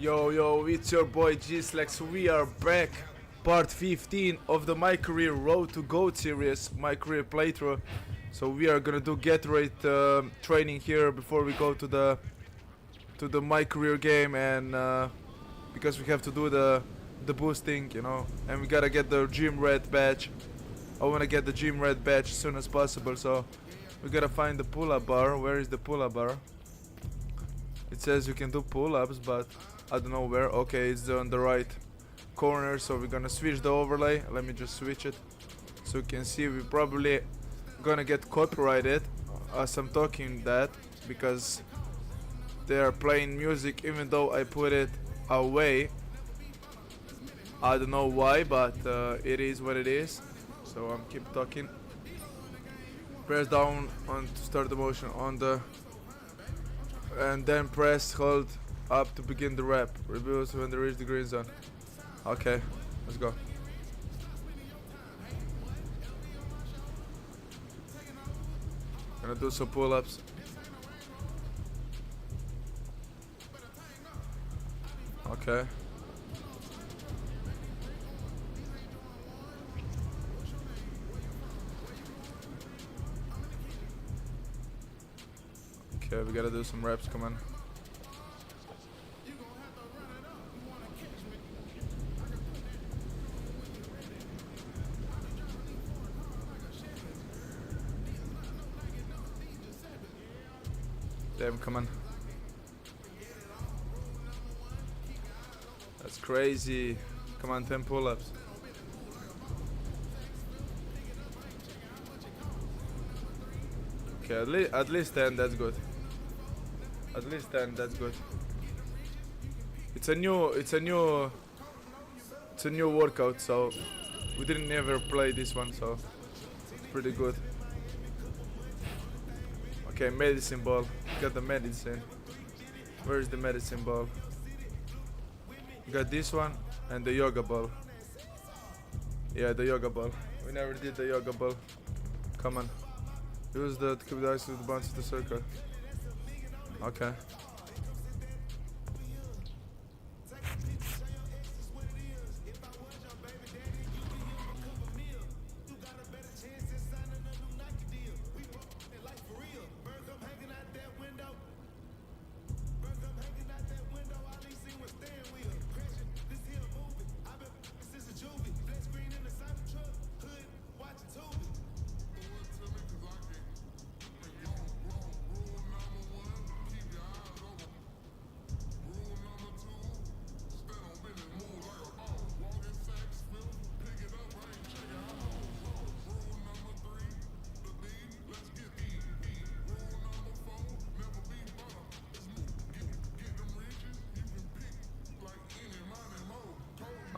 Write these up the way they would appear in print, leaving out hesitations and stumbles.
Yo, it's your boy GsnaGs. We are back. Part 15 of the My Career Road to GOAT series, My Career playthrough. So we are gonna do get rate training here before we go to the My Career game, and because we have to do the boosting, you know, and we gotta get the gym red badge. I wanna get the gym red badge as soon as possible, so we gotta find the pull-up bar. Where is the pull-up bar? It says you can do pull-ups, but I don't know where. Okay, it's on the right corner, so we're gonna switch the overlay. Let me just switch it so you can see. We're probably gonna get copyrighted as I'm talking that, because they are playing music even though I put it away. I don't know why, but it is what it is. So I'm keep talking. Press down on to start the motion on the, and then press hold up to begin the rap. Reviews when they reach the green zone. Okay, let's go. Gonna do some pull-ups. Okay. Okay, we gotta do some reps, come on. Damn, come on. That's crazy. Come on, 10 pull-ups. Okay, at least 10, that's good. At least 10, that's good. It's a new workout, so we didn't ever play this one, so it's pretty good. Okay, medicine ball. Got the medicine. Where is the medicine ball? Got this one and the yoga ball. Yeah, the yoga ball. We never did the yoga ball. Come on. Use the to keep the ice with the bounce to the circle. Okay.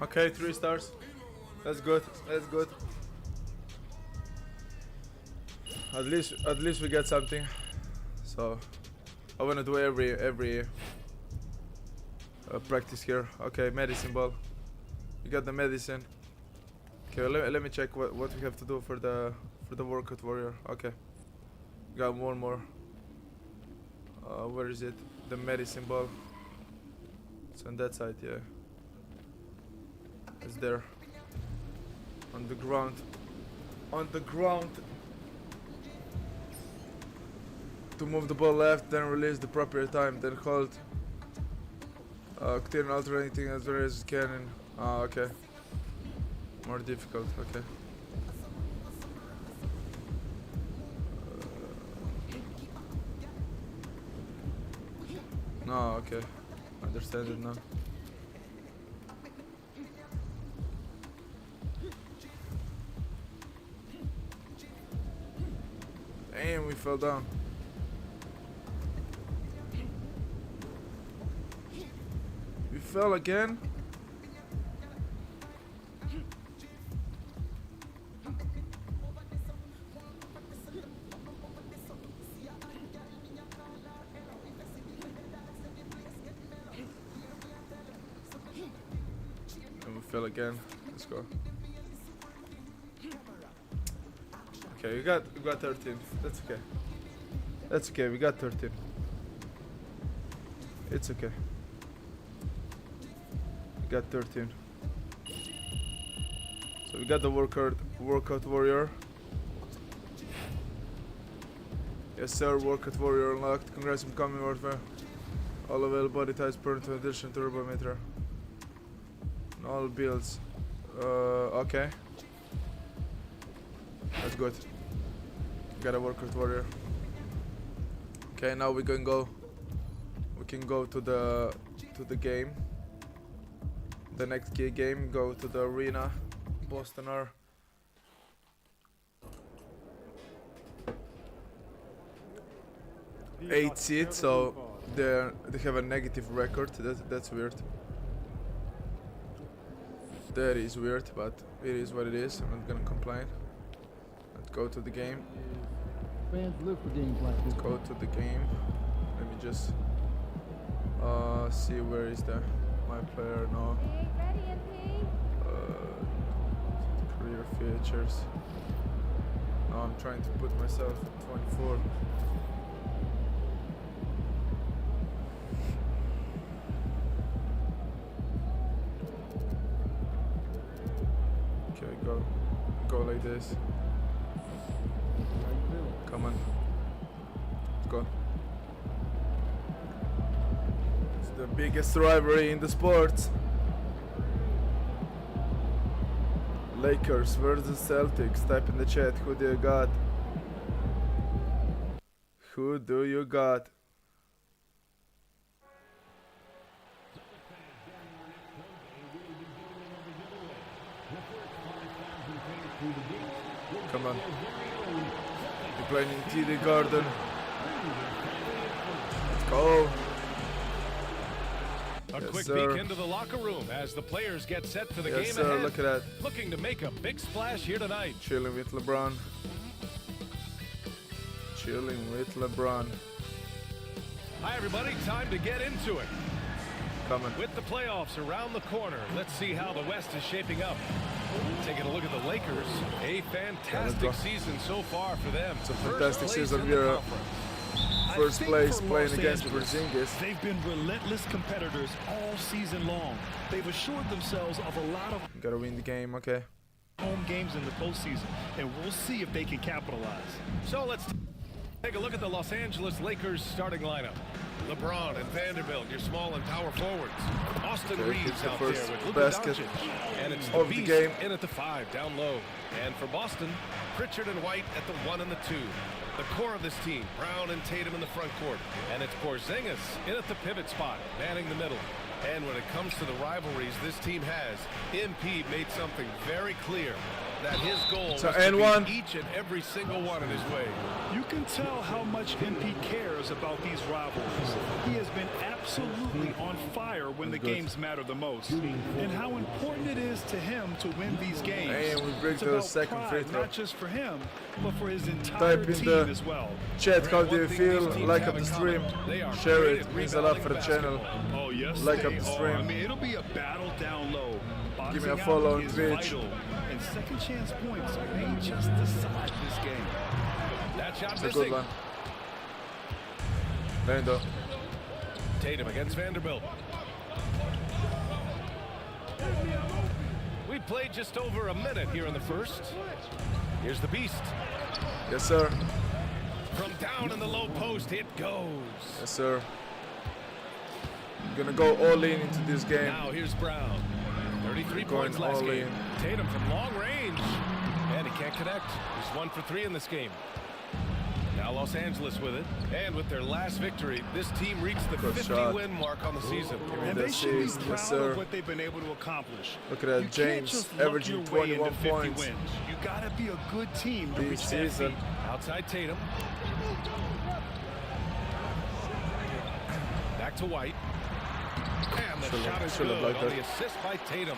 Okay, 3 stars. That's good. That's good. At least we get something. So I wanna do every practice here. Okay, medicine ball. We got the medicine. Okay, let me check what we have to do for the workout warrior. Okay, got one more. Where is it? The medicine ball. It's on that side, yeah. It's there. On the ground. On the ground. To move the ball left, then release the proper time, then hold. Continue alternating as well as you can. And, okay. More difficult, okay. No, okay. Understand it now. Damn, we fell down. We fell again? And we fell again. Let's go. Okay, we got 13. That's okay. That's okay, we got 13. It's okay. Got 13. So we got the workout warrior. Yes sir, workout warrior unlocked. Congrats on coming warfare. All available body types permanent in addition to turbo meter. And all builds. Okay. That's good. Got a workout warrior. Okay, now we can go. We can go to the game. The next key game. Go to the arena. Boston are 8 seed, so they have a negative record. That's weird. That is weird, but it is what it is. I'm not gonna complain. Let's go to the game. Fans live for games like this. Go to the game. Let me just see where is my player now. Career features. Now I'm trying to put myself at 24. Okay, go like this. Come on. Let's go. It's the biggest rivalry in the sport. Lakers versus Celtics. Type in the chat, who do you got? Who do you got? Come on. You're playing in TD Garden. Let's go. A Yes, quick sir. peek into the locker room as the players get set for the Yes, game sir. ahead. Look at that. Looking to make a big splash here tonight. Chilling with LeBron. Chilling with LeBron. Hi, everybody. Time to get into it. Coming. With the playoffs around the corner, let's see how the West is shaping up. Taking a look at the Lakers, a fantastic season so far for them. It's a fantastic First place season. in We the are conference. first place for playing Los against Angeles, Porzingis. they've been relentless competitors all season long. They've assured themselves of a lot of Gotta win the game, okay. home games in the postseason, and we'll see if they can capitalize. So let's take a look at the Los Angeles Lakers starting lineup. LeBron and Vanderbilt, your small and power forwards. Austin Okay, Reeves it's the out there first with Luka basket Doncic. And it's the of the Beast game. in at the 5, down low. And for Boston, Pritchard and White at the 1 and the 2. The core of this team, Brown and Tatum in the front court. And it's Porzingis in at the pivot spot, manning the middle. And when it comes to the rivalries this team has, MP made something very clear. That his goal So, was and to one. beat each and every single one in his way. You can tell how much MP cares about these rivalries. He has been absolutely on fire when the Good. games matter the most, and how important it is to him to win these games. And we break It's the about second pride, free throw. not just for him, but for his entire Type in team the as well. Chat, how do you One thing feel? these teams Like have up the in stream. common, they are Share great it. at Means a lot for the rebounding channel. basketball. Oh yes, Like they up the are. stream. I mean, it'll be a battle down low. Give me a Boxing follow out on is Twitch. vital, and second chance points may just decide this game. That shot It's a missing. good one. Lando. Tatum against Vanderbilt. We played just over a minute here in the first. Here's the Beast. Yes, sir. From down in the low post, it goes. Yes, sir. I'm gonna go all in into this game. Now here's Brown. 33 Going points last all game. in. Tatum from long range. And he can't connect. He's 1 for 3 in this game. Now Los Angeles with it. And with their last victory, this team reached the Good 50-win mark on the season. Give me And the they should be assist. proud Yes, sir. of what they've been able to accomplish. Look at that, You can't James just luck averaging your way 21 into 50 points. wins. You gotta be a good team to This reach that season. feat. Outside Tatum. Back to White. And the shot is Should've good blocked on that. the assist by Tatum.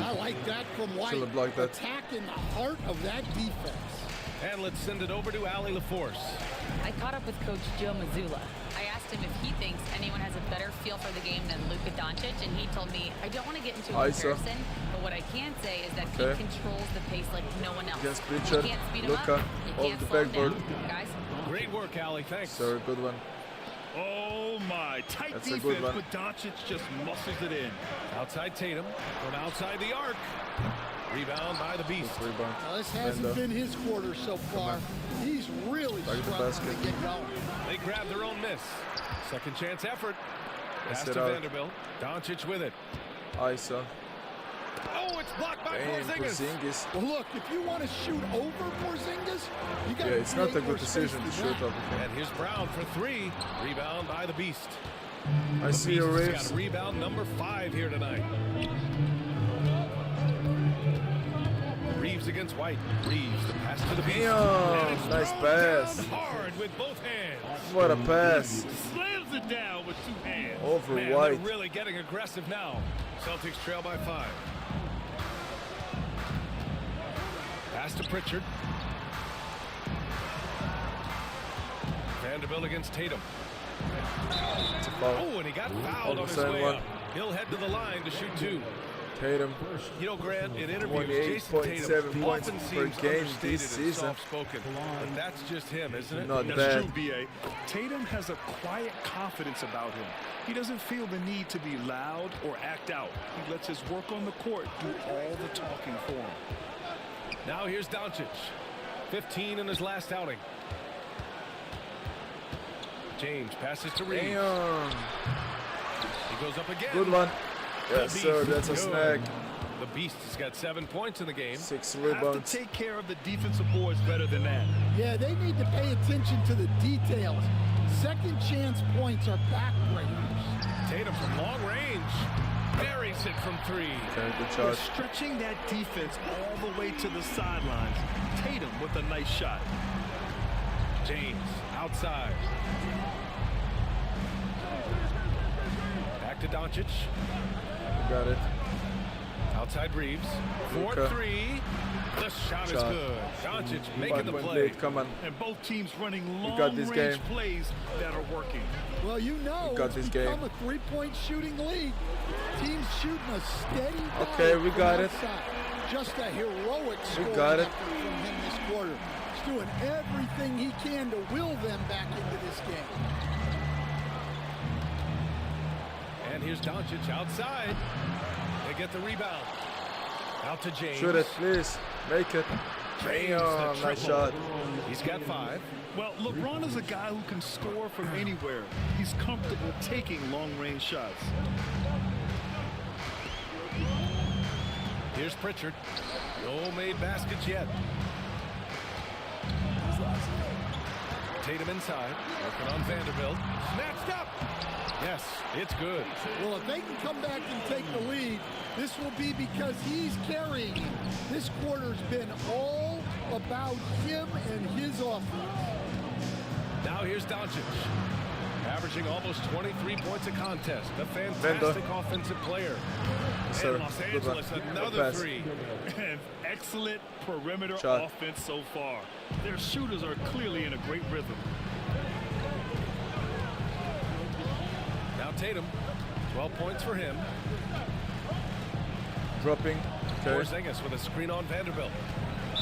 I like that from White. Should've blocked that. Attack in the heart of that defense. And let's send it over to Allie LaForce. I caught up with Coach Joe Mazzulla. I asked him if he thinks anyone has a better feel for the game than Luka Doncic, and he told me, I don't want to get into a ISO. comparison, but what I can say is that Okay. he controls the pace like no one else. Against You Pritchard, can't speed him Luka, up. You off can't the slow him backboard. down. Guys, Great work, Allie. Thanks. Sir, good one. Oh my, tight That's a good defense, one. but Doncic just muscles it in. Outside Tatum from outside the arc. Rebound by the Beast. Rebound. Now, this hasn't And, been his quarter so far. He's really Back to the struggling to basket. get going. They grab their own miss. Second chance effort. Pass it to out. Vanderbilt. Doncic with it. Isa. Oh, it's blocked by Damn, Porzingis. Porzingis. Well, look, if you want to shoot over Porzingis, you got Yeah, to it's not a good decision to than shoot that. over him. And here's Brown for three. Rebound by the Beast. I The see Beast you, has Reeves. got rebound number 5 here tonight. Reeves against White. Reeves, the pass to the Beast. Damn, And it's nice thrown pass. down hard with both hands. What a pass. Slams it down with 2 hands. Over Man, White. they're really getting aggressive now. Celtics trail by 5. Pass to Pritchard. Vanderbilt against Tatum. It's a foul. Oh, and he got fouled on his Overtime way one. up. He'll head to the line to shoot 2. Tatum. You know, Grant, in interviews, Jason Tatum 28.7 points often per seems game understated this and season. soft-spoken, but that's just him, isn't it? Not That's bad. true, B.A. Tatum has a quiet confidence about him. He doesn't feel the need to be loud or act out. He lets his work on the court do all the talking for him. Now here's Doncic. 15 in his last outing. James passes to Reeves. Damn. He goes up again. Good one. The Yes, sir. Beast That's a is snag. good. The Beast has got 7 points in the game. 6 Have rebounds. to take care of the defensive boards better than that. Yeah, they need to pay attention to the details. Second chance points are backbreakers. Tatum from long range. Buries it from 3. Okay, good They're shot. stretching that defense all the way to the sidelines. Tatum with a nice shot. James outside. Back to Doncic. Got it. Outside Reeves. 4-3. The shot is Shot. good. Doncic making the 5.8. play. Come on. And both teams running got this long-range game. plays that are working. Well, you know, We got it's this become game. a three-point shooting league. Teams shooting a steady Okay, dive we from got it. outside. Just a heroic scoring got it. effort from him this quarter. He's doing everything he can to will them back into this game. And here's Doncic outside. They get the rebound. Out to James. Shoot it, please. Make it. James, Damn, the nice triple. shot. He's got 5. Well, LeBron is a guy who can score from anywhere. He's comfortable taking long-range shots. Here's Pritchard. No made baskets yet. Tatum inside. Working on Vanderbilt. Snatched up. Yes, it's good. Well, if they can come back and take the lead, this will be because he's carrying it. This quarter's been all about him and his offense. Now here's Doncic. Averaging almost 23 points a contest. A fantastic Vando. offensive player. Yes, sir. And Los Good one. Angeles, Good another pass. 3. And excellent perimeter Shot. offense so far. Their shooters are clearly in a great rhythm. Now Tatum. 12 points for him. Dropping. Okay. Porzingis with a screen on Vanderbilt.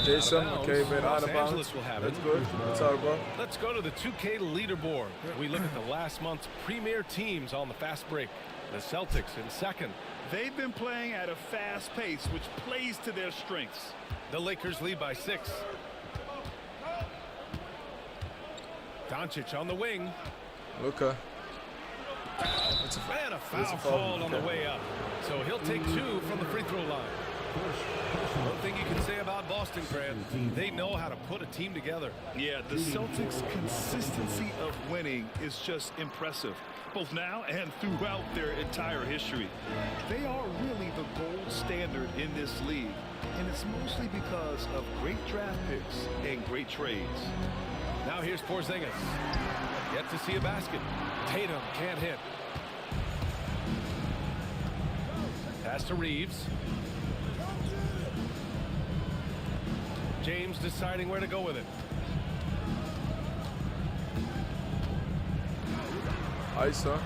Jason. Out of Okay, bounds. but out Los of bounds. Angeles will have it. That's good. That's our ball. Let's go to the 2K leaderboard. We look at the last month's premier teams on the fast break. The Celtics in second. They've been playing at a fast pace, which plays to their strengths. The Lakers lead by 6. Doncic on the wing. Luka. It's a And a It's foul a foul. called on the Okay. way up. So he'll take 2 from the free throw line. One thing you can say about Boston, Grant, they know how to put a team together. Yeah, the Celtics' consistency of winning is just impressive, both now and throughout their entire history. They are really the gold standard in this league, and it's mostly because of great draft picks and great trades. Now here's Porzingis. Yet to see a basket. Tatum can't hit. Pass to Reeves. James deciding where to go with it. Isa.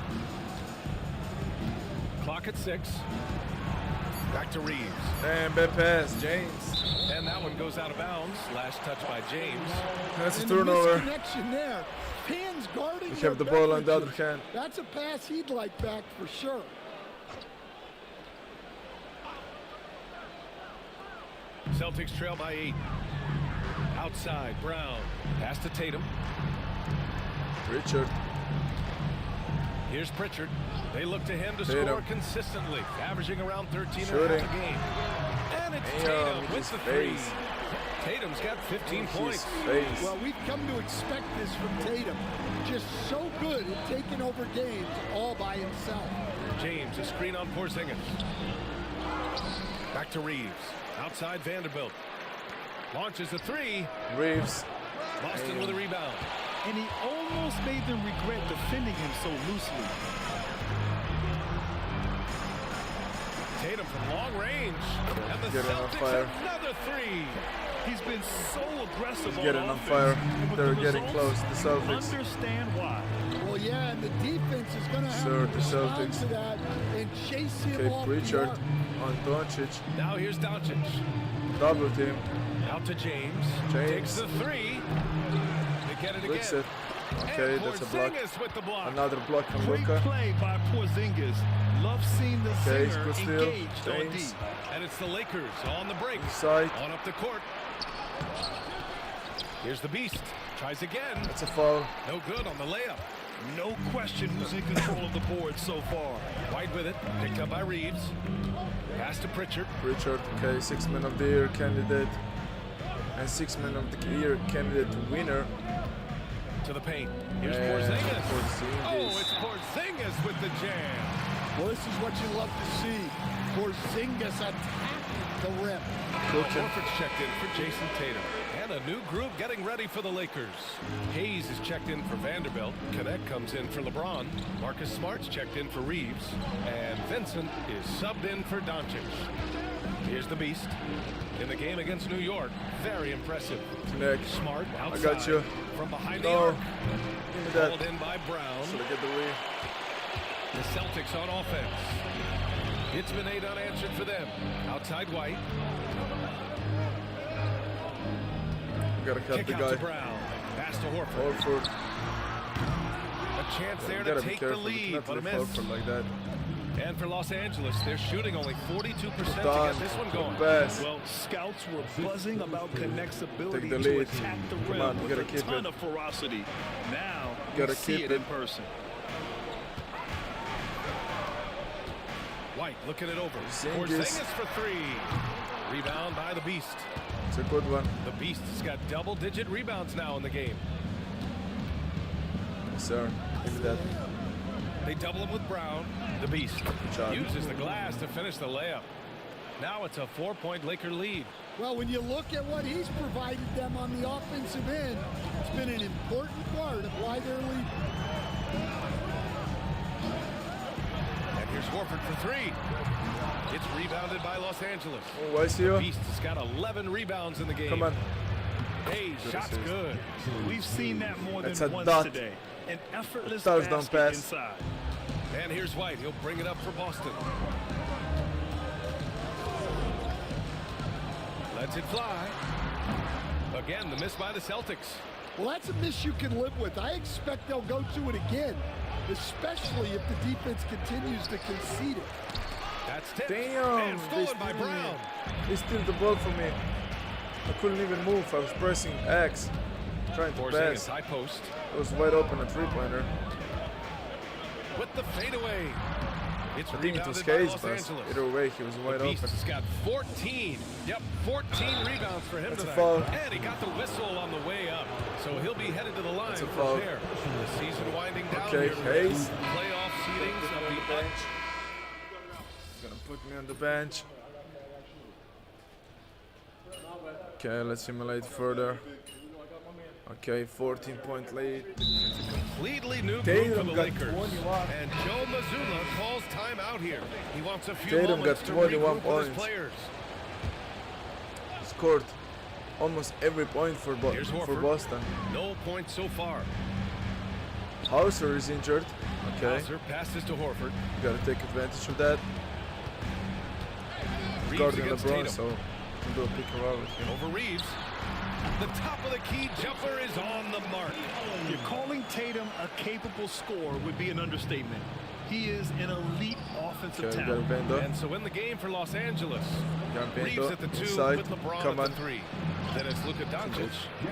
Clock at 6. Back to Reeves. And bad pass, James. And that one goes out of bounds. Last touch by James. That's a And turnover. the misconnection there. Fans guarding We their have the ball on the other beverages. hand. That's a pass he'd like back for sure. Celtics trail by 8. Outside, Brown. Pass to Tatum. Richard. Here's Pritchard. They look to him to Tatum. score consistently, averaging around 13 Shooting. and a half a game. And it's Damn, Tatum with with his the three. face. Tatum's got 15 His points. face. Well, we've come to expect this from Tatum. Just so good at taking over games all by himself. James, a screen on Porzingis. Back to Reeves. Outside Vanderbilt. Launches a three. Reeves. Boston with a rebound. And he almost made them regret defending him so loosely. Tatum from long range. And the Getting on Celtics fire. another three. He's been so aggressive on Getting on offense. fire. And with They're the getting results, close. The Celtics. understand why. Well, yeah, and the defense is going to have Sir, to the respond Celtics. to that and chase him Okay, off Pritchard the arc. on Doncic. Now here's Doncic. Double team. Out to James. James. Takes the three. They get it Flicks again. it. Okay, And that's a block. Porzingis with the block. Another block from Great Luka. play by Porzingis. Love seeing the Okay, singer good steal. engaged on D. James. And it's the Lakers on the break. Inside. On up the court. Here's the Beast. Tries again. That's a foul. No good on the layup. No question who's in control of the board so far. White with it. Picked up by Reeves. Pass to Pritchard. Richard, okay, 6 Man of the Year candidate. And 6 Man of the Year candidate winner. To the paint. Here's And Porzingis. Porzingis. Oh, it's Porzingis with the jam. Well, this is what you love to see. Porzingis attacking the rim. Cooking. Horford's checked in for Jason Tatum. And a new group getting ready for the Lakers. Hayes is checked in for Vanderbilt. Connect comes in for LeBron. Marcus Smart's checked in for Reeves. And Vincent is subbed in for Doncic. Here's the Beast. In the game against New York. Very impressive. Connect. Smart I outside. got you. From behind the No. arc. Give me that. Called in by Brown. Should I get the win? The Celtics on offense. It's been 8 unanswered for them. Outside White. Gotta cut Kick the out guy. to Brown. Pass to Horford. Horford. A chance there Gotta to be take the careful. lead, Not but a leave miss. Horford like that. And for Los Angeles, they're shooting only 42% to Done. get this one Good going. pass. Well, scouts were buzzing about Connect's ability the to lead. attack the Come rim on, we with gotta a keep ton it. of ferocity. Now, Gotta we see keep it it. in person. White looking it over. Porzingis. Porzingis for three. Rebound by the Beast. It's a good one. The Beast has got double-digit rebounds now in the game. Yes, sir. Give me that. They double him with Brown. The Beast job. uses the glass to finish the layup. Now it's a 4-point Laker lead. Well, when you look at what he's provided them on the offensive end, it's been an important part of why they're leading. And here's Horford for three. It's rebounded by Los Angeles. Oh, I see you. Beast has got 11 rebounds in the game. Come on. Hayes, shot's assist. good. We've seen that more than That's a once dot. today. An effortless Touchdown basket pass. inside. And here's White. He'll bring it up for Boston. Lets it fly. Again, the miss by the Celtics. Well, that's a miss you can live with. I expect they'll go to it again, especially if the defense continues to concede it. That's tipped. Damn. And stolen by Brown. They steal the ball from me. I couldn't even move. I was pressing X. Trying to Porzingis pass. high post. It was wide open, a three-pointer. With the fadeaway. It's I think it was rebounded by Hayes, Los but Angeles. either way, he was wide The Beast open. has got 14. Yep, 14 rebounds for him That's a tonight. foul. And he got the whistle on the way up. So he'll be headed to the line That's a for foul. fair. The season winding down Okay, here. Hayes. Playoff seedings of the bench. Gonna put me on the bench. Okay, let's simulate further. Okay, 14-point lead. completely new group Tatum for the got Lakers. 21. And Joe Mazzulla calls time out here. He wants a few Tatum moments got to 21 regroup with his points. players. Scored almost every point for, Here's for Horford. Boston. No points so far. Hauser is injured. Okay, Hauser passes to Horford. gotta take advantage of that. Reeves Guarding against LeBron, Tatum. so Do a pick and roll with him. Over Reeves. The top of the key jumper is on the mark. You're calling Tatum a capable scorer would be an understatement. He is an elite offensive talent. And so in the game for Los Angeles, Reeves at the 2 inside. with LeBron Come at on. the 3. Then it's Luka Doncic,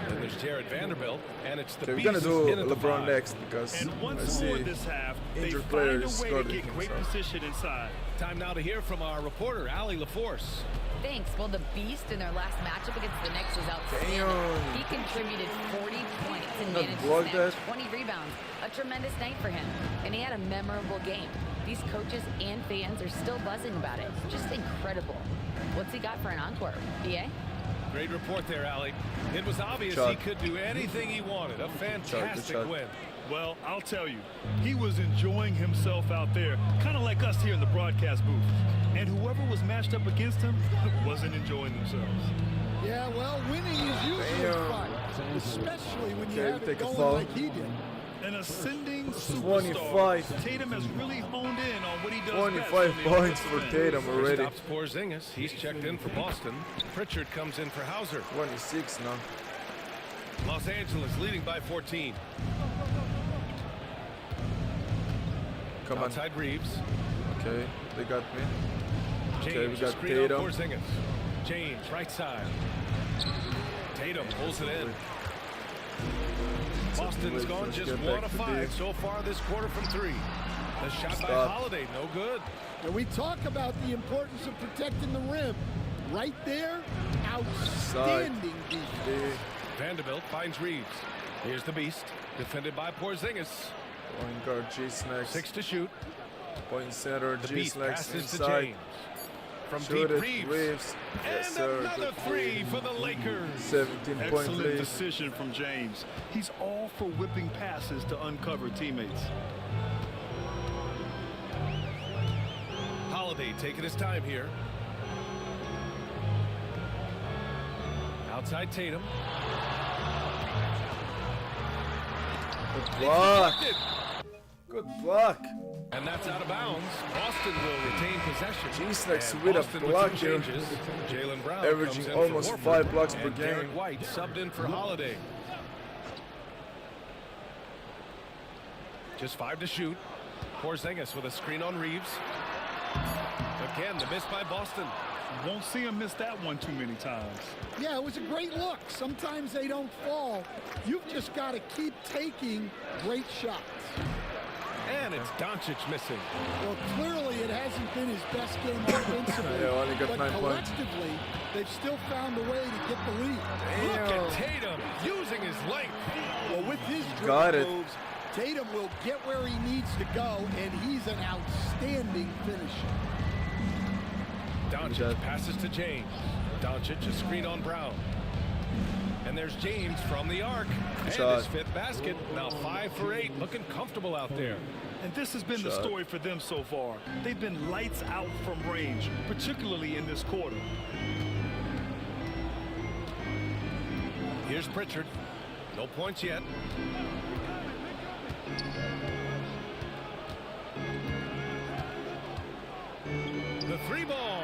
then there's Jared Vanderbilt, and it's the Okay, we're Beast gonna do in at the LeBron 5. next because And I once see more this half, they injured find a players way to guarding get great himself. position inside. Time now to hear from our reporter, Allie LaForce. Thanks. Well, the Beast in their last matchup against the Knicks is outstanding. Damn. He contributed 40 points and Not managed block to snag that. 20 rebounds. A tremendous night for him. And he had a memorable game. These coaches and fans are still buzzing about it. Just incredible. What's he got for an encore? BA? Great report there, Allie. It was obvious Shot. he could do anything he wanted. A fantastic shot. win. Well, I'll tell you, he was enjoying himself out there, kind of like us here in the broadcast booth. And whoever was matched up against him wasn't enjoying themselves. Yeah, well, winning is usually Damn. fun, especially when you Okay, have it take a going foul. like he did. An ascending superstar. 25. Tatum has really honed in on what he does 25 best on the points offensive for end. Tatum already. Stops Porzingis. He's checked in for Boston. Pritchard comes in for Hauser. 26 now. Los Angeles leading by 14. Come on. Outside Reeves. Okay, they got me. James, Okay, we got screen Tatum. on Porzingis. James, right side. Tatum pulls it in. Boston's Wait, gone let's just get 1 back of to 5 D. so far this quarter from 3. The shot by Stop. Holiday, no good. And we talk about the importance of protecting the rim. Right there, outstanding defense. D. Vanderbilt finds Reeves. Here's the Beast, defended by Porzingis. Point guard GsnaGs. 6 to shoot. Point center The Beast GsnaGs passes to inside. James. From Shoot deep it, Reeves. Reeves. Yes, And sir. another Good 3 for the Lakers. 17-point Excellent lead. decision from James. He's all for whipping passes to uncover teammates. Holiday taking his time here. Outside Tatum. Good block. Deflected. Good block. And that's out of bounds. Boston will retain possession. GsnaGs And with a Boston with block two here. changes. Jaylen Brown Averaging comes in almost for 5 Horford, blocks per and Derek game. White subbed in for Holiday. Just 5 to shoot. Porzingis with a screen on Reeves. Again, the miss by Boston. Won't see him miss that one too many times. Yeah, it was a great look. Sometimes they don't fall. You've just got to keep taking great shots. And it's Doncic missing. Well, clearly it hasn't been his best game offensively. Yeah, only got but 9 points. collectively, they've still found a way to get the lead. Look at Damn. Tatum using his length. Well, with his Got dribble it. moves, Tatum will get where he needs to go, and he's an outstanding finisher. Doncic passes to James. Doncic a screen on Brown. And there's James from the arc. And Shot. his 5th basket. Now 5 for 8. Looking comfortable out there. And this has been the Shot. story for them so far. They've been lights out from range, particularly in this quarter. Here's Pritchard. No points yet. The 3 ball.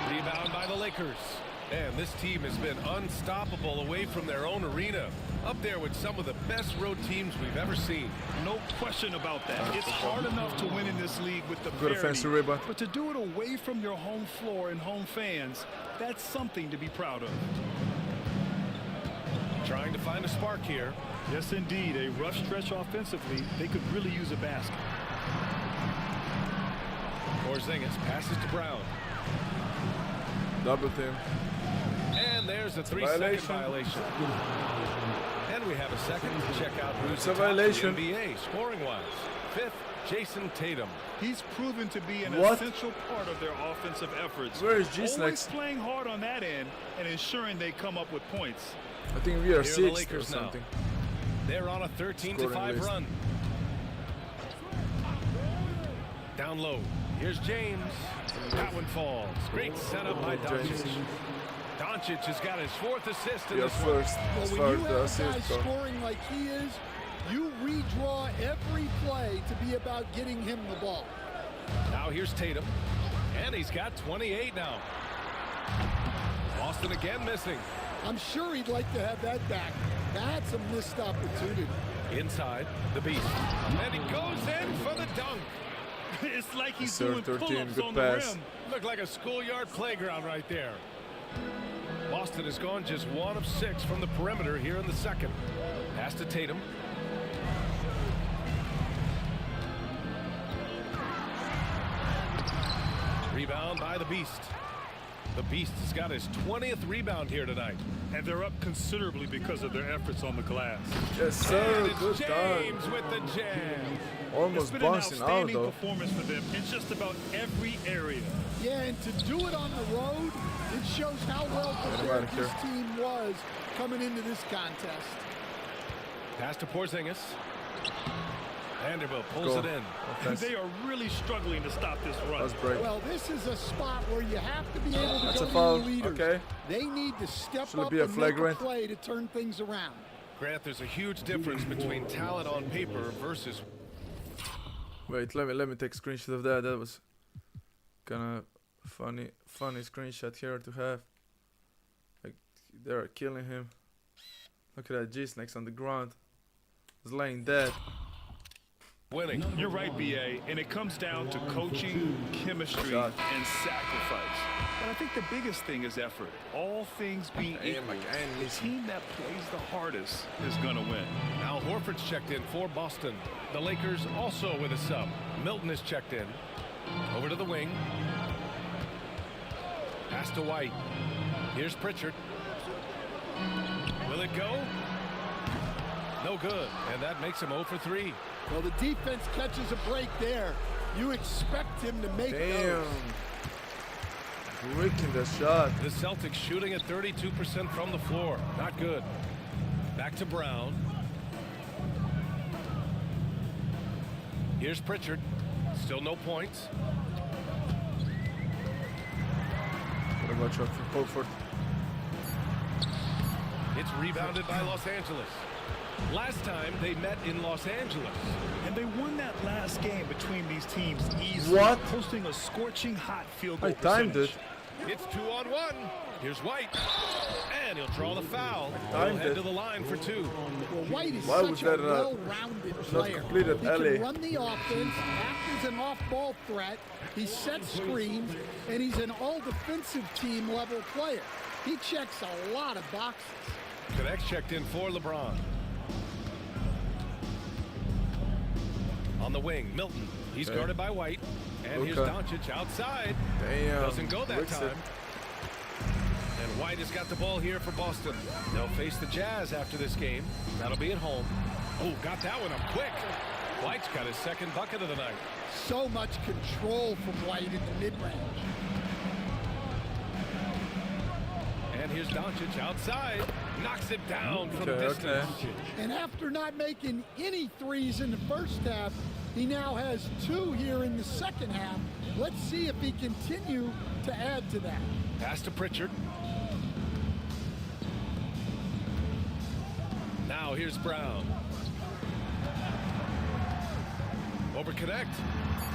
Rebound by the Lakers. And this team has been unstoppable away from their own arena. Up there with some of the best road teams we've ever seen. No question about that. It's hard enough to win in this league with the Good parity, offensive rebound. but to do it away from your home floor and home fans, that's something to be proud of. Trying to find a spark here. Yes, indeed. A rough stretch offensively. They could really use a basket. Porzingis passes to Brown. Double team. And there's a 3-second violation. And we have a second to check out who's It's a atop the violation. NBA scoring-wise. 5th, Jason Tatum. He's proven to be an What? essential part of their offensive efforts. Where is Always GsnaGs? playing hard on that end and ensuring they come up with points. I think we are Here are the 6th or Lakers now. something. They're on a 13-5 Scoring list. run. Down low. Here's James. That one falls. Great setup by Doncic. Doncic has got his 4th assist in We are this one. first Well, as when far you as the have a guy assist go. scoring like he is, you redraw every play to be about getting him the ball. Now here's Tatum. And he's got 28 now. Boston again missing. I'm sure he'd like to have that back. That's a missed opportunity. Inside, the Beast. And he goes in for the dunk. It's like he's Sir, doing 13, pull-ups good on pass. the rim. Looked like a schoolyard playground right there. Boston has gone just 1 of 6 from the perimeter here in the second. Pass to Tatum. Rebound by the Beast. The Beast has got his 20th rebound here tonight. And they're up considerably because of their efforts on the glass. Yes, sir. And it's Good James done. with the jam. It's Almost been an bouncing out outstanding though. performance for them in just about every area. Yeah, and to do it on the road, it shows how well prepared out here. this team was coming into this contest. Pass to Porzingis. Vanderbilt pulls Go. it in. Offense. They are really struggling to stop this run. That's break. Well, this is a spot where you have to be able to That's go a to foul. your leaders. Okay. They need to step Should it up be a and make flagrant? a play to turn things around. Grant, there's a huge difference between talent on paper versus... Wait, let me take a screenshot of that. That was kind of funny screenshot here to have. Like they're killing him. Look at that GsnaGs on the ground. He's laying dead. winning. You're right, BA, and it comes down to coaching, chemistry, Shot. and sacrifice. But I think the biggest thing is effort. All things being equal, the team that plays the hardest is going to win. Now Horford's checked in for Boston. The Lakers also with a sub. Milton is checked in. Over to the wing. Pass to White. Here's Pritchard. Will it go? No good. And that makes him 0 for 3. Well, the defense catches a break there. You expect him to make Damn. those. Breaking the shot. The Celtics shooting at 32% from the floor. Not good. Back to Brown. Here's Pritchard. Still no points. What about shot from Horford? It's rebounded by Los Angeles. Last time they met in Los Angeles. And they won that last game between these teams easily, What? posting a scorching hot field goal I timed percentage. it. It's 2-on-1. Here's White. And he'll draw the foul. He'll timed head it. to the line for 2. Well, White is Why such was a that, well-rounded player. completed He alley? can run the offense, act as an off-ball threat, he sets screens, and he's an all-defensive team level player. He checks a lot of boxes. Connects checked in for LeBron. On the wing, Milton. He's Okay. guarded by White. And here's Okay. Doncic outside. Damn. Doesn't go that Bricks it. time. And White has got the ball here for Boston. They'll face the Jazz after this game. That'll be at home. Oh, got that one up quick. White's got his second bucket of the night. So much control from White in the mid-range. And here's Doncic outside. Knocks it down from Okay, distance. And after not making any threes in the first half, he now has 2 here in the second half. Let's see if he continue to add to that. Pass to Pritchard. Now here's Brown. Over connect.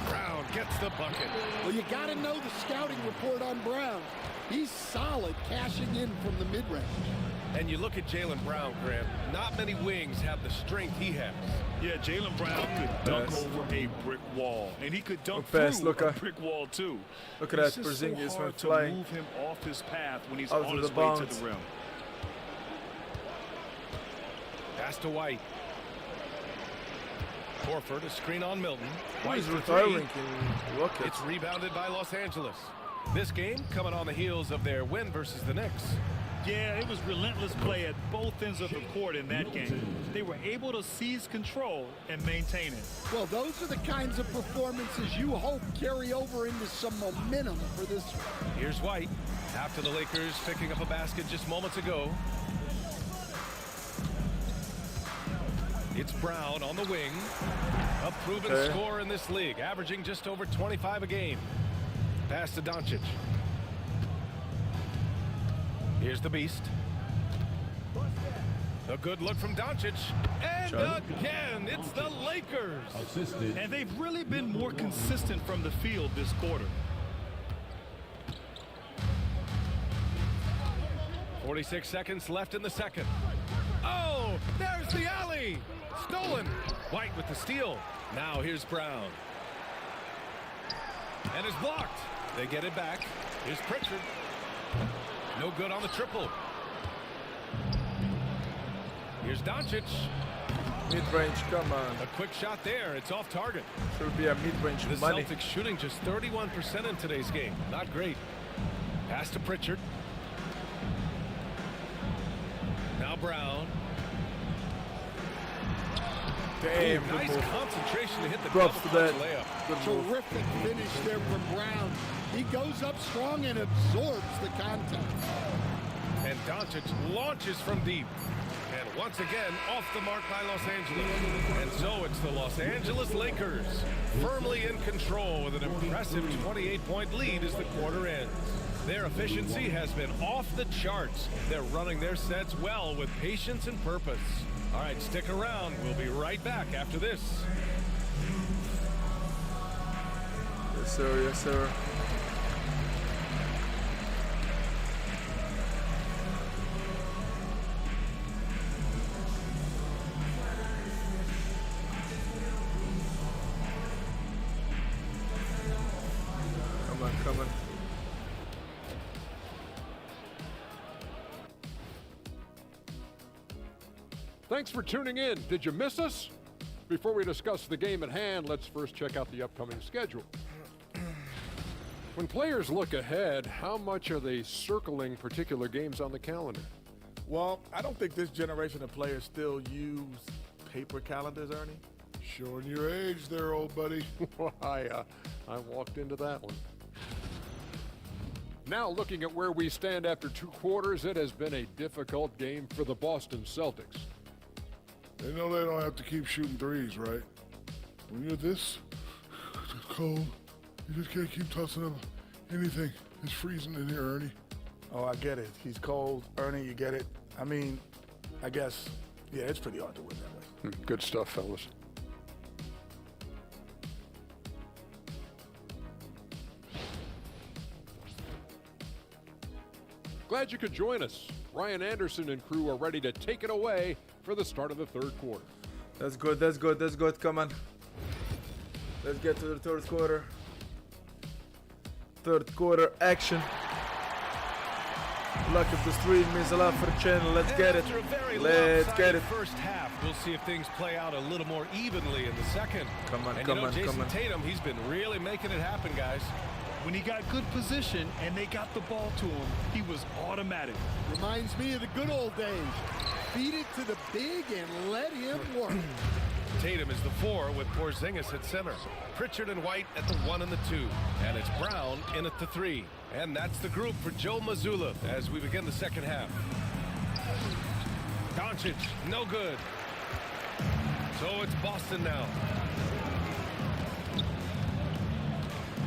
Brown gets the bucket. Well, you got to know the scouting report on Brown. He's solid cashing in from the mid-range. And you look at Jaylen Brown, Grant. Not many wings have the strength he has. Yeah, Jaylen Brown could dunk Pass. over a brick wall, and he could dunk Good pass, through Luka. a brick wall too. Look at It's that, just so Porzingis hard went to flying. move him off his path when he's Out on of his the way to bounds. the rim. Pass to White. Horford, a screen on Milton. Who White is for retiring 3. in Rockets? It's rebounded by Los Angeles. This game coming on the heels of their win versus the Knicks. Yeah, it was relentless play at both ends of the court in that game. They were able to seize control and maintain it. Well, those are the kinds of performances you hope carry over into some momentum for this one. Here's White. After the Lakers picking up a basket just moments ago. It's Brown on the wing. A proven Okay. scorer in this league, averaging just over 25 a game. Pass to Doncic. Here's the Beast. A good look from Doncic. And Shot. again, it's the Lakers. And they've really been more consistent from the field this quarter. 46 seconds left in the second. Oh, there's the alley. Stolen. White with the steal. Now here's Brown. And it's blocked. They get it back. Here's Pritchard. No good on the triple. Here's Doncic. Mid-range, come on. A quick shot there. It's off target. Should be a mid-range The money. Celtics shooting just 31% in today's game. Not great. Pass to Pritchard. Now Brown. Damn, Ooh, good nice move. concentration to hit the Props to double that. clutch layup. Good move. Terrific finish there from Brown. He goes up strong and absorbs the contact. And Doncic launches from deep. And once again, off the mark by Los Angeles. And so it's the Los Angeles Lakers firmly in control with an impressive 28-point lead as the quarter ends. Their efficiency has been off the charts. They're running their sets well with patience and purpose. All right, stick around. We'll be right back after this. Yes, sir. Yes, sir. Come on, come on. Thanks for tuning in. Did you miss us? Before we discuss the game at hand, let's first check out the upcoming schedule. When players look ahead, how much are they circling particular games on the calendar? Well, I don't think this generation of players still use paper calendars, Ernie. Showing your age there, old buddy. I walked into that one. Now looking at where we stand after 2 quarters, it has been a difficult game for the Boston Celtics. They know they don't have to keep shooting threes, right? When you're this cold, you just can't keep tossing up anything. It's freezing in here, Ernie. Oh, I get it. He's cold. Ernie, you get it. I mean, I guess, yeah, it's pretty hard to win that way. Good stuff, fellas. Glad you could join us. Ryan Anderson and crew are ready to take it away for the start of the 3rd quarter. That's good, that's good, that's good. Come on. Let's get to the 3rd quarter. 3rd quarter action. Luck if the stream means a lot for the channel. Let's get it. After a very Let's get lopsided it. first half, we'll see if things play out a little more evenly in the second. Come on, and come you know, on, Jason come on. Tatum, he's been really making it happen, guys. When he got good position and they got the ball to him, he was automatic. Reminds me of the good old days. Feed it to the big and let him work. Tatum is the 4 with Porzingis at center. Pritchard and White at the 1 and the 2. And it's Brown in at the 3. And that's the group for Joe Mazzulla as we begin the second half. Doncic, no good. So it's Boston now.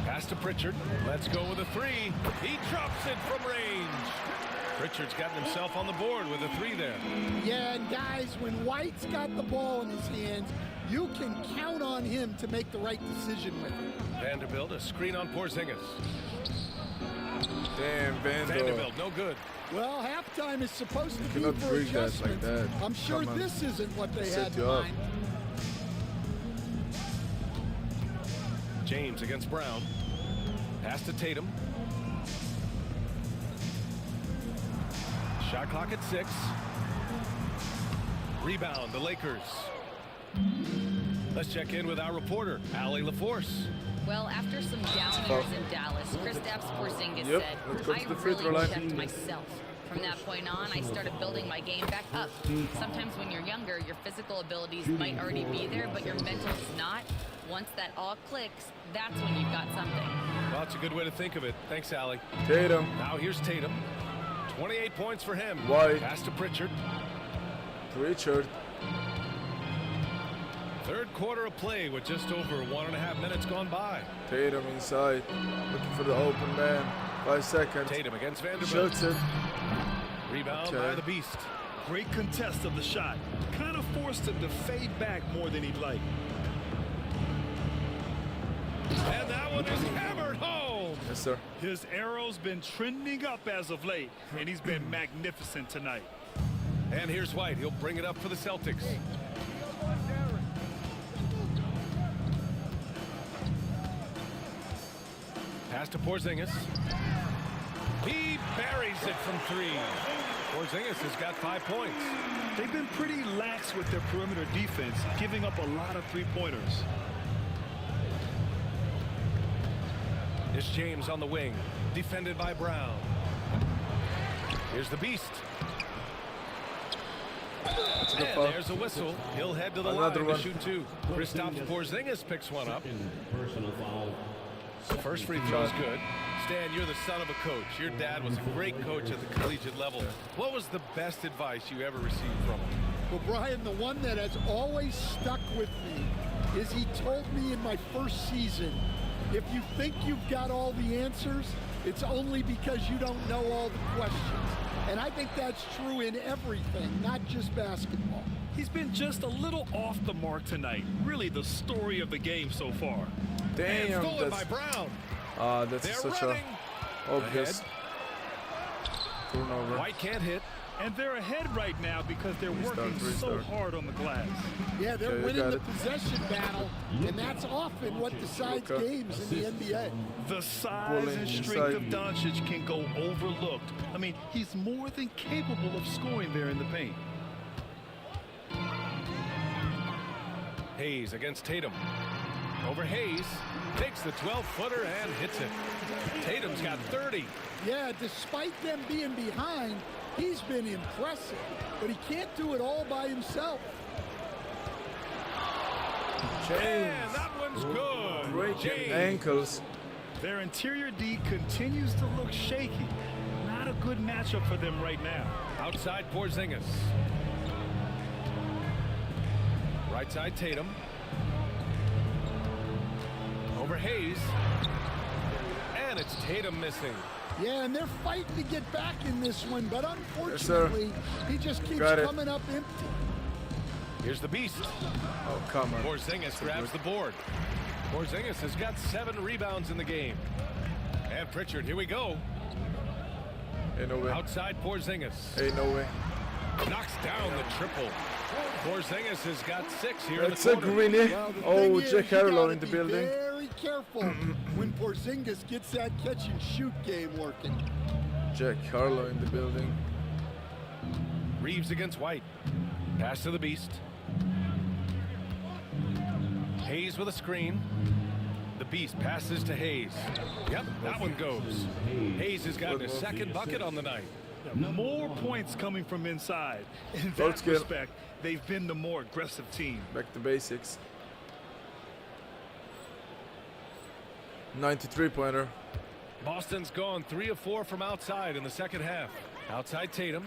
Pass to Pritchard. Let's go with a 3. He drops it from range. Pritchard's gotten himself on the board with a 3 there. Yeah, and guys, when White's got the ball in his hands, you can count on him to make the right decision with it. Vanderbilt, a screen on Porzingis. Damn, Vanderbilt, no good. Well, halftime is supposed to be cannot for bring that like adjustments. that. I'm sure Come on. this isn't what they Set had you in up. mind. James against Brown. Pass to Tatum. Shot clock at 6. Rebound, the Lakers. Let's check in with our reporter, Allie LaForce. Well, after some down years in Dallas, Kristaps Porzingis Yep, said, let's go to I the free throw really line. checked myself. From that point on, I started building my game back up. Sometimes when you're younger, your physical abilities might already be there, but your mental is not. Once that all clicks, that's when you've got something. Well, that's a good way to think of it. Thanks, Allie. Tatum. Now here's Tatum. 28 points for him. White. Pass to Pritchard. Pritchard. 3rd quarter of play with just over 1.5 minutes gone by. Tatum inside. Looking for the open man. 5 seconds. Tatum against Vanderbilt. Shoots it. Rebound Okay. by the Beast. Great contest of the shot. Kind of forced him to fade back more than he'd like. And that one is hammered home. Yes, sir. His arrow's been trending up as of late, and he's been magnificent tonight. And here's White. He'll bring it up for the Celtics. Pass to Porzingis. He buries it from 3. Porzingis has got 5 points. They've been pretty lax with their perimeter defense, giving up a lot of three-pointers. It's James on the wing, defended by Brown. Here's the Beast. That's a good And foul. there's a whistle. He'll head to the Another line one. to shoot 2. Kristaps Porzingis picks one up. Personal foul. First free throw is good. Stan, you're the son of a coach. Your dad was a great coach at the collegiate level. What was the best advice you ever received from him? Well, Brian, the one that has always stuck with me is he told me in my first season, if you think you've got all the answers, it's only because you don't know all the questions. And I think that's true in everything, not just basketball. He's been just a little off the mark tonight. Really the story of the game so far. Damn, Stolen by that's Brown. that's They're such running. a obvious turnover. White can't hit. And they're ahead right now because they're working so restart. hard on the glass. Yeah, they're Okay, you winning got the it. possession battle, and that's often what decides Okay. games in the NBA. The size Bullying and strength of inside. Doncic can go overlooked. I mean, he's more than capable of scoring there in the paint. Hayes against Tatum. Over Hayes. Takes the 12-footer and hits it. Tatum's got 30. Yeah, despite them being behind, he's been impressive, but he can't do it all by himself. And that one's good. Breaking James. ankles. Their interior D continues to look shaky. Not a good matchup for them right now. Outside Porzingis. Right side Tatum. Over Hayes. And it's Tatum missing. Yeah, and they're fighting to get back in this one, but sir. unfortunately, he just keeps Got it. coming up empty. Here's the Beast. Oh, come on. Porzingis grabs the board. Porzingis has got 7 rebounds in the game. And Pritchard, here we go. Ain't no way. Outside Porzingis. Ain't no way. Knocks down the triple. Porzingis has got 6 here That's in a the quarter. greenie. Well, the Oh, thing is, Jack you Harlow gotta in the be building. Very careful when Porzingis gets that catch and shoot game working. Jack Harlow in the building. Reeves against White. Pass to the Beast. Hayes with a screen. The Beast passes to Hayes. Yep, that one goes. Hayes has gotten his second bucket on the night. More points coming from inside. In Road that skill. respect, they've been the more aggressive team. Back to basics. 93-pointer. Boston's gone 3 of 4 from outside in the second half. Outside Tatum.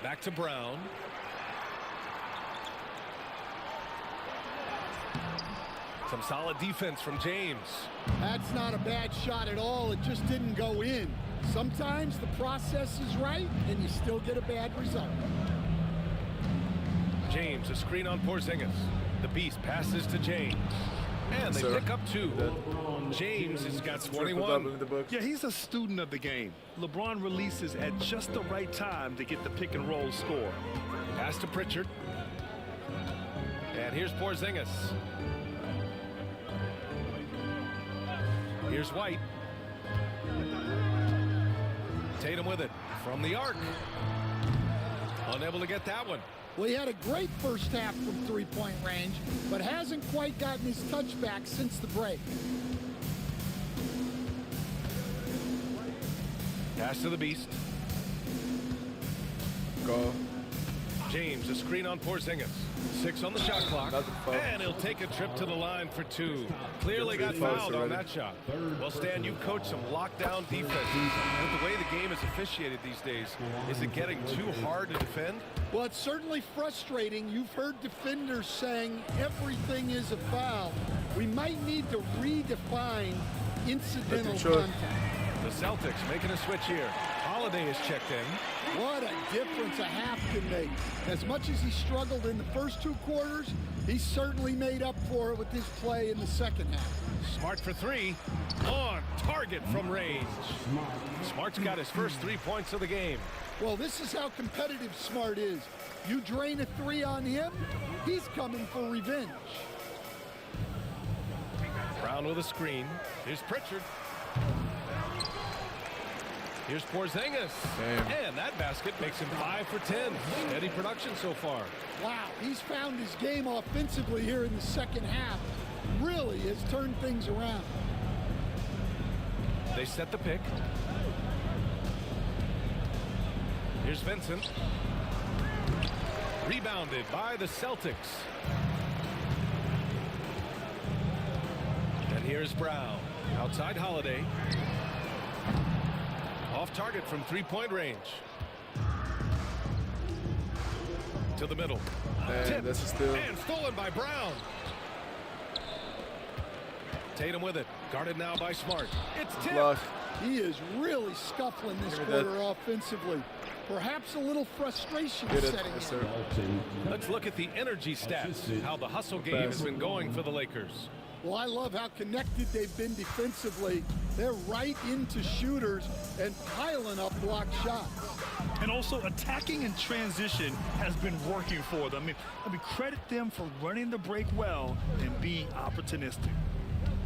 Back to Brown. Some solid defense from James. That's not a bad shot at all. It just didn't go in. Sometimes the process is right, and you still get a bad result. James, a screen on Porzingis. The Beast passes to James. And they Sir. pick up 2. James has got Triple-double 21. in the books. Yeah, he's a student of the game. LeBron releases at just the right time to get the pick and roll score. Pass to Pritchard. And here's Porzingis. Here's White. Tatum with it from the arc. Unable to get that one. Well, he had a great first half from three-point range, but hasn't quite gotten his touchback since the break. Pass to the Beast. Go. James, a screen on Porzingis. 6 on the shot clock. Another foul. And he'll take a trip to the line for 2. Clearly got Three fouls fouled on already. that shot. Well, Stan, you coach some lockdown defenses. With the way the game is officiated these days, is it getting too hard to defend? Well, it's certainly frustrating. You've heard defenders saying everything is a foul. We might need to redefine incidental Short. contact. The Celtics making a switch here. Holiday is checked in. What a difference a half can make. As much as he struggled in the first 2 quarters, he certainly made up for it with his play in the second half. Smart for 3. On target from range. Smart's got his first 3 points of the game. Well, this is how competitive Smart is. You drain a 3 on him, he's coming for revenge. Brown with a screen. Here's Pritchard. Here's Porzingis. And that basket makes him 5 for 10. Steady production so far. Wow, he's found his game offensively here in the second half. Really has turned things around. They set the pick. Here's Vincent. Rebounded by the Celtics. And here's Brown. Outside Holiday. Off target from 3-point range. To the middle. And this is still. And stolen by Brown. Tatum with it. Guarded now by Smart. It's tipped. Block. He is really scuffling this Give me that. quarter offensively. Perhaps a little frustration Get it. setting Yes, in. sir. Let's look at the energy stats. How the hustle game has been going for the Lakers. Well, I love how connected they've been defensively. They're right into shooters and piling up block shots. And also attacking in transition has been working for them. I mean, credit them for running the break well and being opportunistic.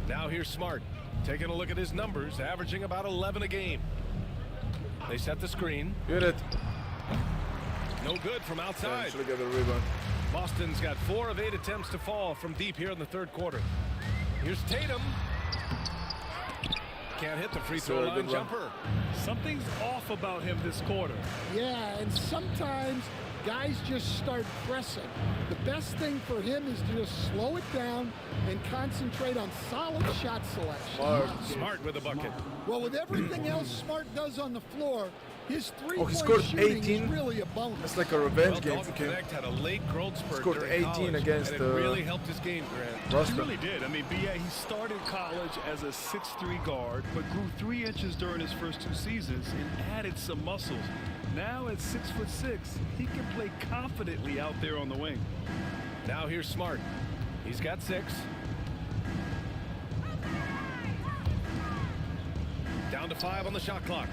Now here's Smart. Taking a look at his numbers, averaging about 11 a game. They set the screen. Get it. No good from outside. Should have got the rebound. Boston's got 4 of 8 attempts to fall from deep here in the third quarter. Here's Tatum. Can't hit the free throw Sir, line good run. jumper. Something's off about him this quarter. Yeah, and sometimes guys just start pressing. The best thing for him is to just slow it down and concentrate on solid shot selection. Smart with a bucket. Well, with everything else Smart does on the floor, his Oh, three-point he scored shooting 18. is really a bonus. It's like a revenge Well, game Dalton for him. Connect had a late growth spurt Scored during 18 college, against and it really helped his game, Grant. He Boston. really did. I mean, he started college as a 6'3" guard, but grew 3 inches during his first 2 seasons and added some muscles. Now at 6'6", he can play confidently out there on the wing. Now here's Smart. He's got 6. Down to 5 on the shot clock.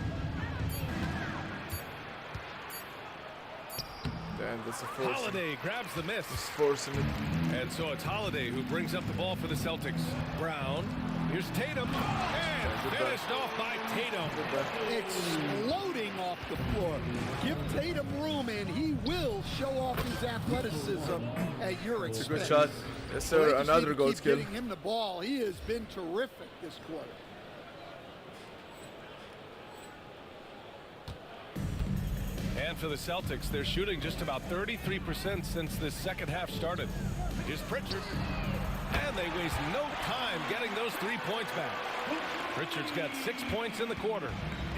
Damn, that's a force. Holiday grabs the miss. He's forcing it. And so it's Holiday who brings up the ball for the Celtics. Brown. Here's Tatum. And finished off by Tatum. Exploding off the floor. Give Tatum room and he will show off his athleticism at your expense. It's a good shot. Yes, Well, sir. they just Another need to goal keep skill. getting him the ball. He has been terrific this quarter. And for the Celtics, they're shooting just about 33% since this second half started. Here's Pritchard. And they waste no time getting those 3 points back. Pritchard's got 6 points in the quarter.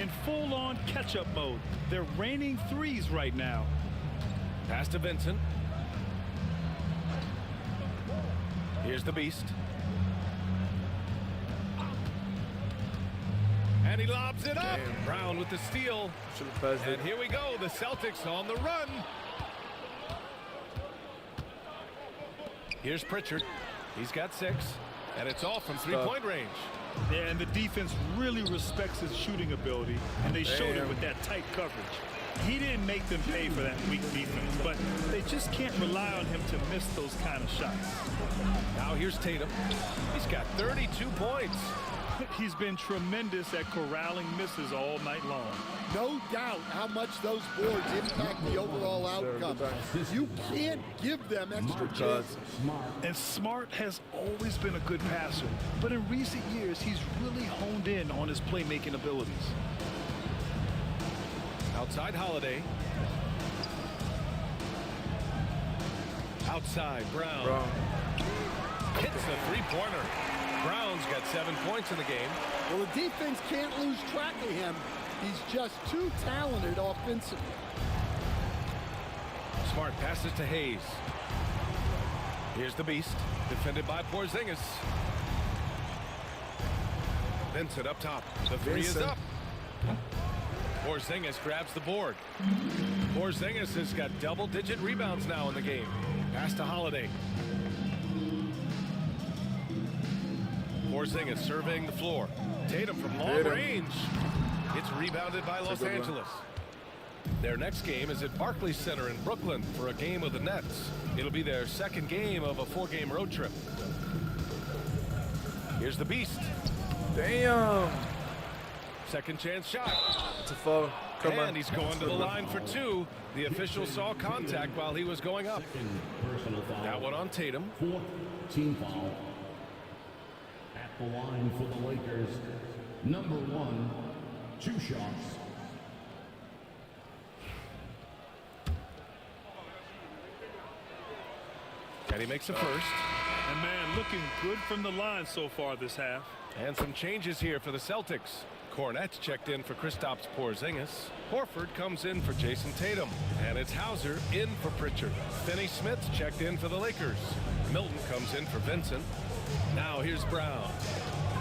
In full-on catch-up mode, they're raining threes right now. Pass to Vincent. Here's the Beast. And he lobs it up. Damn. Brown with the steal. Should have passed it. And here we go. The Celtics on the run. Here's Pritchard. He's got 6. And it's all from 3-point range. Yeah, and the defense really respects his shooting ability, and they showed it Damn. with that tight coverage. He didn't make them pay for that weak defense, but they just can't rely on him to miss those kind of shots. Now here's Tatum. He's got 32 points. He's been tremendous at corralling misses all night long. No doubt how much those boards impact the overall outcome. You can't give them extra chances. And Smart has always been a good passer, but in recent years, he's really honed in on his playmaking abilities. Outside Holiday. Outside Brown. Brown. Hits a 3-pointer. Brown's got 7 points in the game. Well, the defense can't lose track of him. He's just too talented offensively. Smart passes to Hayes. Here's the Beast. Defended by Porzingis. Vincent up top. The 3 is Vincent. up. Porzingis grabs the board. Porzingis has got double-digit rebounds now in the game. Pass to Holiday. Porzingis surveying the floor. Tatum from long range. It's rebounded by Los Angeles. Their next game is at Barclays Center in Brooklyn for a game of the Nets. It'll be their second game of a 4-game road trip. Here's the Beast. Damn. Second chance shot. It's a foul. Come on. And he's going to the line for 2. The official saw contact while he was going up. That one on Tatum. 4th team foul. At the line for the Lakers, number 1, 2 shots. And he makes a first. And man, looking good from the line so far this half. And some changes here for the Celtics. Cornette's checked in for Kristaps Porzingis. Horford comes in for Jason Tatum. And it's Hauser in for Pritchard. Finney-Smith's checked in for the Lakers. Milton comes in for Vincent. Now here's Brown.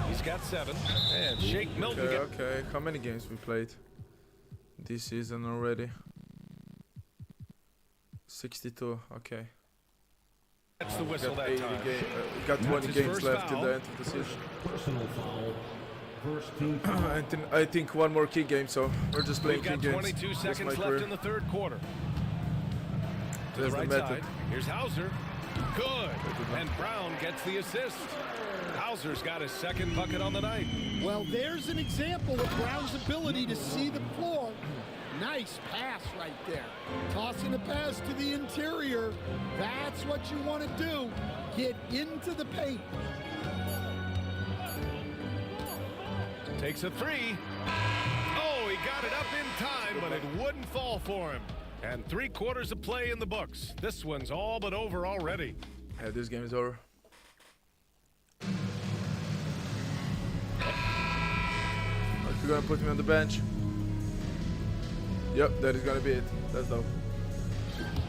He's got 7. And Shake Milton. Okay. How many games we played this season already? 62. Okay. That's the whistle Got that time. we got 20 his games first left till foul. the end of the season. Personal foul. First team foul. I think one more key game, so we're just playing We've key got games. 22 That's seconds my left career. in the 3rd quarter. To That's the the right method. side. Here's Hauser. Good. And Brown gets the assist. Hauser's got his 2nd bucket on the night. Well, there's an example of Brown's ability to see the floor. Nice pass right there. Tossing a pass to the interior. That's what you want to do. Get into the paint. Takes a 3. Oh, he got it up in time, but it wouldn't fall for him. And 3 quarters of play in the books. This one's all but over already. Yeah, this game is over. Are you gonna put me on the bench? Yep, that is gonna be it. That's dope.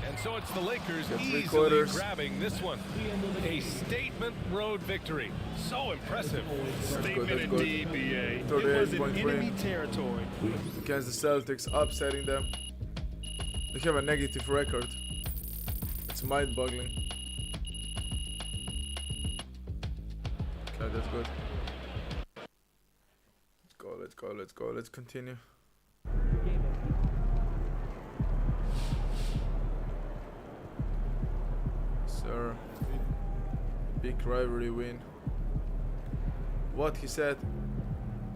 And so it's the Lakers Got 3 easily quarters. grabbing this one. A statement road victory. So impressive. Statement that's good. indeed, BA. 38 It was in point enemy win. territory. Against the Celtics, upsetting them. They have a negative record. It's mind-boggling. Okay, that's good. Let's go. Let's continue. Sir. Big rivalry win. What he said?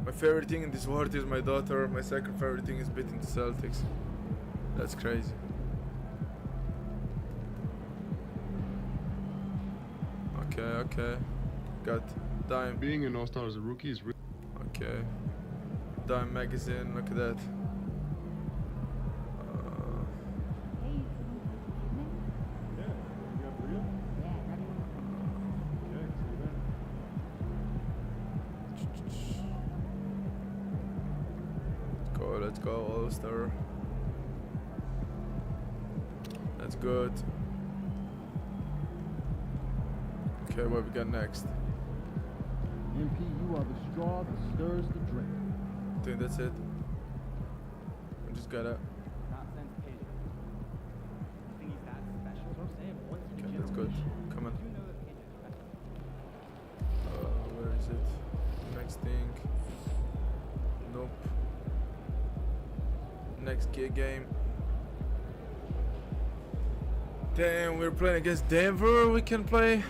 My favorite thing in this world is my daughter. My second favorite thing is beating the Celtics. That's crazy. Okay. Got Dime. Being an all-star as a rookie is really... Okay. Dime magazine, look at that. Let's go, All-Star. That's good. Okay, what we got next? MP, you are the straw that stirs the drink. I think that's it. We just gotta. Okay, that's good. Come on. Where is it? Next thing. Nope. Next key game. Damn, we're playing against Denver. We can play.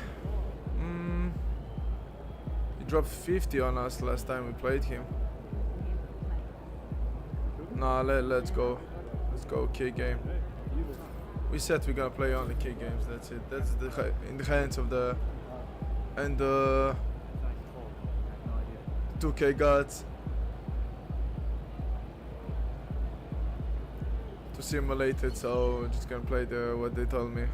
He dropped 50 on us last time we played him. Nah, let's go. Let's go key game. We said we're gonna play only key games. That's it. That's in the hands of the 2K gods to simulate it. So I'm just gonna play what they told me.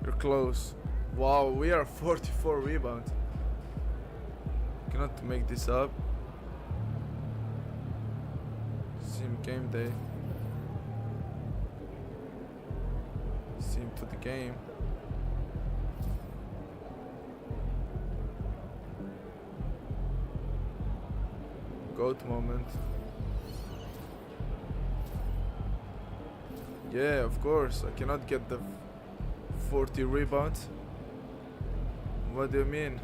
You're close. Wow, we are 44 rebounds. Cannot make this up. Sim game day. Sim to the game. GOAT moment. Yeah, of course. I cannot get the 40 rebounds. What do you mean?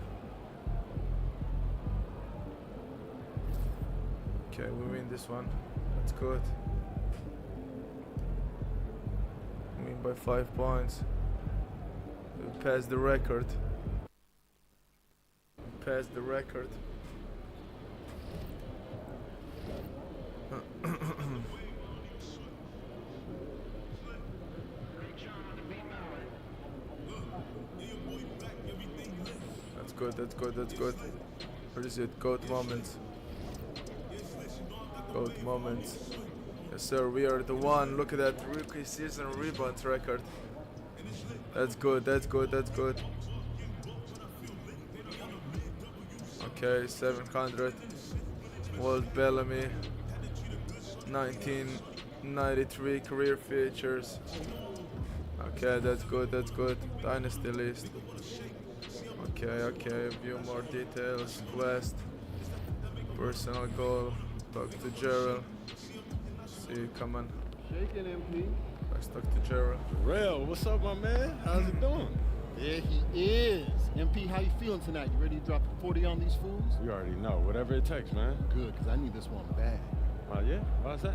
Okay, we win this one. That's good. We win by 5 points. We passed the record. Passed the record. That's good, that's good, that's good. What is it? GOAT moments. GOAT moments. Yes sir, we are the one. Look at that rookie season rebounds record. That's good, that's good, that's good. Okay, 700. Walt Bellamy. 1993 career features. Okay, that's good, that's good. Dynasty list. Okay, okay, view more details. Quest. Personal goal. Talk to Gerald. See, come on. Shaking, MP. Let's talk to Gerald. Real, what's up, my man? How's it doing? There he is. MP, how you feeling tonight? You ready to drop 40 on these fools? You already know, whatever it takes, man. Good, because I need this one bad. Oh, yeah? Why's that?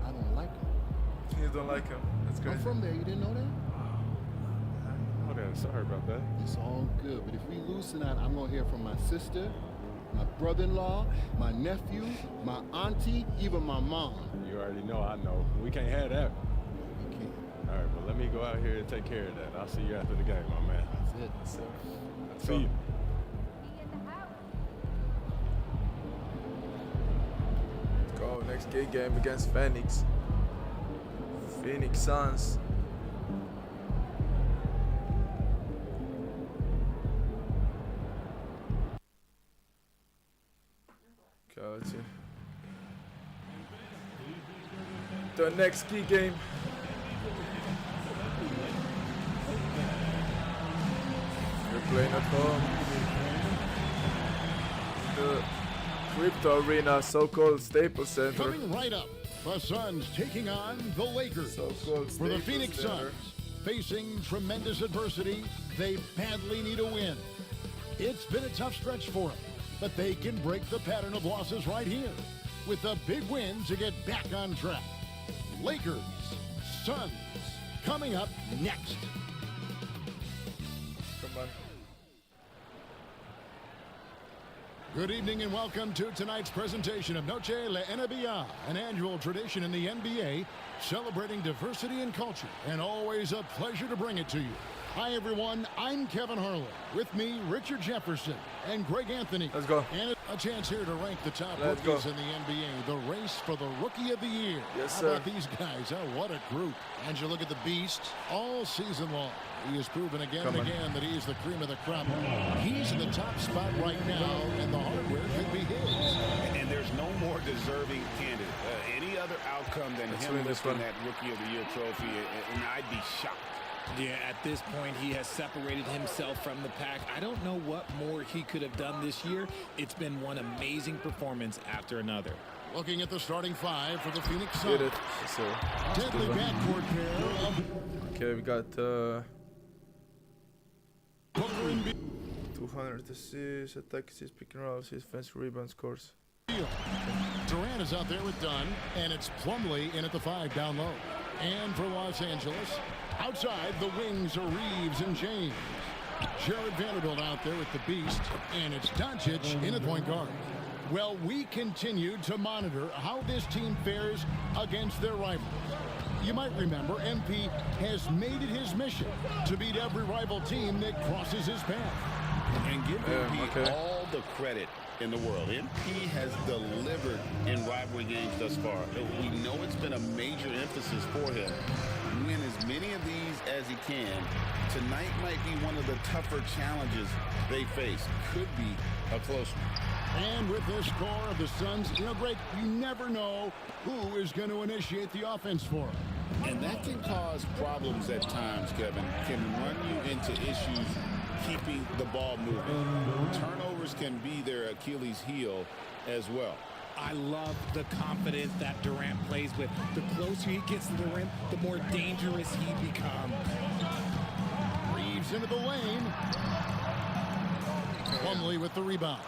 I don't like him. You don't like him. That's good. I'm from there. You didn't know that? Oh, then, sorry about that. It's all good. But if we lose tonight, I'm going to hear from my sister, my brother-in-law, my nephew, my auntie, even my mom. You already know I know. We can't have that. We can't. All right, well, let me go out here and take care of that. I'll see you after the game, my man. That's it. So, See you. go next game against Phoenix. Phoenix Suns. Okay, let's see. The next key game. We're playing at home. The Crypto Arena, so-called Staples Center. Coming right up, the Suns taking on the Lakers. So-called For the Staples Phoenix Center. Suns, facing tremendous adversity, they badly need a win. It's been a tough stretch for them, but they can break the pattern of losses right here with a big win to get back on track. Lakers, Suns, coming up next. Come on. Good evening and welcome to tonight's presentation of Noche La NBA, an annual tradition in the NBA celebrating diversity and culture, and always a pleasure to bring it to you. Hi everyone, I'm Kevin Harlan. With me, Richard Jefferson and Greg Anthony. Let's go. And a chance here to rank the top Let's rookies go. in the NBA, the race for the Rookie of the Year. Yes, How sir. about these guys? Oh, what a group. And you look at the Beast all season long. He has proven again Come and on. again that he's the cream of the crop. He's in the top spot right now, and the hardware could be his. And there's no more deserving candidate. Any other outcome than Let's him win this lifting one. that Rookie of the Year trophy, and I'd be shocked. Yeah, at this point, he has separated himself from the pack. I don't know what more he could have done this year. It's been one amazing performance after another. Looking at the starting five for the Phoenix Get Suns. it. Yes, sir. Deadly backcourt pair of Okay, we got Booker and Beal. 200 assists, attack assists, pick and roll assists, defensive rebound scores. Durant is out there with Dunn, and it's Plumlee in at the 5 down low. And for Los Angeles, outside the wings are Reeves and James. Jared Vanderbilt out there with the Beast, and it's Doncic in at point guard. Well, we continue to monitor how this team fares against their rivals. You might remember MP has made it his mission to beat every rival team that crosses his path. And give MP okay. all the credit in the world. MP has delivered in rivalry games thus far. We know it's been a major emphasis for him. Win as many of these as he can. Tonight might be one of the tougher challenges they face. Could be a close one. And with this score of the Suns, Greg, you never know who is going to initiate the offense for them. And that can cause problems at times, Kevin. Can run you into issues keeping the ball moving. Turnovers can be their Achilles heel as well. I love the confidence that Durant plays with. The closer he gets to the rim, the more dangerous he becomes. Reeves into the lane. Plumlee with the rebound.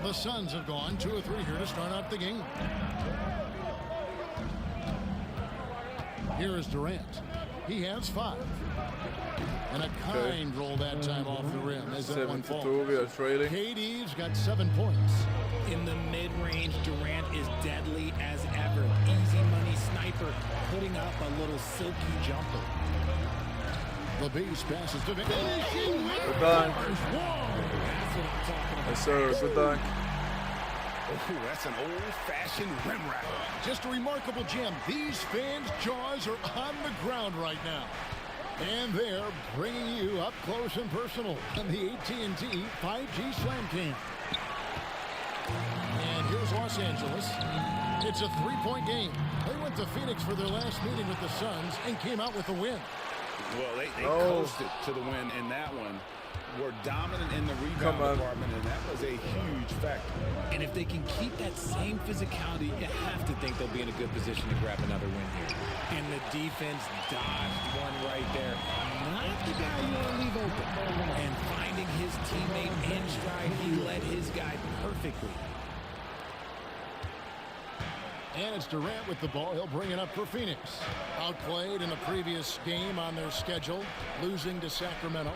The Suns have gone 2 of 3 here to start out the game. Here is Durant. He has 5. And a kind roll that time off the rim as that one falls. 72, we are trailing. KD's got 7 points. In the mid-range, Durant is deadly as ever. Easy money sniper, putting up a little silky jumper. The base passes to finishing with Good dunk. That's what I'm talking about. Yes, sir. Good dunk. Oh, that's an old-fashioned rim wrap. just a remarkable gem. These fans' jaws are on the ground right now. And they're bringing you up close and personal on the AT&T 5G Slam Cam. And here's Los Angeles. It's a three-point game. They went to Phoenix for their last meeting with the Suns and came out with a win. Well, they coasted to the win in that one. Were dominant in the rebound department, and that was a huge factor. And if they can keep that same physicality, you have to think they'll be in a good position to grab another win here. And the defense dodged one right there. Not the guy you want to leave open. And finding his teammate in stride, he led his guy perfectly. And it's Durant with the ball. He'll bring it up for Phoenix. Outplayed in the previous game on their schedule, losing to Sacramento.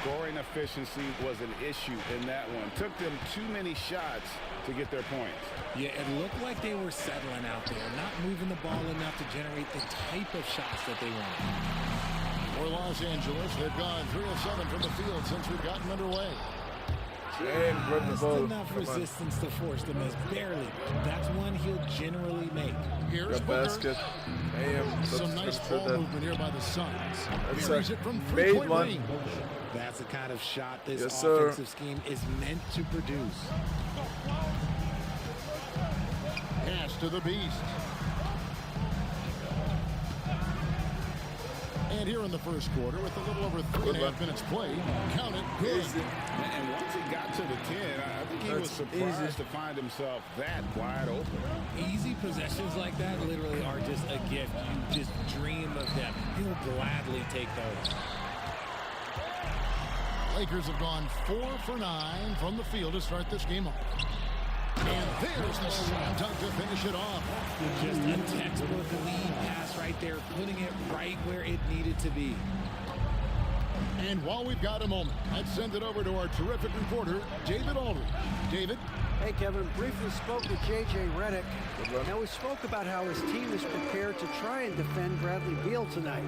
Scoring efficiency was an issue in that one. Took them too many shots to get their points. Yeah, it looked like they were settling out there, not moving the ball enough to generate the type of shots that they want. For Los Angeles, they've gone 3 of 7 from the field since we've gotten underway. And grab the Just ball. enough resistance to force the miss. Barely. That's one he'll generally make. Here's Good Booker. basket. Damn, Some nice ball movement here by the Suns. That's Buries a it from made three-point one. range. That's the kind of shot this Yes, sir. offensive scheme is meant to produce. Pass to the Beast. And here in the first quarter, with a little over 3.5 minutes played, count it, good. And once he got to the 10, I think he was surprised to find himself that wide open. Easy possessions like that literally are just a gift. You just dream of them. He'll gladly take those. Lakers have gone 4 for 9 from the field to start this game off. And there's the slam dunk to finish it off. Just a textbook lead pass right there, putting it right where it needed to be. And while we've got a moment, let's send it over to our terrific reporter, David Aldridge. David? Hey, Kevin, briefly spoke with J.J. Redick. Now, we spoke about how his team is prepared to try and defend Bradley Beal tonight.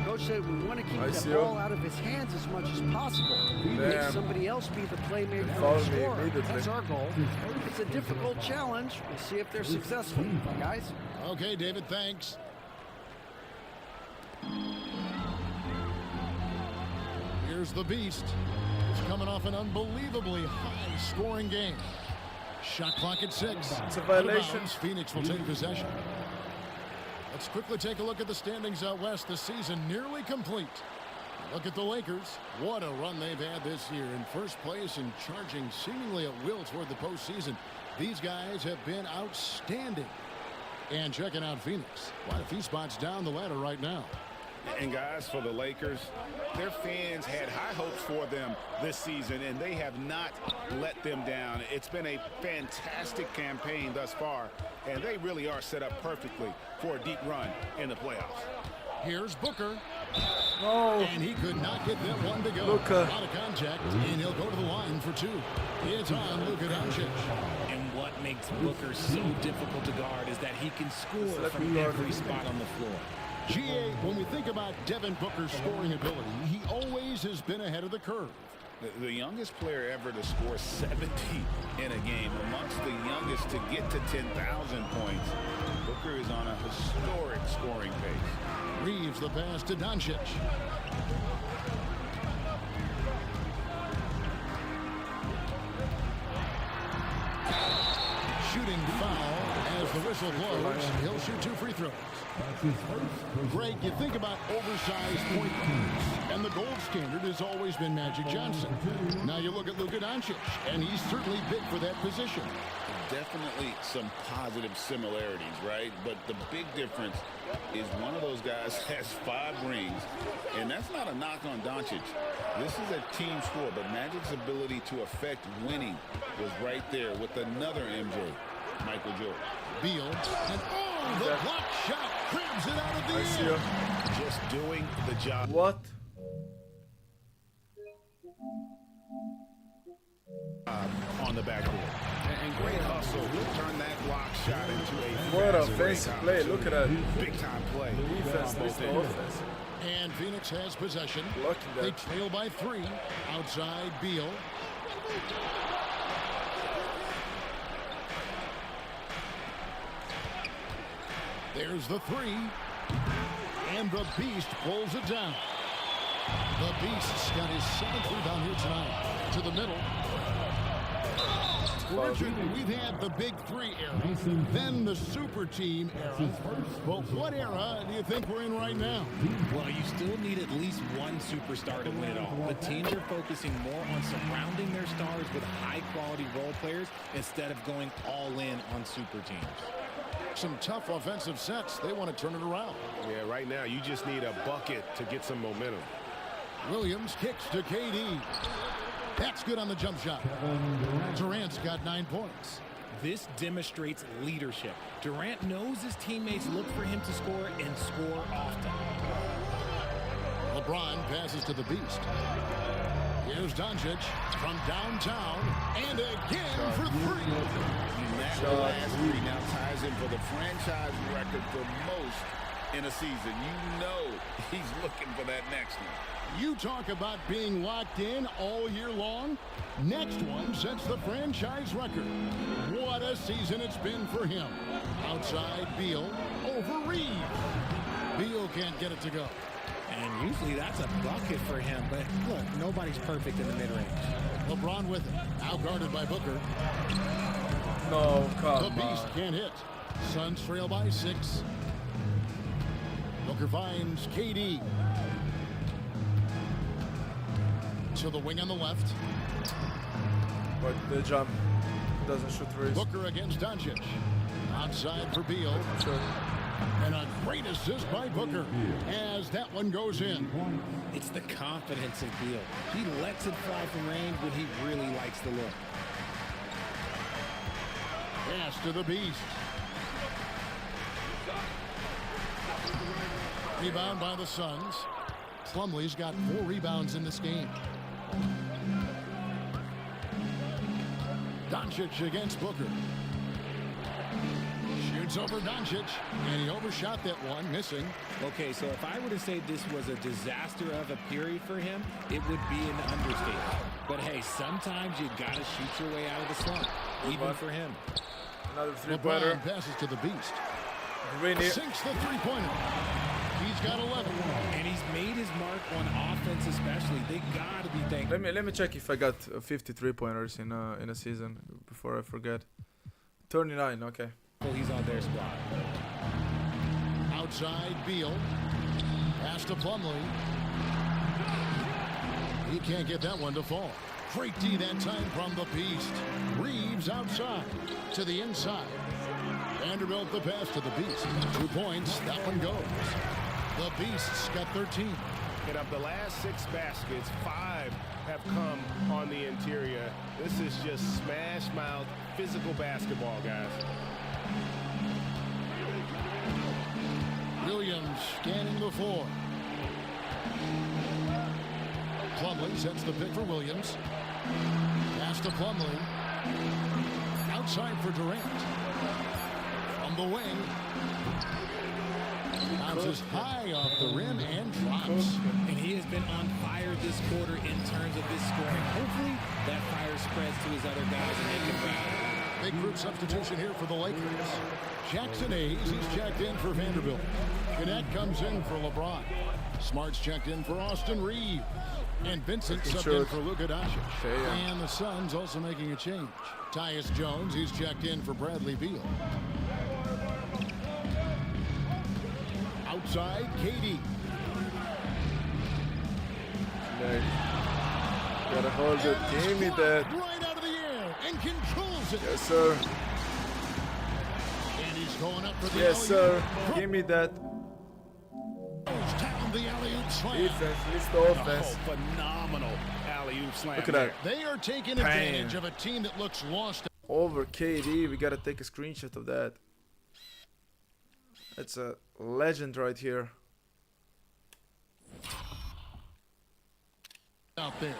Coach said we want to keep the ball out of his hands as much as possible. Make somebody else be the playmaker and scorer. That's our goal. It's a difficult challenge. We'll see if they're successful. Guys? Okay, David, thanks. Here's the Beast. He's coming off an unbelievably high-scoring game. Shot clock at 6. It's a violation. Phoenix will take possession. Let's quickly take a look at the standings out west. The season nearly complete. Look at the Lakers. What a run they've had this year. In first place and charging seemingly at will toward the postseason. These guys have been outstanding. And checking out Phoenix. Quite a few spots down the ladder right now. And guys, for the Lakers, their fans had high hopes for them this season, and they have not let them down. It's been a fantastic campaign thus far, and they really are set up perfectly for a deep run in the playoffs. Here's Booker. No. And he could not get that one to go. Luka. Out of contact, and he'll go to the line for 2. It's on Luka Doncic. And what makes Booker so difficult to guard is that he can score from every spot on the floor. GA, when we think about Devin Booker's scoring ability, he always has been ahead of the curve. The youngest player ever to score 70 in a game, amongst the youngest to get to 10,000 points. Booker is on a historic scoring pace. Reeves the pass to Doncic. Shooting foul as As the whistle blows, he'll shoot 2 free throws. Greg, you think about oversized point guards, and the gold standard has always been Magic Johnson. Now you look at Luka Doncic, and he's certainly big for that position. Definitely some positive similarities, right? But the big difference is one of those guys has 5 rings, and that's not a knock on Doncic. This is a team sport, but Magic's ability to affect winning was right there with another MJ, Michael Jordan. Beal, and the block shot grabs it out of the air. Just doing the job. What? On the backboard. And great hustle. Turn that block shot into a what offensive play. Look at that. Big time play. Defense, offense. And Phoenix has possession. They trail by 3. Outside Beal. There's the 3. And the Beast pulls it down. The Beast's got his 7th rebound here tonight. To the middle. Richard, we've had the big 3 era, then the super team era. But what era do you think we're in right now? Well, you still need at least one superstar to win it all. The teams are focusing more on surrounding their stars with high-quality role players instead of going all in on super teams. Some tough offensive sets. They want to turn it around. Yeah, right now you just need a bucket to get some momentum. Williams kicks to KD. That's good on the jump shot. Durant's got 9 points. This demonstrates leadership. Durant knows his teammates look for him to score and score often. LeBron passes to the Beast. Here's Doncic from downtown, and again for 3. That last 3 now ties him for the franchise record for most in a season. You know he's looking for that next one. You talk about being locked in all year long. Next one sets the franchise record. What a season it's been for him. Outside Beal, over Reeves. Beal can't get it to go. And usually that's a bucket for him, but look, nobody's perfect in the mid-range. LeBron with it, now guarded by Booker. No, come The Beast can't hit. Suns trail by 6. Booker finds KD. To the wing on the left. But the jump doesn't shoot threes. Booker against Doncic. Outside for Beal. Sure. And a great assist by Booker as that one goes in. It's the confidence of Beal. He lets it fly from range when he really likes the look. Pass to the Beast. Rebound by the Suns. Plumlee's got 4 rebounds in this game. Doncic against Booker. Shoots over Doncic, and he overshot that one, missing. Okay, so if I were to say this was a disaster of a period for him, it would be an understatement. But hey, sometimes you got to shoot your way out of the slump, even for him. Another 3-pointer. LeBron passes to the Beast. Really? Sinks the 3-pointer. He's got 11. And he's made his mark on offense especially. They got to be thankful. Let me check if I got 53 pointers in a season before I forget. 39, okay. Well, he's on their squad. Outside Beal. Pass to Plumlee. He can't get that one to fall. Great D that time from the Beast. Reeves outside to the inside. Vanderbilt the pass to the Beast. 2 points. That one goes. The Beast's got 13. And of the last 6 baskets, 5 have come on the interior. This is just smash mouth physical basketball, guys. Williams scanning the floor. Plumlee sets the pick for Williams. Pass to Plumlee. Outside for Durant. From the wing. Bounces high off the rim and drops. And he has been on fire this quarter in terms of his scoring. Hopefully that fire spreads to his other guys and they can rally. Big group substitution here for the Lakers. Jackson Hayes, he's checked in for Vanderbilt. Cadet comes in for LeBron. Smart's checked in for Austin Reeves. And Vincent subbed in for Luka Doncic. And the Suns also making a change. Tyus Jones, he's checked in for Bradley Beal. outside, KD. Gotta hold it. Give me that. Right out of the air and controls it. Yes, sir. And he's going up for the Yes, sir. Give me that. Down the alley-oop slam. Defense, it's the offense. Oh, phenomenal alley-oop slam. Look at that. They are taking advantage of a team that looks lost. Over KD, we gotta take a screenshot of that. That's a legend right here. Out there.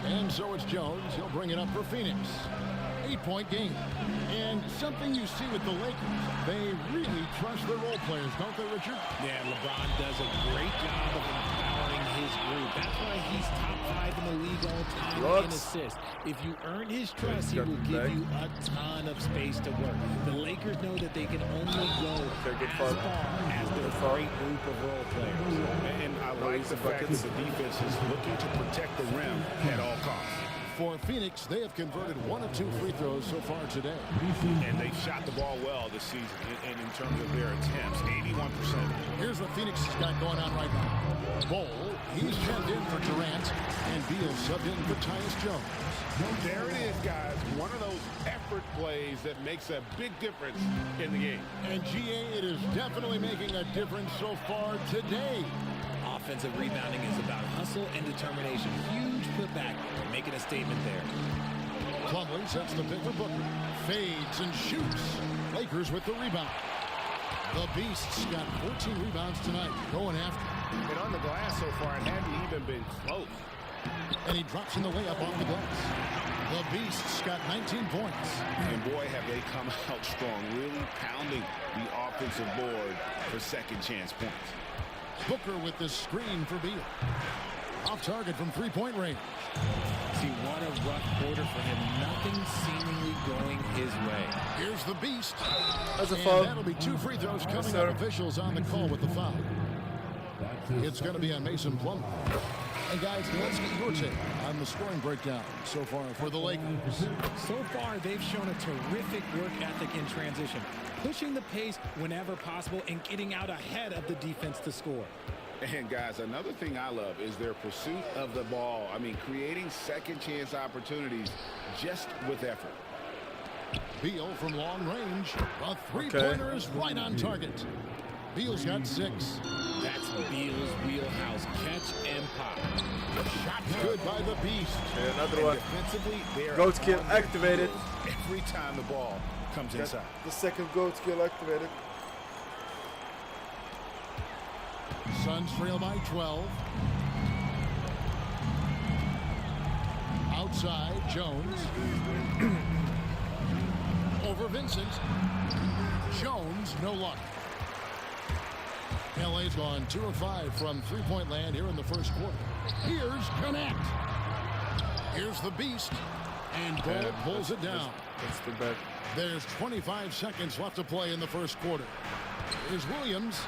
And so it's Jones. He'll bring it up for Phoenix. 8-point game. And something you see with the Lakers, they really trust their role players, don't they, Richard? Yeah, LeBron does a great job of empowering his group. That's why he's top 5 in the league all time in assists. If you earn his trust, he will give you a ton of space to work. The Lakers know that they can only go as far as their great group of role players. And I like the fact that the defense is looking to protect the rim at all costs. For Phoenix, they have converted 1 of 2 free throws so far today. And they've shot the ball well this season in terms of their attempts, 81%. Here's what Phoenix has got going on right now. Bol, he's checked in for Durant, and Beal subbed in for Tyus Jones. There it is, guys. One of those effort plays that makes a big difference in the game. And GA, it is definitely making a difference so far today. Offensive rebounding is about hustle and determination. Huge putback, making a statement there. Plumlee sets the pick for Booker. Fades and shoots. Lakers with the rebound. The Beasts got 14 rebounds tonight, going after. And on the glass so far, it hadn't even been close. And he drops in the layup off the glass. The Beasts got 19 points. And boy, have they come out strong, really pounding the offensive board for second chance points. Booker with the screen for Beal. Off target from 3-point range. See, what a rough quarter for him. Nothing seemingly going his way. Here's the Beast. That's a foul. That'll be 2 free throws coming up. Officials on the call with the foul. It's going to be on Mason Plumlee. And guys, let's get your take on the scoring breakdown so far for the Lakers. So far, they've shown a terrific work ethic in transition, pushing the pace whenever possible and getting out ahead of the defense to score. And guys, another thing I love is their pursuit of the ball. I mean, creating second chance opportunities just with effort. Beal from long range. A three-pointer is right on target. Beal's got 6. That's Beal's wheelhouse. Catch and pop. Shot good by the Beast. And another one. Defensively, Goat skill activated. Every time the ball comes inside. The second goat skill activated. Suns trail by 12. Outside, Jones. Over Vincent. Jones, no luck. LA's gone 2 of 5 from 3-point land here in the first quarter. Here's Connect. Here's the Beast. And Bol pulls it down. That's too bad. There's 25 seconds left to play in the first quarter. Here's Williams.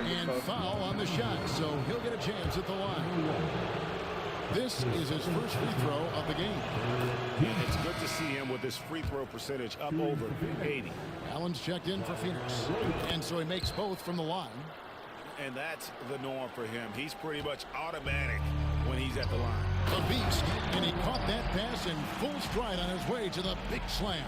And foul on the shot, so he'll get a chance at the line. This is his first free throw of the game. And it's good to see him with his free throw percentage up over 80. Allen's checked in for Phoenix. And so he makes both from the line. And that's the norm for him. He's pretty much automatic when he's at the line. The Beast, and he caught that pass in full stride on his way to the big slam.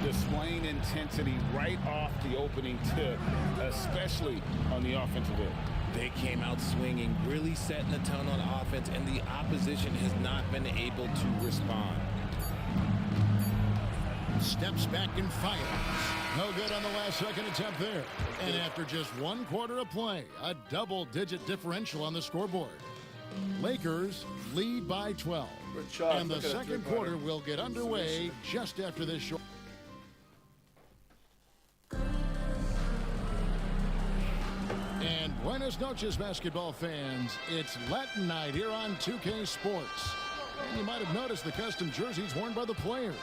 Displaying intensity right off the opening tip, especially on the offensive end. They came out swinging, really setting the tone on offense, and the opposition has not been able to respond. Steps back and fires. No good on the last second attempt there. And after just 1 quarter of play, a double-digit differential on the scoreboard. Lakers lead by 12. And the second quarter will get underway just after this short. And buenas noches, basketball fans. It's Latin night here on 2K Sports. And you might have noticed the custom jerseys worn by the players.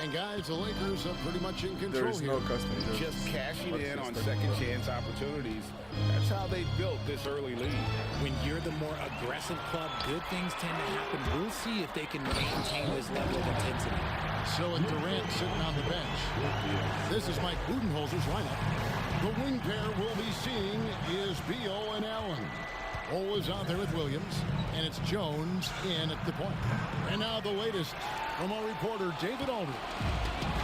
And guys, the Lakers are pretty much in control There is no custom jerseys. Just cashing in on second chance opportunities. That's how they built this early lead. When you're the more aggressive club, good things tend to happen. We'll see if they can maintain this level of intensity. So with Durant sitting on the bench, this is Mike Budenholzer's lineup. The wing pair we'll be seeing is Beal and Allen. Cole is out there with Williams, and it's Jones in at the point. And now the latest from our reporter, David Aldridge.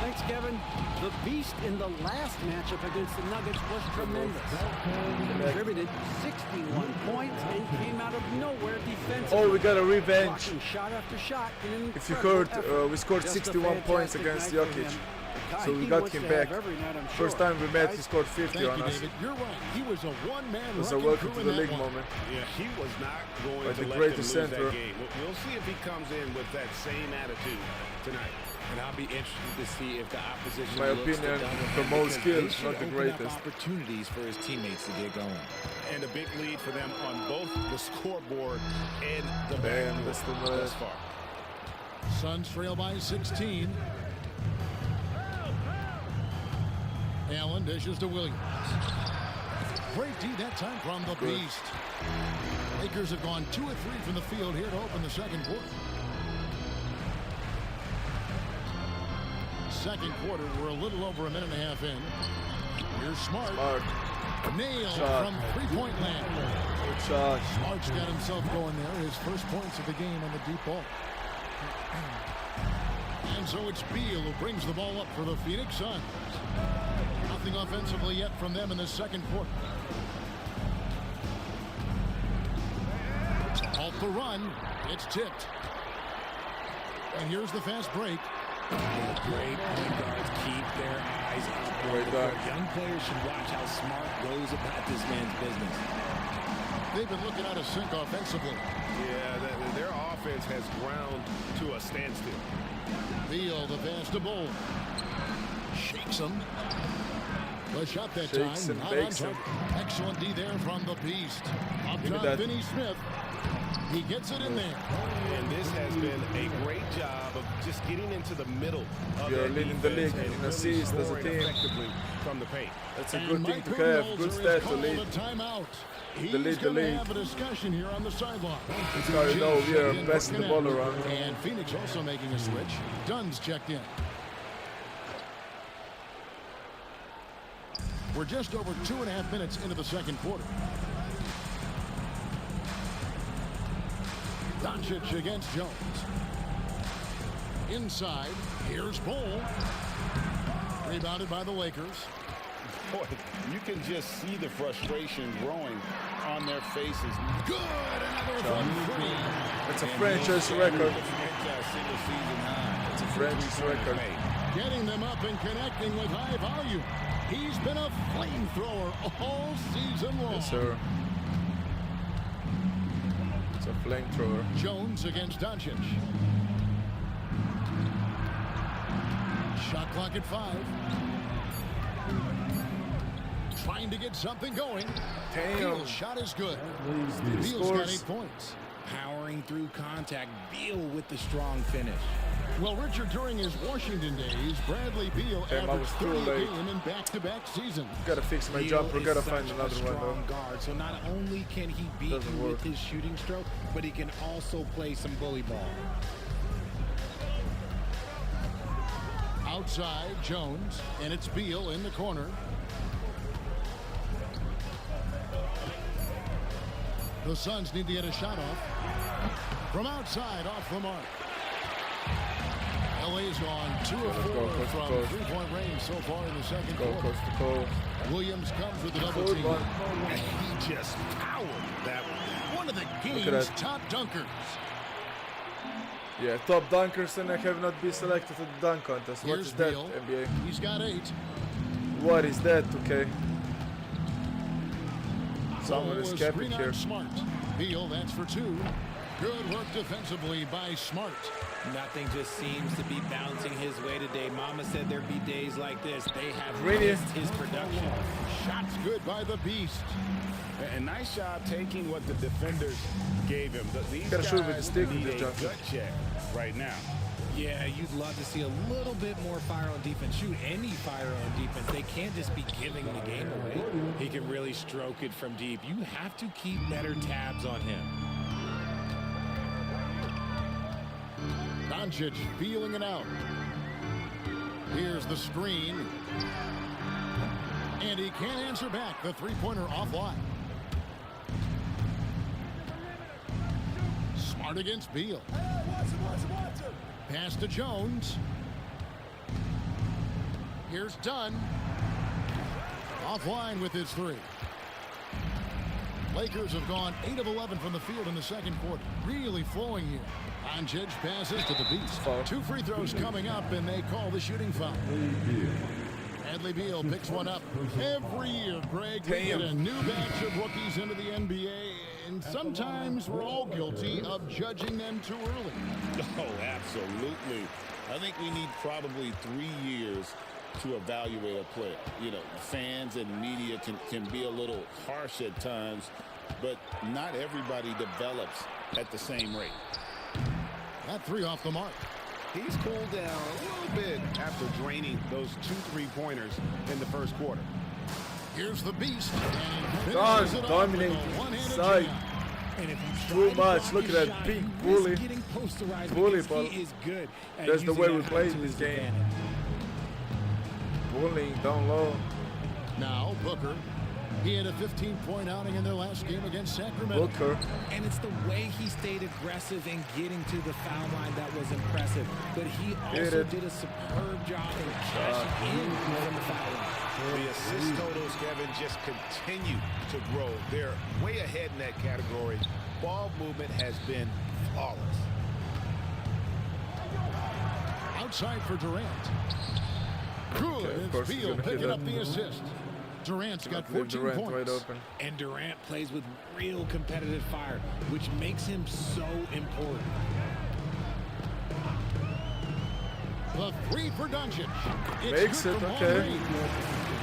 Thanks, Kevin. The beast in the last matchup against the Nuggets was tremendous. He contributed 61 points and came out of nowhere defensively. Oh, we got a revenge. Blocking shot after shot. If you heard, we scored 61 points against Jokic. So we got him back. First time we met, he scored 50 on us. David. You're right. He was a one-man It was a welcome to the league one. moment. Yeah, he was not going By to the let greatest them lose center. that game. We'll see if he comes in with that same attitude tonight. And I'll be interested to see if the opposition My looks to opinion, double the him, most because skilled, they should not the open greatest. up opportunities for his teammates to get going. And a big lead for them on both the scoreboard and the Bam, backboard that's the thus far. Suns trail by 16. Allen dishes to Williams. Great D that time from the beast. Lakers have gone 2 of 3 from the field here to open the second quarter. Second quarter, we're a little over a minute and a half in. Here's Smart. Nailed Shot. from three-point land. Good shot. Smart's got himself going there. His first points of the game on the deep ball. And so it's Beal who brings the ball up for the Phoenix Suns. Nothing offensively yet from them in the second quarter. Off the run. It's tipped. And here's the fast break. Great point guards keep their eyes up. Great guard. Young players should watch how Smart goes about this man's business. They've been looking out of sync offensively. Yeah, their offense has ground to a standstill. Beal, the pass to Bull. Shakes him. The shot that Shakes time. and Not bakes on him. target. Excellent D there from the beast. Up Give me top, that. Finney Smith. He gets it in there. And this has been a great job of just getting into the middle of You're that leading the defense league and in really assists as a scoring team. effectively from the paint. That's a And good thing Mike to have. Good Budenholzer stat is to called lead. a timeout. He's lead the going to league. have a discussion here on the sideline. That's how you know we are passing the ball around. And Phoenix also making a switch. Dunn's checked in. We're just over 2.5 minutes into the second quarter. Doncic against Jones. Inside, here's Bull. Rebounded by the Lakers. Boy, you can just see the frustration growing on their faces. Good, another from three. That's a franchise record. Single season high. It's a franchise record. Getting them up and connecting with high volume. He's been a flamethrower all season long. Yes, sir. It's a flamethrower. Jones against Doncic. Shot clock at 5. Trying to get something going. Damn. Beal's shot is good. He Beal's got scores. 8 points. Powering through contact, Beal with the strong finish. Well, Richard, during his Washington days, Bradley Beal Damn, I averaged was too 30 a late. game in back-to-back seasons. Gotta fix my Beal jumper. is Gotta such find a another one strong though. guard, so not only can he beat Doesn't you work. with his shooting stroke, but he can also play some bully ball. Outside, Jones, and it's Beal in the corner. The Suns need to get a shot off. From outside, off the mark. LA's gone 2 of 4 coast to from coast. three-point range so far in the second Go quarter. coast to coast. Williams comes with the double Good team. one. And he just powered that one. One of the at game's that. top dunkers. Yeah, top dunkers and I have not been selected to the dunk contest. What Here's is that, Beal. NBA? He's got 8. What is that, 2K? Someone Bull is was capping screen here. on Smart. Beal, that's for 2. Good work defensively by Smart. Nothing just seems to be bouncing his way today. Mama said there'd be days like this. They have Really? missed his production. Shots good by the Beast. And nice job taking what the defenders gave him. These Gotta guys shoot with the stick need with this a jumper. gut check right now. Yeah, you'd love to see a little bit more fire on defense. Shoot any fire on defense. They can't just be giving the game away. He can really stroke it from deep. You have to keep better tabs on him. Doncic feeling it out. Here's the screen. And he can't answer back. The three-pointer offline. Smart against Beal. Pass to Jones. Here's Dunn. Offline with his three. Lakers have gone 8 of 11 from the field in the second quarter. Really flowing here. Doncic passes to the Beast. 2 free throws coming up, and they call the shooting foul. Bradley Beal picks one up. Every year, Greg, we get a new batch of rookies into the NBA, and sometimes we're all guilty of judging them too early. Oh, absolutely. I think we need probably 3 years to evaluate a player. You know, fans and media can be a little harsh at times, but not everybody develops at the same rate. That three off the mark. He's cooled down a little bit after draining those 2 3-pointers in the first quarter. Here's the Beast. Dominating side. And if you too much. Look at that big bully. Bully ball. He is good. That's the way we play this game. Bullying down low. Now Booker. He had a 15-point outing in their last game against Sacramento. Booker. And it's the way he stayed aggressive in getting to the foul line that was impressive. But he also did a superb job in cashing in from the foul line. The assist totals, Kevin, just continue to grow. They're way ahead in that category. Ball movement has been flawless. Outside for Durant. Good. It's Beal picking up the assist. Durant's got 14 points. And Durant plays with real competitive fire, which makes him so important. The three for Doncic. Makes it, okay.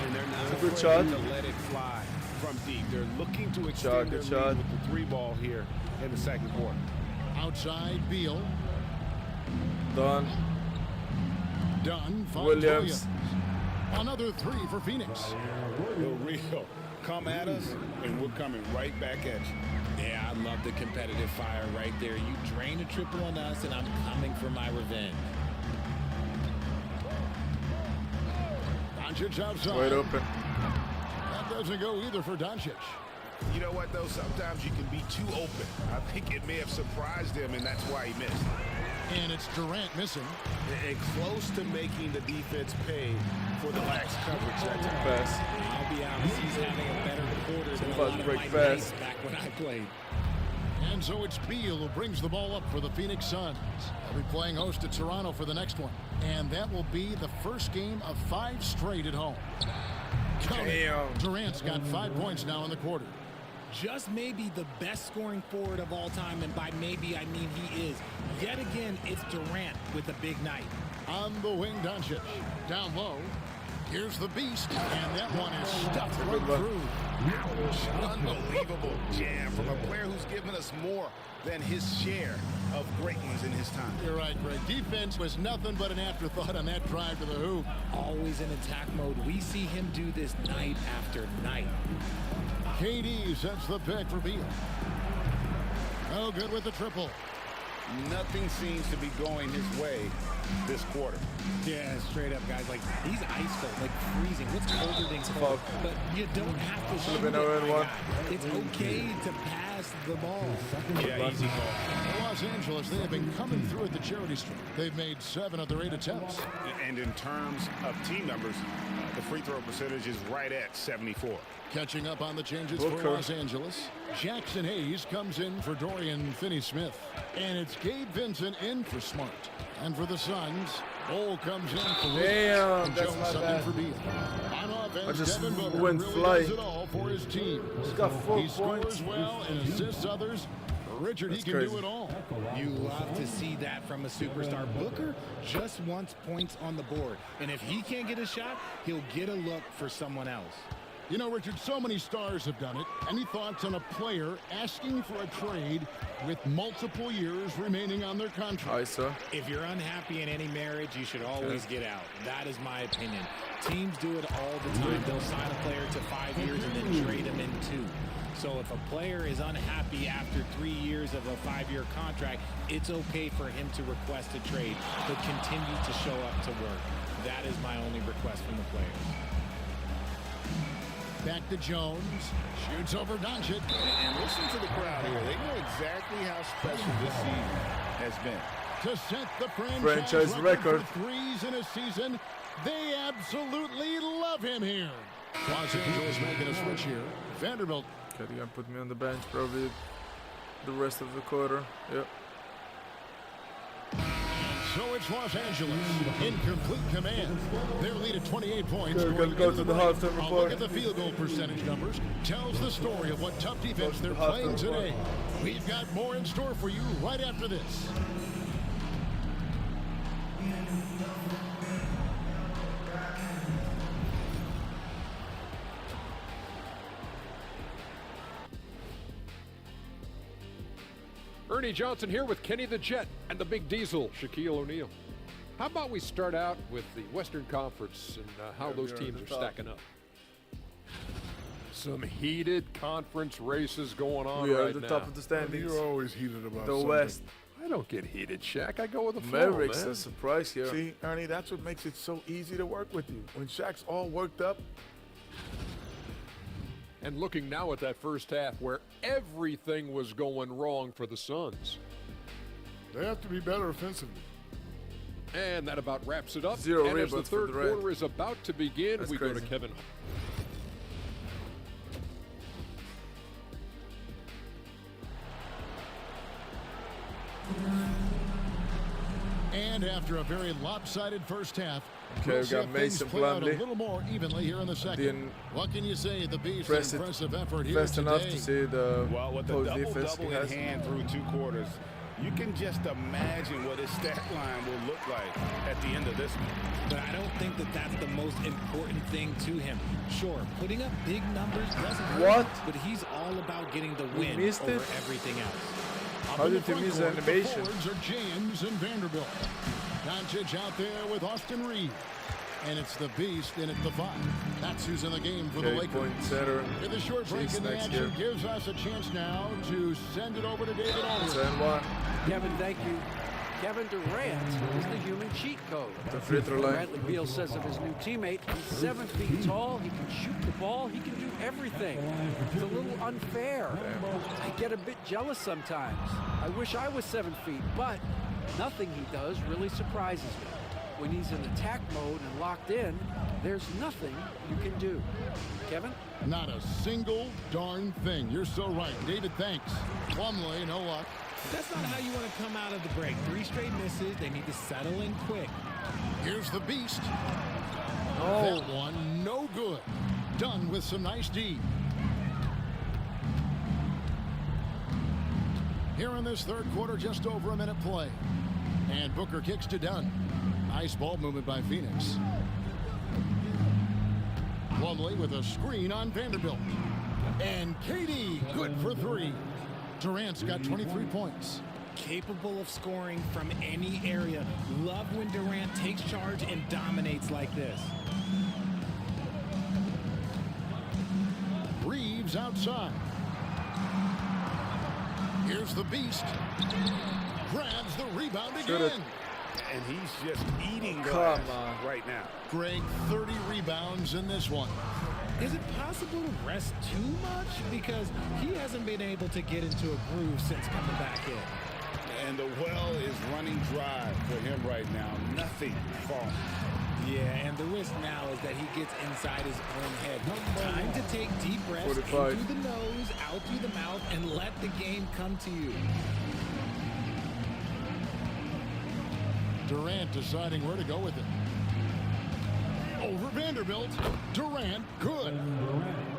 And they're not good shot. to let it fly from deep. They're looking to extend their lead with the 3-ball here in the second quarter. Outside, Beal. Dunn. Williams. Another 3 for Phoenix. Real. Come at us, and we're coming right back at you. Yeah, I love the competitive fire right there. You drain a triple on us, and I'm coming for my revenge. Doncic outside. Wide open. That doesn't go either for Doncic. You know what, though? Sometimes you can be too open. I think it may have surprised him, and that's why he missed. And it's Durant missing. And close to making the defense pay for the lax coverage that time. Fast. I'll be honest, he's having a better quarter than a lot of my mates back when I played. And so it's Beal who brings the ball up for the Phoenix Suns. They'll be playing host to Toronto for the next one. And that will be the first game of 5 straight at home. Damn. Durant's got 5 points now in the quarter. Just maybe the best scoring forward of all time, and by maybe I mean he is. Yet again, it's Durant with a big night. On the wing, Doncic. Down low. Here's the Beast, and that one is stuffed right through. Unbelievable jam from a player who's given us more than his share of great ones in his time. You're right, Greg. Defense was nothing but an afterthought on that drive to the hoop. Always in attack mode. We see him do this night after night. KD sets the pick for Beal. No good with the triple. Nothing seems to be going his way this quarter. Yeah, straight up, guys. Like, he's ice cold, like freezing. What's colder than cold? But you don't have to shoot it. It's okay to pass the ball. Yeah, easy ball. Los Angeles, they have been coming through at the charity stripe. They've made 7 of their 8 attempts. And in terms of team numbers, the free throw percentage is right at 74. Catching up on the changes for Los Angeles. Jackson Hayes comes in for Dorian Finney-Smith. And it's Gabe Vincent in for Smart. And for the Suns, Cole comes in for Williams. Damn, that's my bad. For Beal. On offense, I just Devin Booker went really flying. does it all for his team. He's got 4 he points. scores well and assists others. Richard, That's he can crazy. do it all. You love to see that from a superstar. Booker just wants points on the board. And if he can't get a shot, he'll get a look for someone else. You know, Richard, so many stars have done it. Any thoughts on a player asking for a trade with multiple years remaining on their contract? Aye, sir. If you're unhappy in any marriage, you should always get out. That is my opinion. Teams do it all the time. They'll sign a player to 5 years and then trade him in 2. So if a player is unhappy after 3 years of a 5-year contract, it's okay for him to request a trade, but continue to show up to work. That is my only request from the players. Back to Jones. Shoots over Doncic. And listen to the crowd here. They know exactly how special this season has been. To set the franchise record for threes in a season, they absolutely love him here. Los Angeles making a switch here. Vanderbilt. Okay, they're gonna put me on the bench probably the rest of the quarter. Yep. So it's Los Angeles in complete command. Their lead at 28 points. We're going to go to the halftime report. Look at the field goal percentage numbers. Tells the story of what tough defense they're playing today. We've got more in store for you right after this. Ernie Johnson here with Kenny the Jet and the Big Diesel, Shaquille O'Neal. How about we start out with the Western Conference and how those teams are stacking up? Some heated conference races going on we are right the now. top of the standings. You're always heated about the something. West. I don't get heated, Shaq. I go with the flow, Mavericks, man. a surprise here. See, Ernie, that's what makes it so easy to work with you. When Shaq's all worked up. And looking now at that first half where everything was going wrong for the Suns. They have to be better offensively. And that about wraps it up. Zero and as the rebounds for third the Red. quarter is about to begin, That's we crazy. go to Kevin. And after a very lopsided first half, Okay, we'll we see got if things Mason play out a Plumlee. little more evenly here in the second. Didn't What can you say? The Beast, press an it impressive effort here fast today. enough to see the Well, with the post defense he double-double in has. hand through 2 quarters, you can just imagine what his stat line will look like at the end of this one. But I don't think that that's the most important thing to him. Sure, putting up big numbers doesn't hurt, What? but he's all about getting the We win missed over it? everything else. Up How in did the you front miss the court, animation? The forwards are James and Vanderbilt. Doncic out there with Austin Reeves. And it's the Beast in at the 5. That's who's in the game for the Okay, Lakers. point center. With a short break in the GsnaGs action here. gives us a chance now to send it over to David Aldridge. 10-1. Kevin, thank you. Kevin Durant is the human cheat code. The free throw line. Bradley Beal says of his new teammate, he's 7 feet tall, he can shoot the ball, he can do everything. It's a little unfair. I get a bit jealous sometimes. I wish I was 7 feet, but nothing he does really surprises me. When he's in attack mode and locked in, there's nothing you can do. Kevin? Not a single darn thing. You're so right. David, thanks. Plumlee, no luck. That's not how you want to come out of the break. 3 straight misses. They need to settle in quick. Here's the Beast. Oh. That one, no good. Done with some nice D. Here in this third quarter, just over a minute play. And Booker kicks to Dunn. Nice ball movement by Phoenix. Plumlee with a screen on Vanderbilt. And KD, good for 3. Durant's got 23 points. Capable of scoring from any area. Love when Durant takes charge and dominates like this. Reeves outside. Here's the Beast. Grabs the rebound again. And he's just eating Come glass on. right now. Greg, 30 rebounds in this one. Is it possible to rest too much? Because he hasn't been able to get into a groove since coming back in. And the well is running dry for him right now. Nothing falling. Yeah, and the risk now is that he gets inside his own head. Time to take deep breaths 45. in through the nose, out through the mouth, and let the game come to you. Durant deciding where to go with it. Over Vanderbilt. Durant, good.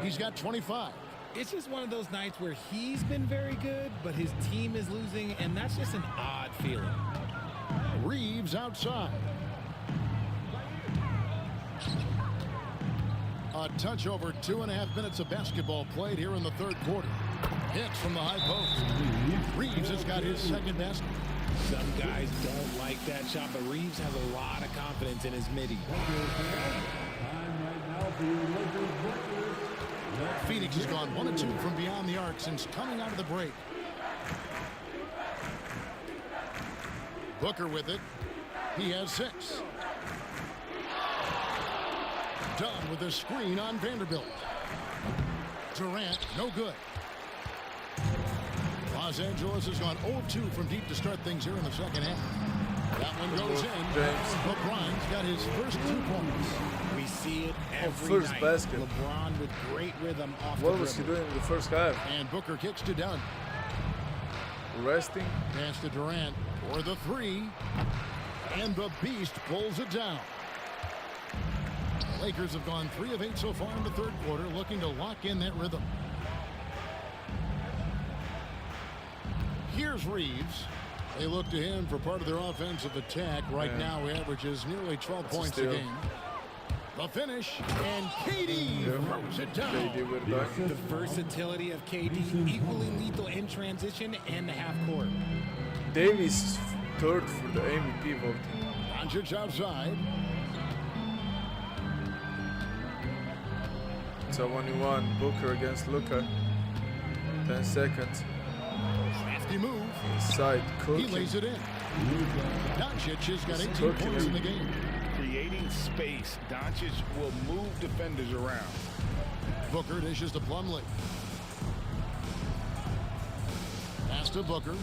He's got 25. It's just one of those nights where he's been very good, but his team is losing, and that's just an odd feeling. Reeves outside. A touch over 2.5 minutes of basketball played here in the third quarter. Hits from the high post. Reeves has got his second basket. Some guys don't like that shot, but Reeves has a lot of confidence in his midi. Phoenix has gone 1 of 2 from beyond the arc since coming out of the break. Booker with it. He has 6. Dunn with a screen on Vanderbilt. Durant, no good. Los Angeles has gone 0-2 from deep to start things here in the second half. That one goes in. LeBron's got his first 2 points. We see it every first night. basket. LeBron with great rhythm off What the was he dribble. doing in the first half? And Booker kicks to Dunn. Resting? Pass to Durant for the 3. And the Beast pulls it down. The Lakers have gone 3 of 8 so far in the third quarter, looking to lock in that rhythm. Here's Reeves. They look to him for part of their offensive attack. Right now, he averages nearly 12 points a game. The finish, and KD throws it down. The versatility of KD, equally lethal in transition and the half court. Davis third for the MVP voting. Doncic outside. It's a 1v1. Booker against Luka. 10 seconds. Crafty move. Inside, cooking. He lays it in. Doncic has got 18 points in the game. Creating space, Doncic will move defenders around. Booker dishes to Plumlee. Pass to Booker.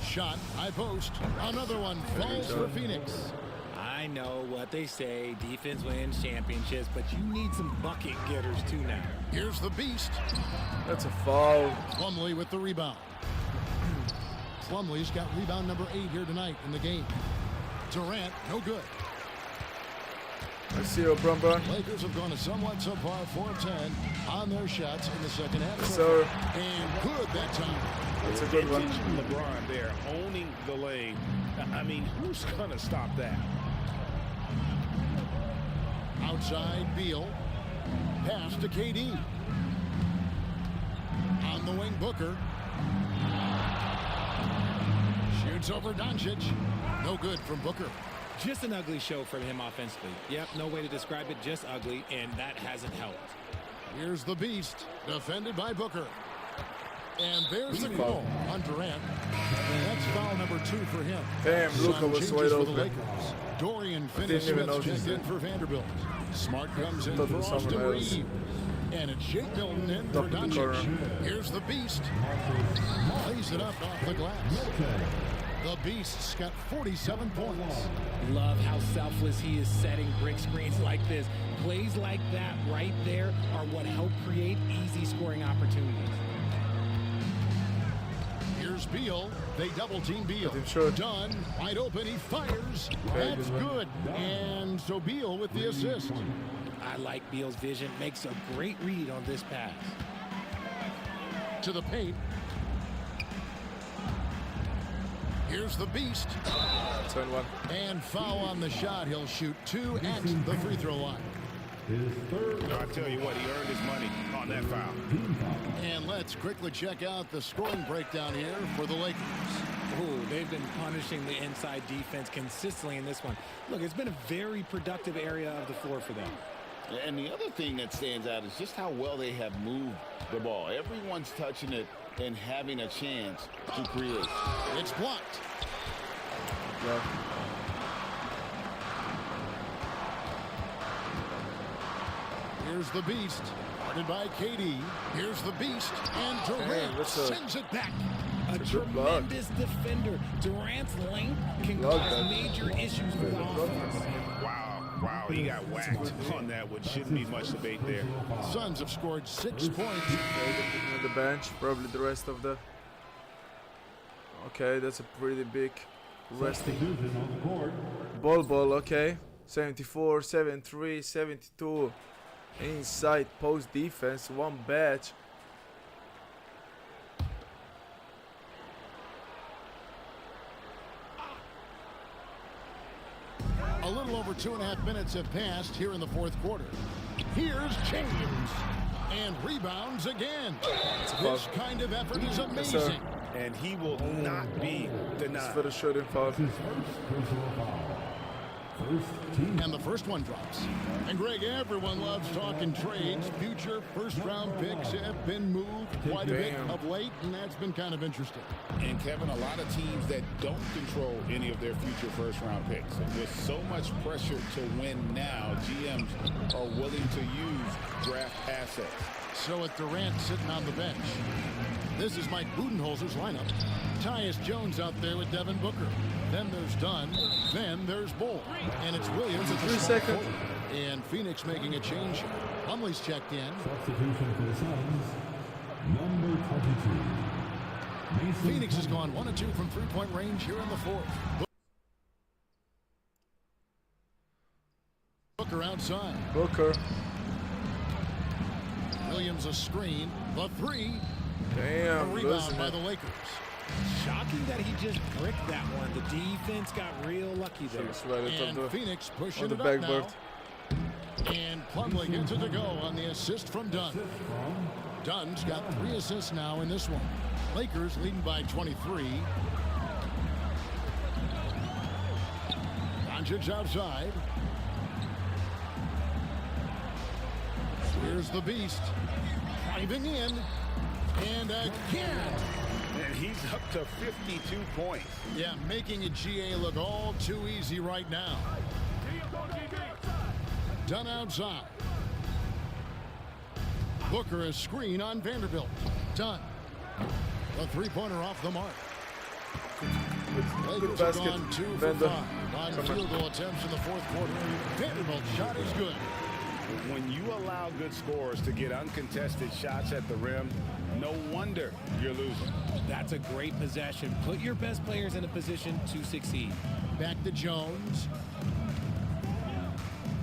Shot, high post. Another one falls for Phoenix. I know what they say, defense wins championships, but you need some bucket getters too now. Here's the Beast. That's a foul. Plumlee with the rebound. Plumlee's got rebound number 8 here tonight in the game. Durant, no good. I see you, Brumba. Lakers have gone a somewhat subpar 4-10 on their shots in the second half. Yes, sir. And good that time. That's a good one. LeBron there owning the lane. I mean, who's going to stop that? Outside, Beal. Pass to KD. On the wing, Booker. Shoots over Doncic. No good from Booker. Just an ugly show from him offensively. Yep, no way to describe it, just ugly, and that hasn't helped. Here's the Beast, defended by Booker. And there's the call on Durant. That's foul number 2 for him. Damn, Luka was wide open. Dorian Finney-Smith checked in for Vanderbilt. Smart comes in for Austin Reeves. And it's Jake Milton in for Doncic. Here's the Beast. Lays it up off the glass. The Beast's got 47 points. Love how selfless he is setting brick screens like this. Plays like that right there are what help create easy scoring opportunities. Here's Beal. They double team Beal. Done. Wide open. He fires. That's good. And so Beal with the assist. I like Beal's vision. Makes a great read on this pass. To the paint. Here's the Beast. Turn one. And foul on the shot. He'll shoot 2 at the free throw line. I tell you what, he earned his money on that foul. And let's quickly check out the scoring breakdown here for the Lakers. Ooh, they've been punishing the inside defense consistently in this one. Look, it's been a very productive area of the floor for them. And the other thing that stands out is just how well they have moved the ball. Everyone's touching it and having a chance to create. It's blocked. Yeah. Here's the Beast, guarded by KD. Here's the Beast, and Durant sends it back. A tremendous defender. Durant's length can cause major issues for the offense. Wow, he got whacked on that, which shouldn't be much debate there. Suns have scored 6 points. On the bench, probably the rest of the... Okay, that's a pretty big resting. Ball, okay. 74, 73, 72. Inside post defense, one batch. A little over 2.5 minutes have passed here in the fourth quarter. Here's James. And rebounds again. This kind of effort is amazing. And he will not be denied. For the shooting foul. And the first one drops. And Greg, everyone loves talking trades. Future first-round picks have been moved quite a bit of late, and that's been kind of interesting. And Kevin, a lot of teams that don't control any of their future first-round picks. With so much pressure to win now, GMs are willing to use draft assets. So with Durant sitting on the bench, this is Mike Budenholzer's lineup. Tyus Jones out there with Devin Booker. Then there's Dunn. Then there's Bull. And it's Williams at the 3 seconds. And Phoenix making a change. Plumlee's checked in. Substitution for the Suns, number 22. Phoenix has gone 1 of 2 from three-point range here in the fourth. Booker outside. Booker. Williams a screen. The three. Damn, a rebound by the Lakers. Shocking that he just bricked that one. The defense got real lucky there. And Phoenix pushing it up now. And Plumlee gets it to go on the assist from Dunn. Dunn's got 3 assists now in this one. Lakers leading by 23. Doncic outside. Here's the beast. Driving in. And again. And he's up to 52 points. Yeah, making a GA look all too easy right now. Dunn outside. Booker a screen on Vanderbilt. Dunn. A three-pointer off the mark. Lakers have gone 2 for 5 on field goal attempts in the fourth quarter. Vanderbilt's shot is good. When you allow good scorers to get uncontested shots at the rim, no wonder you're losing. That's a great possession. Put your best players in a position to succeed. Back to Jones.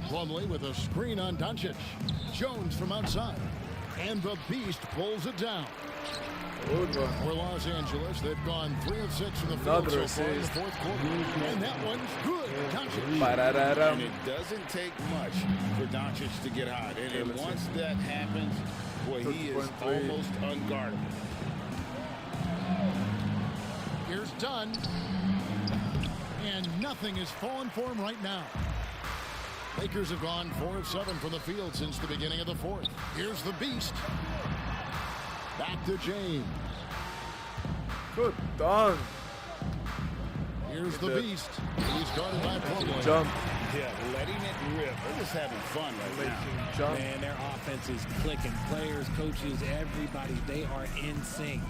Plumlee with a screen on Doncic. Jones from outside. And the beast pulls it down. For Los Angeles, they've gone 3 of 6 from the field so far in the fourth quarter. And that one's good. Doncic. And it doesn't take much for Doncic to get hot. And once that happens, boy, he is almost unguardable. Here's Dunn. And nothing is falling for him right now. Lakers have gone 4 of 7 from the field since the beginning of the fourth. Here's the beast. Back to James. Good done. Here's the beast. He's guarded by Plumlee. Jump. Yeah, letting it rip. They're just having fun right now. Jump. Man, their offense is clicking. Players, coaches, everybody, they are in sync.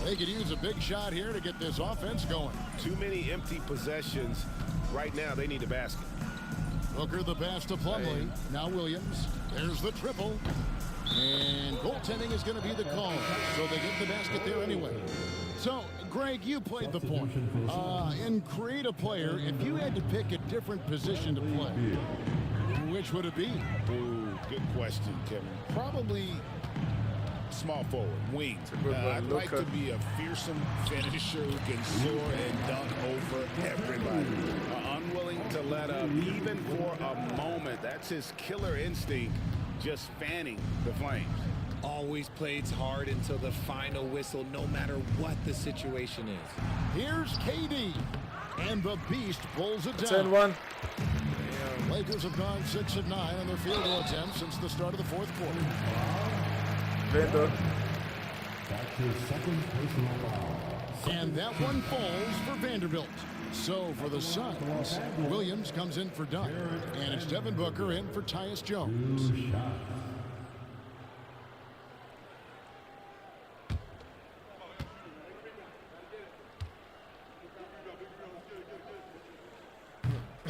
They could use a big shot here to get this offense going. Too many empty possessions. Right now, they need a basket. Booker the pass to Plumlee. Now Williams. There's the triple. And goaltending is going to be the call. So they get the basket there anyway. So, Greg, you played the point. In create a player, if you had to pick a different position to play, which would it be? Ooh, good question, Kevin. Probably small forward, wing. I'd like to be a fearsome finisher who can soar and dunk over everybody. Unwilling to let up even for a moment. That's his killer instinct, just fanning the flames. Always plays hard until the final whistle, no matter what the situation is. Here's KD. And the beast pulls it down. 10-1. Lakers have gone 6 of 9 on their field goal attempts since the start of the fourth quarter. Vando. That's your second personal foul. And that one falls for Vanderbilt. So for the Suns, Williams comes in for Dunn. And it's Devin Booker in for Tyus Jones.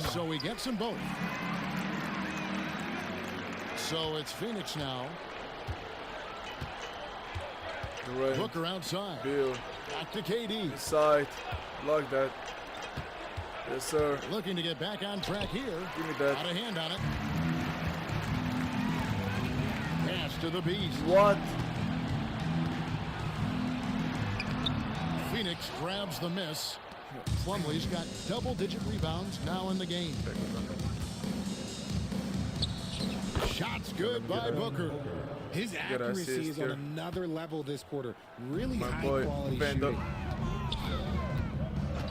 So he gets them both. So it's Phoenix now. Right. Booker outside. Bill. Back to KD. Inside. Block that. Yes, sir. Looking to get back on track here. Give me that. Got a hand on it. Pass to the beast. What? Phoenix grabs the miss. Plumlee's got double-digit rebounds now in the game. Shots good by Booker. His accuracy is on another level this quarter. Really high quality shooting.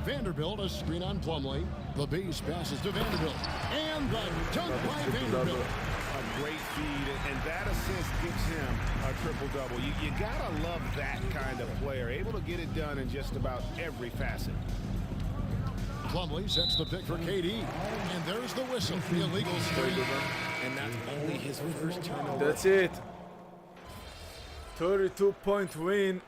Vanderbilt a screen on Plumlee. The base passes to Vanderbilt. And the dunk by Vanderbilt. A great feed, and that assist gives him a triple-double. You gotta love that kind of player, able to get it done in just about every facet. Plumlee sets the pick for KD. And there's the whistle. The illegal screen. And that's only his first turnover. That's it. 32-point win.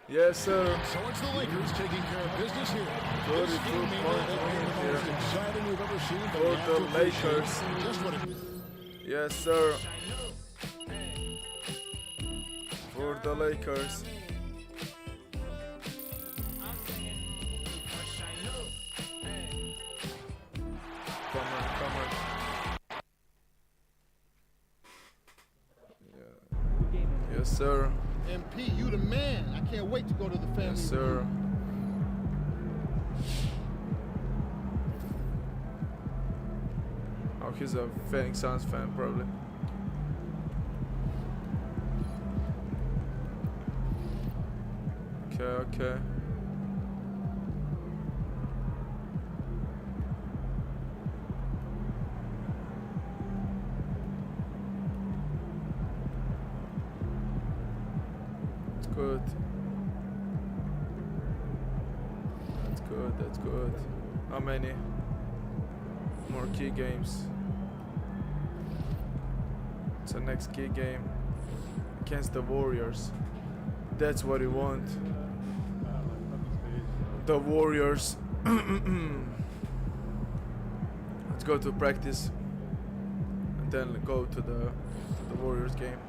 Yes, sir. So it's the Lakers taking care of business here. 32-point win here exciting we've ever seen for the Lakers. Just what it Yes, sir. For the Lakers. Come on. Yeah. Yes, sir. MP, you the man. I can't wait to go to the family. Yes, sir. Oh, he's a Phoenix Suns fan, probably. Okay. Good. That's good. How many more key games? It's the next key game against the Warriors. That's what we want. The Warriors. Let's go to practice and then go to the Warriors game.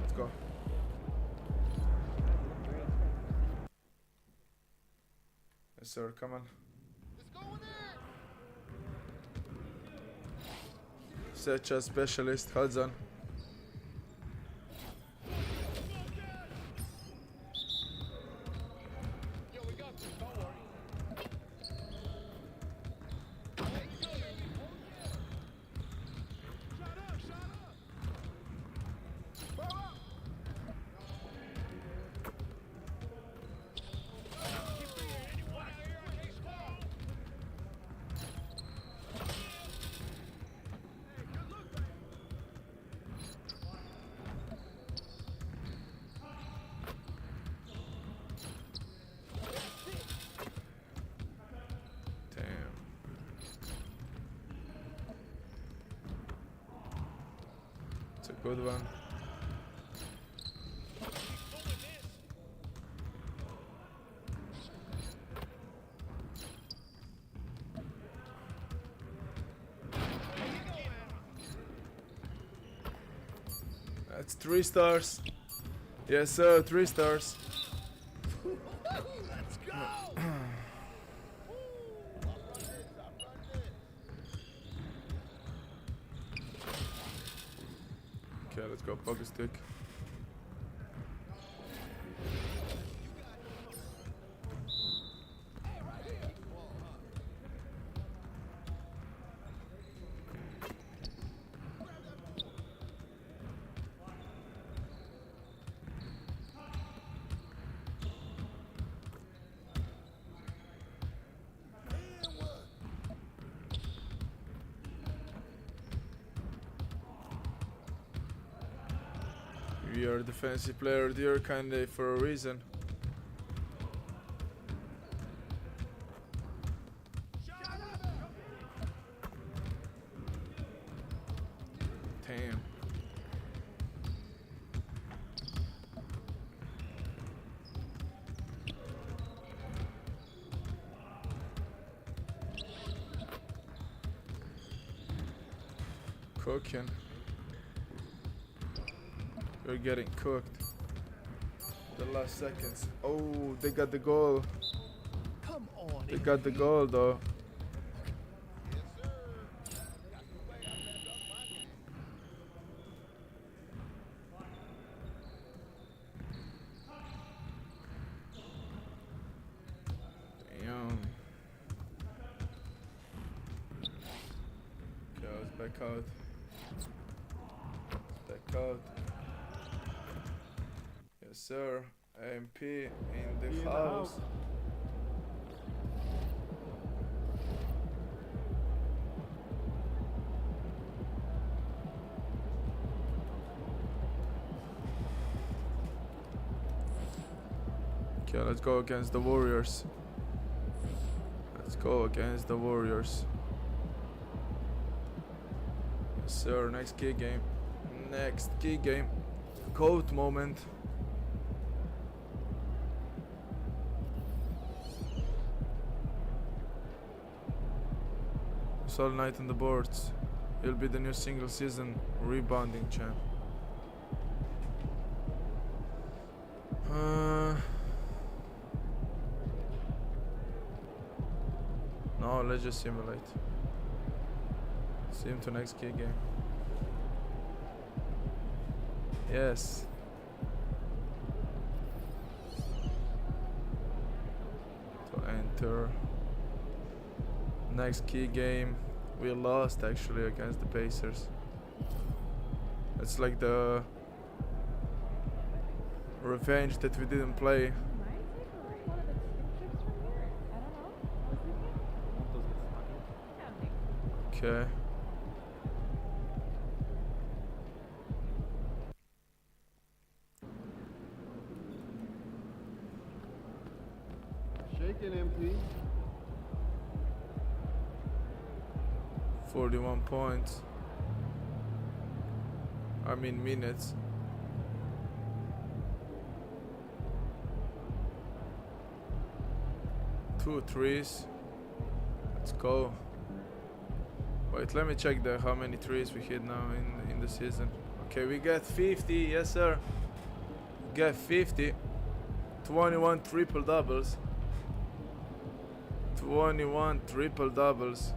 Let's go. Yes, sir. Come on. Such a specialist, Hudson. Good one. That's 3 stars. Yes, sir, 3 stars. Let's go. Okay, let's go poker stick. You're a defensive player, you're kinda for a reason. Damn. Cooking. You're getting cooked. The last seconds. Oh, they got the goal. Come on. They got the goal though. Damn. Okay, let's back out. Back out. Yes, sir. AMP in the house. Okay, let's go against the Warriors. Let's go against the Warriors. Yes, sir. Next key game. Next key game. GOAT moment. It's all night on the boards. He'll be the new single season rebounding champ. No, let's just simulate. Sim to next key game. Yes. To enter. Next key game. We lost actually against the Pacers. It's like the revenge that we didn't play. Okay. Shaking MP. 41 points. I mean minutes. Two threes. Let's go. Wait, let me check how many threes we hit now in the season. Okay, we got 50. Yes, sir. We got 50. 21 triple doubles. 21 triple doubles.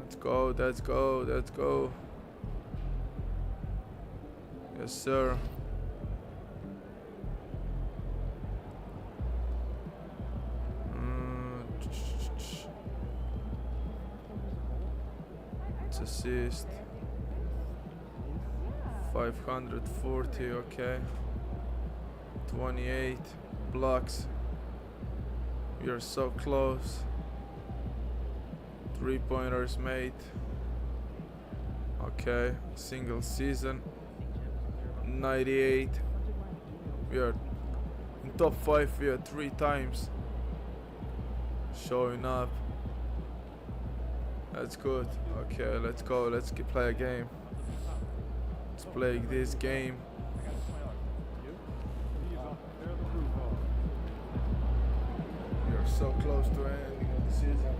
Let's go, let's go, let's go. Yes, sir. It's assist. 540, okay. 28 blocks. We are so close. 3-pointers made. Okay, single season. 98. We are in top 5. We are 3 times showing up. That's good. Okay, let's go. Let's play a game. Let's play this game. We are so close to ending of the season.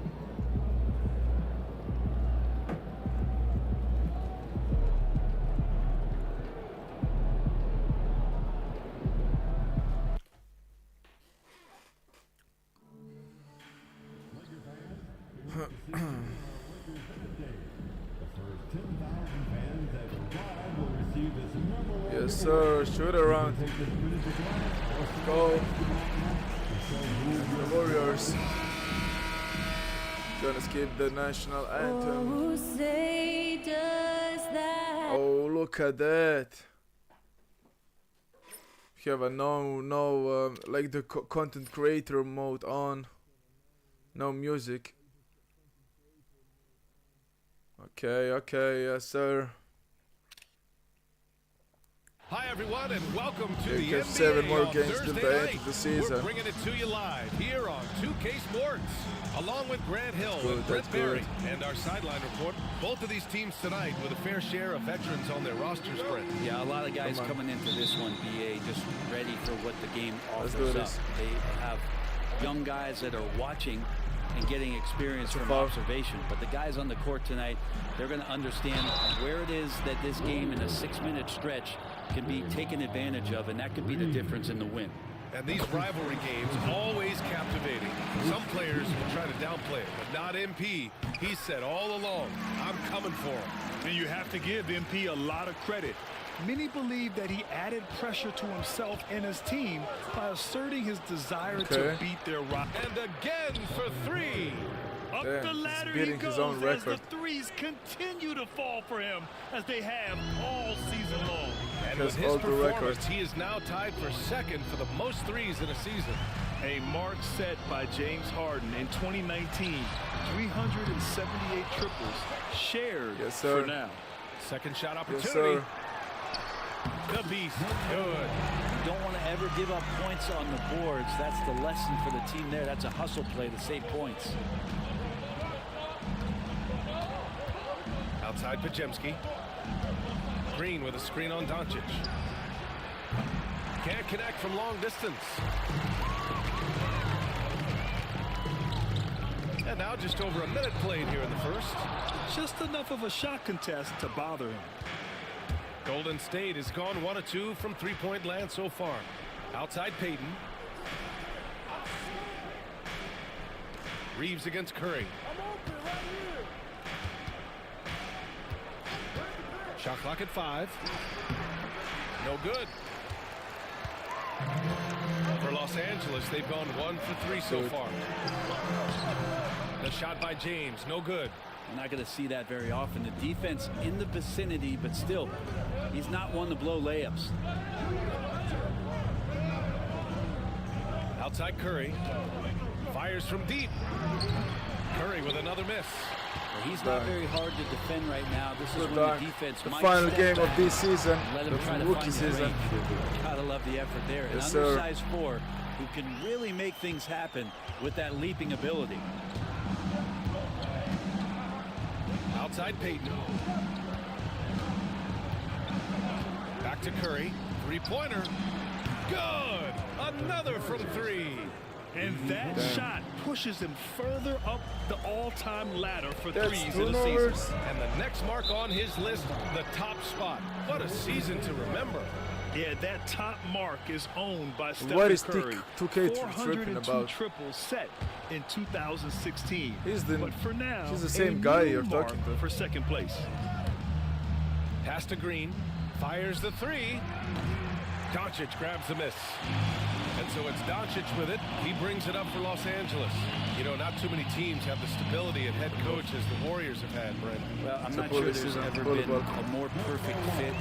Yes, sir. Shoot around. Let's go. The Warriors gonna skip the national anthem. Oh, look at that. We have a no like the content creator mode on. No music. Okay, yes, sir. Hi everyone, and welcome to the NBA 7 more games till Thursday the end night. of the season. We're bringing it to you live here on 2K Sports, along with Grant Hill Good, and Brett that's Berry, good. and our sideline report. Both of these teams tonight with a fair share of veterans on their roster spread. Yeah, a lot of guys coming into this one, BA, just ready for what the game Let's offers do up. this. They have young guys that are watching and getting experience from foul. observation. But the guys on the court tonight, they're going to understand where it is that this game in a 6-minute stretch can be taken advantage of, and that could be the difference in the win. And these rivalry games always captivating. Some players will try to downplay it, but not MP. He said all along, I'm coming for him. And you have to give MP a lot of credit. Many believe that he added pressure to himself and his team by asserting his desire to beat their rival. And again for 3. Up Damn, the he's ladder beating he goes his own as record. the threes continue to fall for him as they have all season long. And Because with his all the performance, records. he is now tied for 2nd for the most threes in a season. A mark set by James Harden in 2019. 378 triples shared Yes, sir. for now. Second shot Yes, opportunity. sir. The beast. Good. You don't want to ever give up points on the boards. That's the lesson for the team there. That's a hustle play to save points. Outside Pajemski. Green with a screen on Doncic. Can't connect from long distance. And now just over a minute played here in the first. Just enough of a shot contest to bother him. Golden State has gone 1 of 2 from three-point land so far. Outside Payton. Reeves against Curry. Shot clock at 5. No good. For Los Angeles, they've gone 1 for 3 so far. The shot by James, no good. You're not going to see that very often. The defense in the vicinity, but still, he's not one to blow layups. Outside Curry. Fires from deep. Curry with another miss. Well, he's not very hard to defend right now. This is when the defense the might final step game back of this season, let him try the to rookie find the season. range. Gotta love the effort there. An Yes, undersized 4 who can really make things happen with that leaping ability. Outside Payton. Back to Curry. Three-pointer. Good. Another from 3. And that shot pushes him further up the all-time ladder for That's threes in the turnovers. season. And the next mark on his list, the top spot. What a season to remember. Yeah, that top mark is owned by Stephen What is Curry. 2K tripping 402 about? triples set in 2016. He's but for now, the a same guy new you're mark talking to. for second place. Pass to Green. Fires the 3. Doncic grabs the miss. And so it's Doncic with it. He brings it up for Los Angeles. You know, not too many teams have the stability at head coach as the Warriors have had, Brent. Well, I'm not sure there's ever been a more perfect fit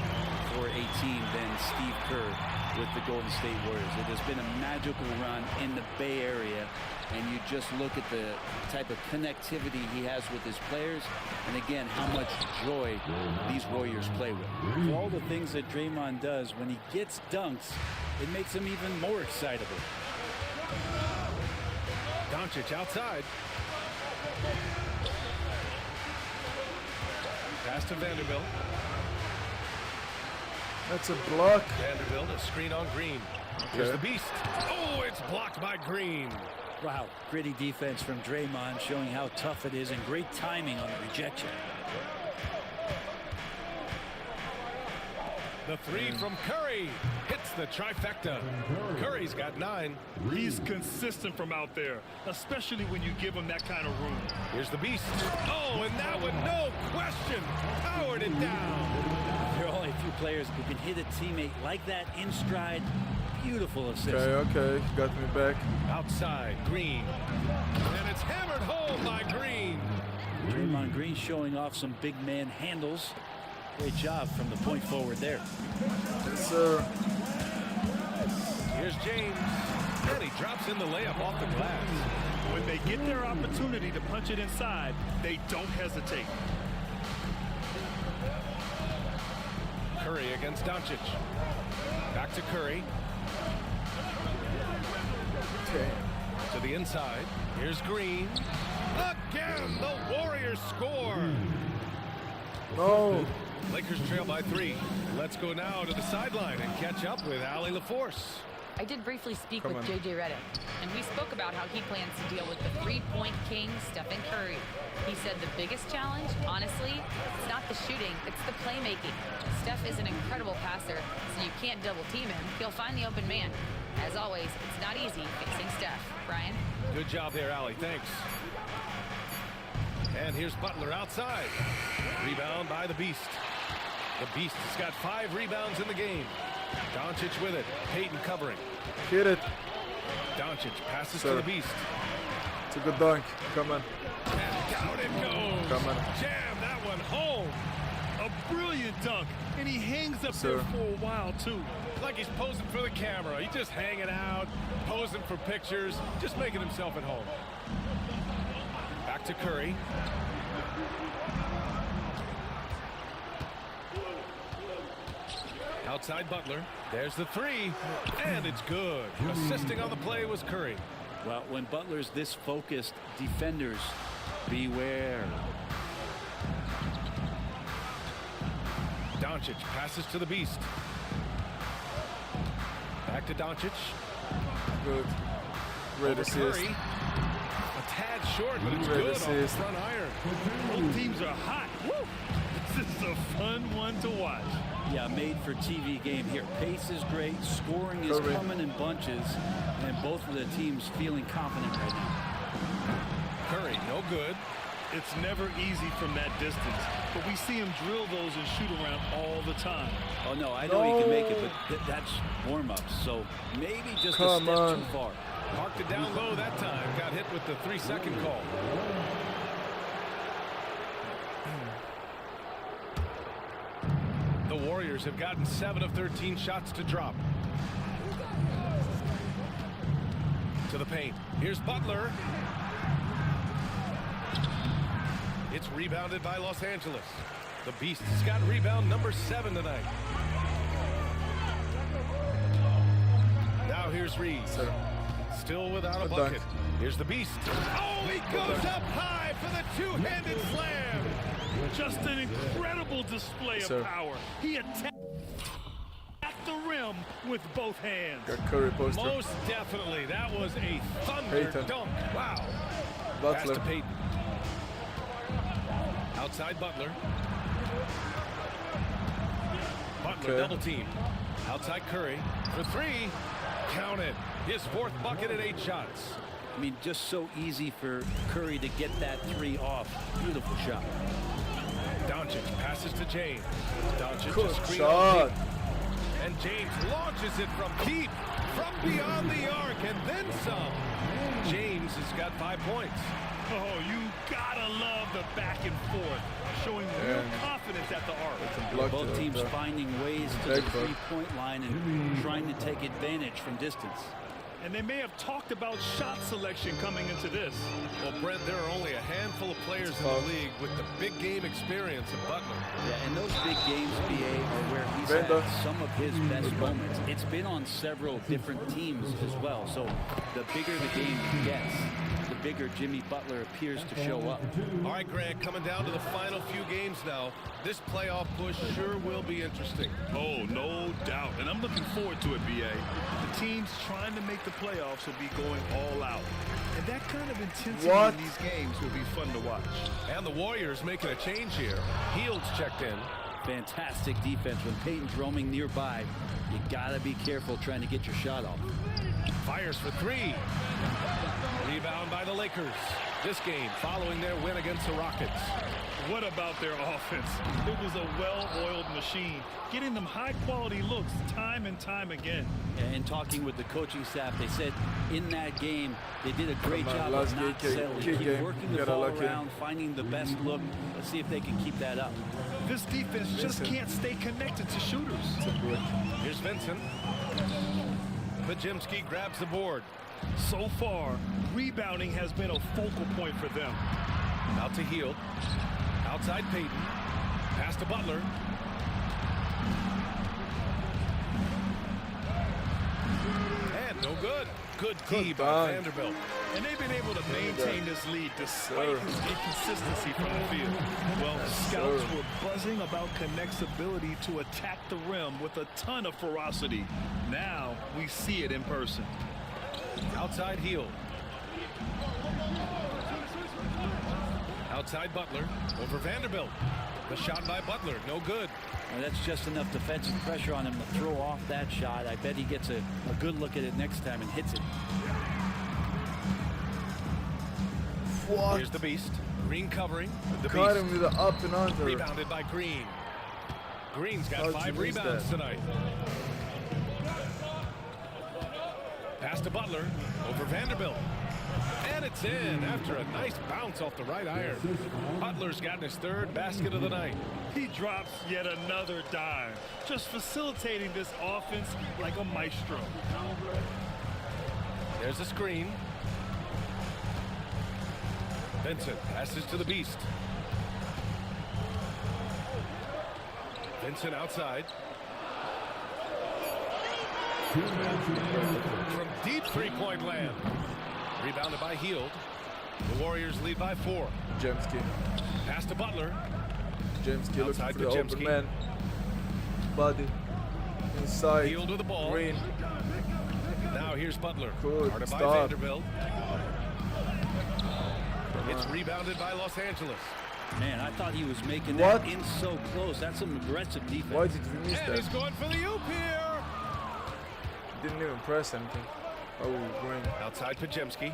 for a team than Steve Kerr with the Golden State Warriors. It has been a magical run in the Bay Area, and you just look at the type of connectivity he has with his players, and again, how much joy these Warriors play with. For all the things that Draymond does, when he gets dunks, it makes him even more excitable. Doncic outside. Pass to Vanderbilt. That's a block. Vanderbilt, a screen on Green. Here's the beast. Oh, it's blocked by Green. Wow, gritty defense from Draymond, showing how tough it is, and great timing on the rejection. The 3 from Curry hits the trifecta. Curry's got 9. He's consistent from out there, especially when you give him that kind of room. Here's the beast. Oh, and that one, no question, powered it down. There are only a few players who can hit a teammate like that in stride. Beautiful assist. Okay, got me back. Outside, Green. And it's hammered home by Green. Draymond Green showing off some big man handles. Great job from the point forward there. Yes, sir. Here's James. And he drops in the layup off the glass. When they get their opportunity to punch it inside, they don't hesitate. Curry against Doncic. Back to Curry. Okay. To the inside. Here's Green. Again, the Warriors score. No. Lakers trail by 3. Let's go now to the sideline and catch up with Allie LaForce. I did briefly speak with JJ Redick, and we spoke about how he plans to deal with the three-point king, Stephen Curry. He said the biggest challenge, honestly, it's not the shooting, it's the playmaking. Steph is an incredible passer, so you can't double team him. He'll find the open man. As always, it's not easy facing Steph. Brian? Good job there, Allie. Thanks. And here's Butler outside. Rebound by the Beast. The Beast has got 5 rebounds in the game. Doncic with it. Payton covering. Hit it. Doncic passes to the Beast. It's a good dunk. Come on. And down it goes. Come on. Jam that one home. A brilliant dunk. And he hangs up there for a while, too. Like he's posing for the camera. He's just hanging out, posing for pictures, just making himself at home. Back to Curry. Outside Butler. There's the three, and it's good. Assisting on the play was Curry. Well, when Butler's this focused, defenders beware. Doncic passes to the beast. Back to Doncic. Good. Great Over assist. Curry. A tad short, but it's Great good off the assist. front iron. Both teams are hot. Woo! This is a fun one to watch. Yeah, made for TV game here. Pace is great, scoring is Curry. coming in bunches, and both of the teams feeling confident right now. Curry, no good. It's never easy from that distance, but we see him drill those and shoot around all the time. Oh no, I know he can make it, but that's warm-ups, so maybe just a step too far. Marked it down low that time. Got hit with the 3-second call. The Warriors have gotten 7 of 13 shots to drop. To the paint. Here's Butler. It's rebounded by Los Angeles. The Beast has got rebound number 7 tonight. Now here's Reeves. Still without a bucket. Here's the Beast. Oh, he goes up high for the two-handed slam. Just an incredible display of power. He attacked the rim with both hands. Got Curry poster. Most definitely. That was a thunder dunk. Wow. Pass Butler. to Payton. Outside Butler. Butler double team. Outside Curry for 3. Count it. His 4th bucket at 8 shots. I mean, just so easy for Curry to get that 3 off. Beautiful shot. Doncic passes to James. Doncic Good a screen shot. on deep. And James launches it from deep, from beyond the arc, and then some. James has got 5 points. Oh, you gotta love the back and forth, showing real confidence at the arc. Both teams finding ways to the 3-point line and trying to take advantage from distance. And they may have talked about shot selection coming into this. Well, Brent, there are only a handful of players in the league with the big game experience of Butler. Yeah, and those big games, BA, are where he's had some of his best moments. It's been on several different teams as well, so the bigger the game gets, the bigger Jimmy Butler appears to show up. All right, Grant, coming down to the final few games now. This playoff push sure will be interesting. Oh, no doubt. And I'm looking forward to it, BA. The teams trying to make the playoffs will be going all out. And that kind of intensity in these games will be fun to watch. And the Warriors making a change here. Heald's checked in. Fantastic defense. When Payton's roaming nearby, you gotta be careful trying to get your shot off. Fires for 3. Rebound by the Lakers. This game following their win against the Rockets. What about their offense? It was a well-oiled machine, getting them high-quality looks time and time again. And talking with the coaching staff, they said in that game they did a great job of not settling. Keep working the ball around, finding the best look. Let's see if they can keep that up. This defense just can't stay connected to shooters. Here's Vincent. Pajemski grabs the board. So far, rebounding has been a focal point for them. Out to Hield. Outside Payton. Pass to Butler. And no good. Good D by Vanderbilt. And they've been able to maintain this lead despite his inconsistency from the field. Well, scouts were buzzing about Connect's ability to attack the rim with a ton of ferocity. Now we see it in person. Outside Hield. Outside Butler. Over Vanderbilt. The shot by Butler. No good. And that's just enough defensive pressure on him to throw off that shot. I bet he gets a good look at it next time and hits it. What? Here's the Beast. Green covering. The Caught Beast. him with the up and under. Rebounded by Green. Green's got How'd 5 you miss rebounds that? tonight. Pass to Butler. Over Vanderbilt. And it's in after a nice bounce off the right iron. Butler's gotten his 3rd basket of the night. He drops yet another dime, just facilitating this offense like a maestro. There's a screen. Vincent passes to the Beast. Vincent outside. From deep three-point land. Rebounded by Hield. The Warriors lead by 4. GsnaGs. Pass to Butler. GsnaGs looking Outside for the Pajemski. open man. Body. Inside. Hield with the ball. Green. Now here's Butler. Good Guarded by stop. Vanderbilt. It's rebounded by Los Angeles. Man, I thought he was making What? that in so close. That's some aggressive defense. Why did we miss And that? he's going for the oop here. Didn't even press anything. Oh, Green. Outside Pajemski.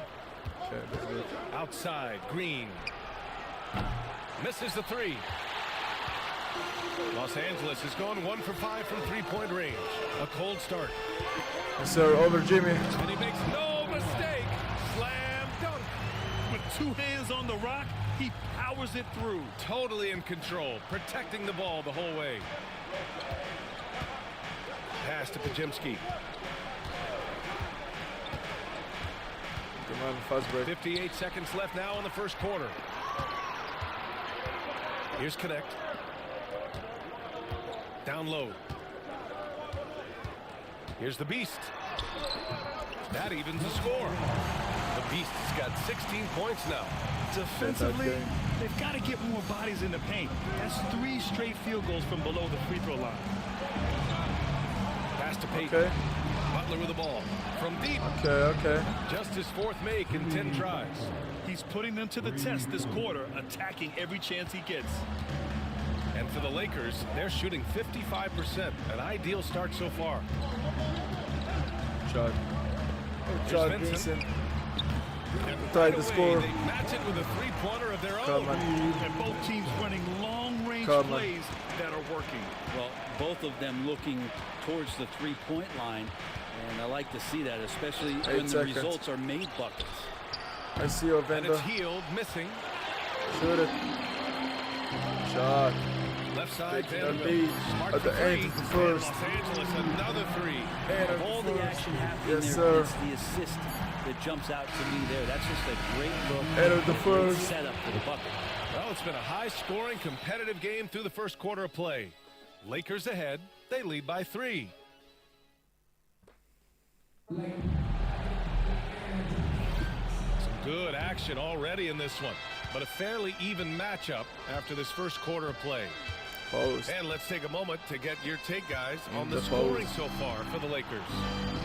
Okay, that's good. Outside Green. Misses the 3. Los Angeles is going 1 for 5 from three-point range. A cold start. Yes, sir. Over Jimmy. And he makes no mistake. Slam dunk. With 2 hands on the rock, he powers it through. Totally in control, protecting the ball the whole way. Pass to Pajemski. Come on, fast break. 58 seconds left now in the first quarter. Here's Connect. Down low. Here's the Beast. That evens the score. The Beast has got 16 points now. Defensively, they've got to get more bodies in the paint. That's 3 straight field goals from below the free throw line. Pass to Payton. Okay. Butler with the ball. From deep. Okay. Just his 4th make in 10 tries. He's putting them to the test this quarter, attacking every chance he gets. And for the Lakers, they're shooting 55%. An ideal start so far. Chad. Here's Chad Vincent. Vincent. And Tied right the away, score. They match it with a 3-pointer of their Come own. on. And both teams running long-range Come on. plays that are working. Well, both of them looking towards the three-point line, and I like to see that, especially when the seconds. results are made buckets. I see you, And Vanda. it's Hield missing. Shoot it. Shot. Left side, Taking the Vanderbilt. lead Smart at for the end 3. of the first. Los Angeles, another 3. And All the action happening Yes, there, sir. it's the assist that jumps out to me there. That's just a great look. End of the a great first. setup for the bucket. Well, it's been a high-scoring, competitive game through the first quarter of play. Lakers ahead. They lead by 3. Some good action already in this one, but a fairly even matchup after this first quarter of play. Post. And let's take a moment to get your take, guys, on The the scoring post. so far for the Lakers.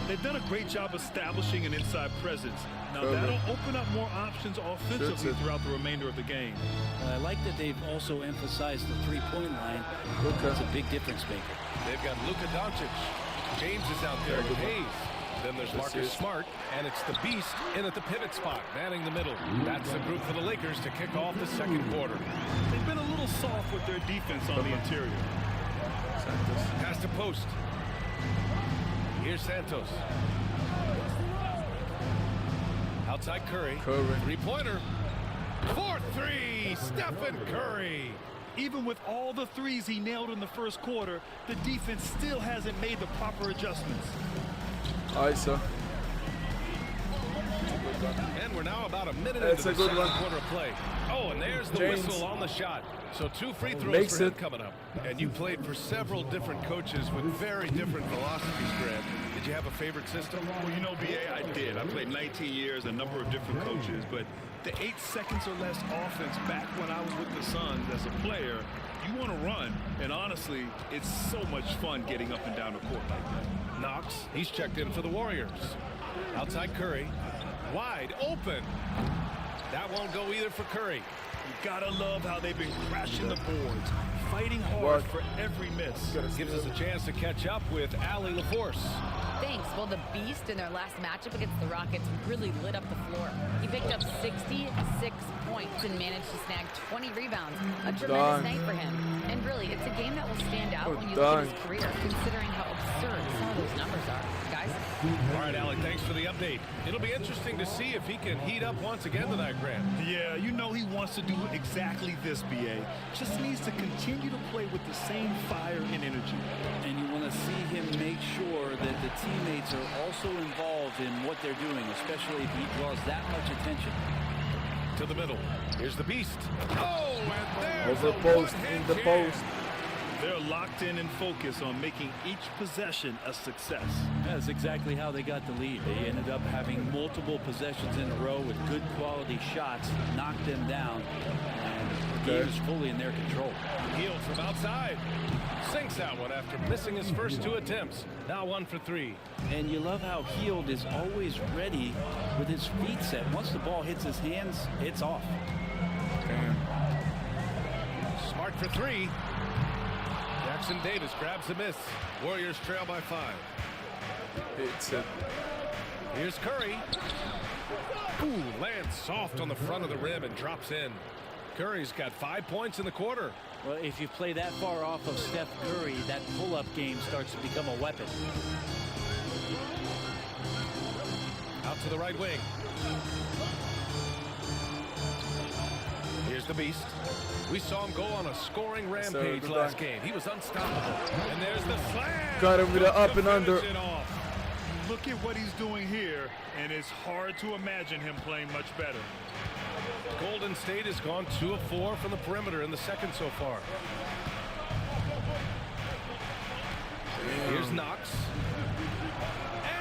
They've done a great job establishing an inside presence. Now Cover. that'll open up more options offensively Shoots it. throughout the remainder of the game. I like that they've also emphasized the three-point line. Luka. It's a big difference maker. They've got Luka Doncic. James is out there with Hayes. Then there's Marcus Smart, and it's the Beast in at the pivot spot, manning the middle. That's the group for the Lakers to kick off the second quarter. They've been a little soft with their defense on the interior. Pass to post. Here's Santos. Outside Curry. Three-pointer. 4-3, Stephen Curry. Even with all the threes he nailed in the first quarter, the defense still hasn't made the proper adjustments. ISO. And we're now about a minute That's into a the good second one. quarter of play. Oh, and there's the James. whistle on the shot. So 2 free throws Makes for him it. coming up. And you played for several different coaches with very different philosophies, Grant. Did you have a favorite system? Well, you know, BA, I did. I played 19 years, a number of different coaches, but the 8 seconds or less offense back when I was with the Suns as a player, you want to run, and honestly, it's so much fun getting up and down the court like that. Knox, he's checked in for the Warriors. Outside Curry, wide open. That won't go either for Curry. You gotta love how they've been crashing the boards, fighting hard for every miss. Gives us a chance to catch up with Allie LaForce. Thanks. Well, the Beast in their last matchup against the Rockets really lit up the floor. He picked up 66 points and managed to snag 20 rebounds. A tremendous night for him. And really, it's a game that will stand out when you look at his career, considering how absurd some of those numbers are. Guys? All right, Alec, thanks for the update. It'll be interesting to see if he can heat up once again tonight, Grant. Yeah, you know he wants to do exactly this, BA. Just needs to continue to play with the same fire and energy. And you want to see him make sure that the teammates are also involved in what they're doing, especially if he draws that much attention. To the middle. Here's the Beast. Oh, and there's Over a post, one-hand in the jam. post. They're locked in and focused on making each possession a success. That's exactly how they got the lead. They ended up having multiple possessions in a row with good quality shots, knocked them down, and the game is fully in their control. Healed from outside. Sinks that one after missing his first 2 attempts. Now 1 for 3. And you love how Heald is always ready with his feet set. Once the ball hits his hands, it's off. Smart for 3. Jackson Davis grabs a miss. Warriors trail by 5. It's it. Here's Curry. Ooh, lands soft on the front of the rim and drops in. Curry's got 5 points in the quarter. Well, if you play that far off of Steph Curry, that pull-up game starts to become a weapon. Out to the right wing. Here's the Beast. We saw him go on a scoring rampage last game. He was unstoppable. And there's the slam. Got him with an up and under. Look at what he's doing here, and it's hard to imagine him playing much better. Golden State has gone 2 of 4 from the perimeter in the second so far. Here's Knox.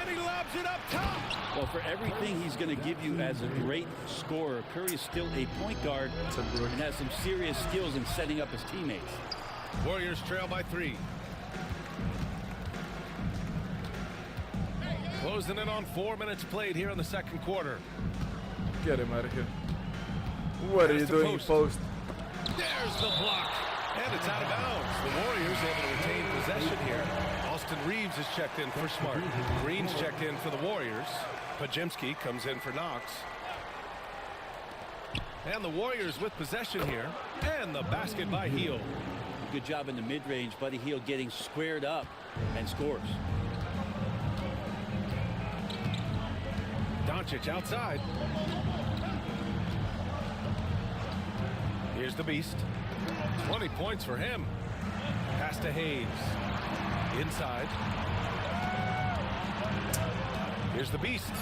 And he lobs it up top. Well, for everything he's going to give you as a great scorer, Curry is still a point guard and has some serious skills in setting up his teammates. Warriors trail by 3. Closing in on 4 minutes played here in the second quarter. Get him out of here. What are you doing, post? There's the block. And it's out of bounds. The Warriors able to retain possession here. Austin Reeves is checked in for Smart. Green's checked in for the Warriors. Pajemski comes in for Knox. And the Warriors with possession here. And the basket by Heald. Good job in the mid-range. Buddy Heald getting squared up and scores. Doncic outside. Here's the Beast. 20 points for him. Pass to Hayes. Inside. Here's the Beast.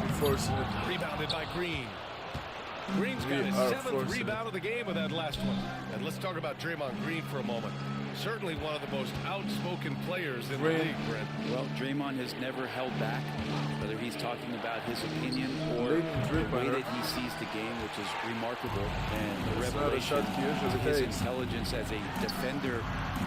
Unfortunate. Rebounded by Green. Green's got his 7th rebound of the game with that last one. And let's talk about Draymond Green for a moment. Certainly one of the most outspoken players in the league, Brent. Well, Draymond has never held back, whether he's talking about his opinion or the way that he sees the game, which is remarkable, and the revelation of his intelligence as a defender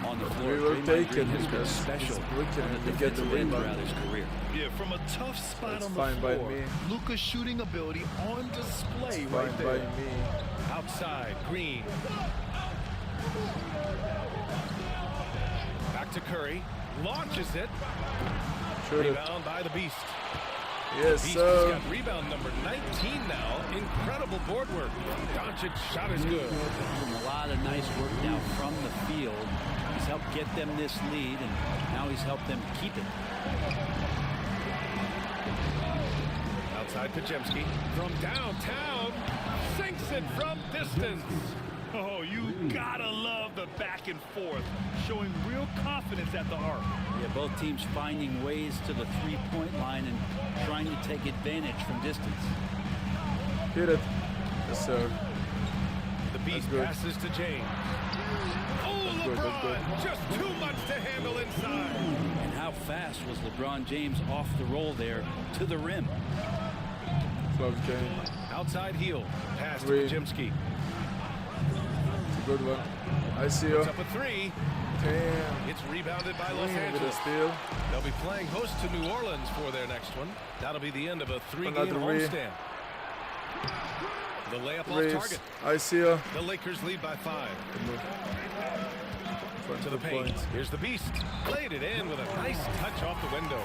on the floor. Draymond Green has been special on the defensive end throughout his career. Yeah, from a tough spot on the floor, Luka's shooting ability on display right there. Outside, Green. Back to Curry. Launches it. Rebound by the Beast. Yes, Beast sir. has got rebound number 19 now. Incredible board work. Doncic shot is good. A lot of nice work now from the field. He's helped get them this lead, and now he's helped them keep it. Outside Pajemski. From downtown. Sinks it from distance. Oh, you gotta love the back and forth, showing real confidence at the arc. Yeah, both teams finding ways to the three-point line and trying to take advantage from distance. Hit it. Yes, sir. The Beast passes to James. Oh, LeBron, just too much to handle inside. And how fast was LeBron James off the roll there to the rim? Outside heel. Pass to Pajemski. Good one. I see you. It's up a 3. Damn. It's rebounded by Los Angeles. Steal. They'll be playing host to New Orleans for their next one. That'll be the end of a 3-game homestand. The layup off target. I see you. The Lakers lead by 5. To the paint. Here's the Beast. Played it in with a nice touch off the window.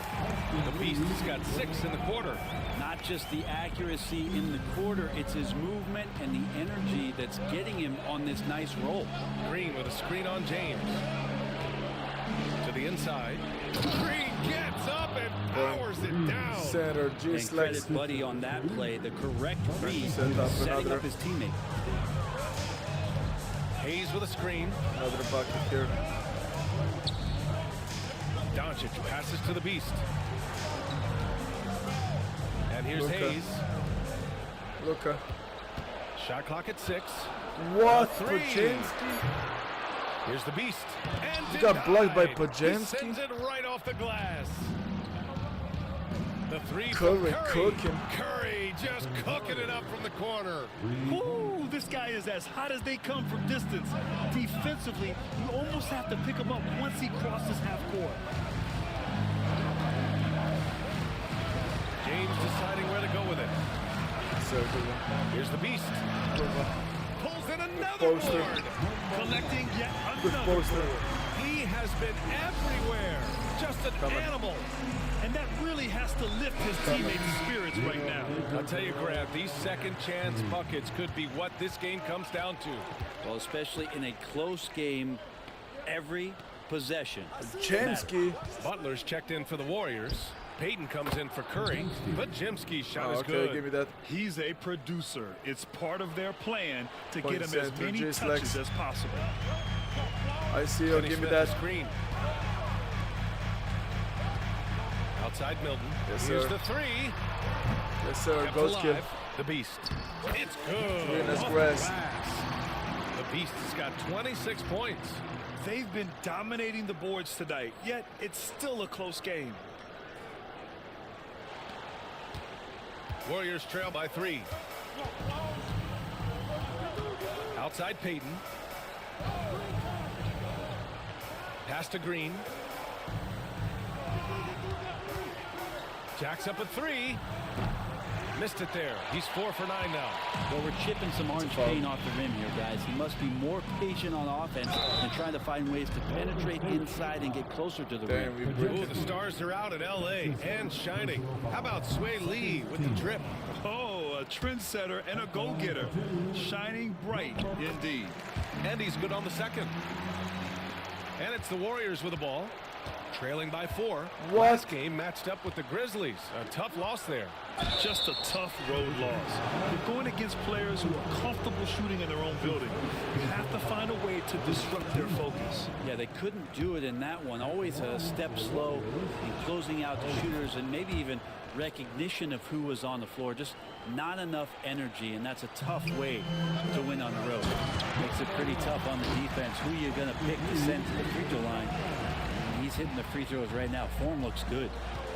The Beast has got 6 in the quarter. Not just the accuracy in the quarter, it's his movement and the energy that's getting him on this nice roll. Green with a screen on James. To the inside. Green gets up and powers it down. Center, and credit Buddy on that play. The correct read, setting up his teammate. Hayes with a screen. Another bucket here. Doncic passes to the Beast. And here's Hayes. Luka. Shot clock at 6. What? Pajemski. Here's the beast. And He got blocked by denied. He Pajemski. sends it right off the glass. The three Curry from Curry. cooking. Curry just cooking it up from the corner. Ooh, this guy is as hot as they come from distance. Defensively, you almost have to pick him up once he crosses half court. James deciding where to go with it. Here's the beast. Pulls in another Poster. board. Collecting yet Good another poster. board. He has been everywhere. Just an animal. And that really has to lift his teammates' spirits right now. I'll tell you, Grant, these second chance buckets could be what this game comes down to. Well, especially in a close game, every possession. Chemsky. Butler's checked in for the Warriors. Payton comes in for Curry, but Jimsky's shot is Okay, good. give me that. He's a producer. It's part of their plan to Point get him as center, many GsnaGs. touches as possible. I see you. Kenny Give me Smith, that. the screen. Outside Milton. Yes, Here's sir. the three. Yes, sir. Kept Ghost kid. alive. The beast. It's good. Green as Off the grass. glass. The beast has got 26 points. They've been dominating the boards tonight, yet it's still a close game. Warriors trail by 3. Outside Payton. Pass to Green. Jacks up a 3. Missed it there. He's 4 for 9 now. Well, we're chipping some orange paint off the rim here, guys. He must be more patient on offense and trying to find ways to penetrate inside and get closer to the rim. Ooh, the stars are out in L.A. and shining. How about Sway Lee with the drip? Oh, a trendsetter and a go-getter. Shining bright indeed. And he's good on the second. And it's the Warriors with the ball. Trailing by 4. What? Last game matched up with the Grizzlies. A tough loss there. Just a tough road loss. You're going against players who are comfortable shooting in their own building. You have to find a way to disrupt their focus. Yeah, they couldn't do it in that one. Always a step slow in closing out the shooters and maybe even recognition of who was on the floor. Just not enough energy, and that's a tough way to win on the road. Makes it pretty tough on the defense. Who you're going to pick to send to the free throw line. And he's hitting the free throws right now. Form looks good.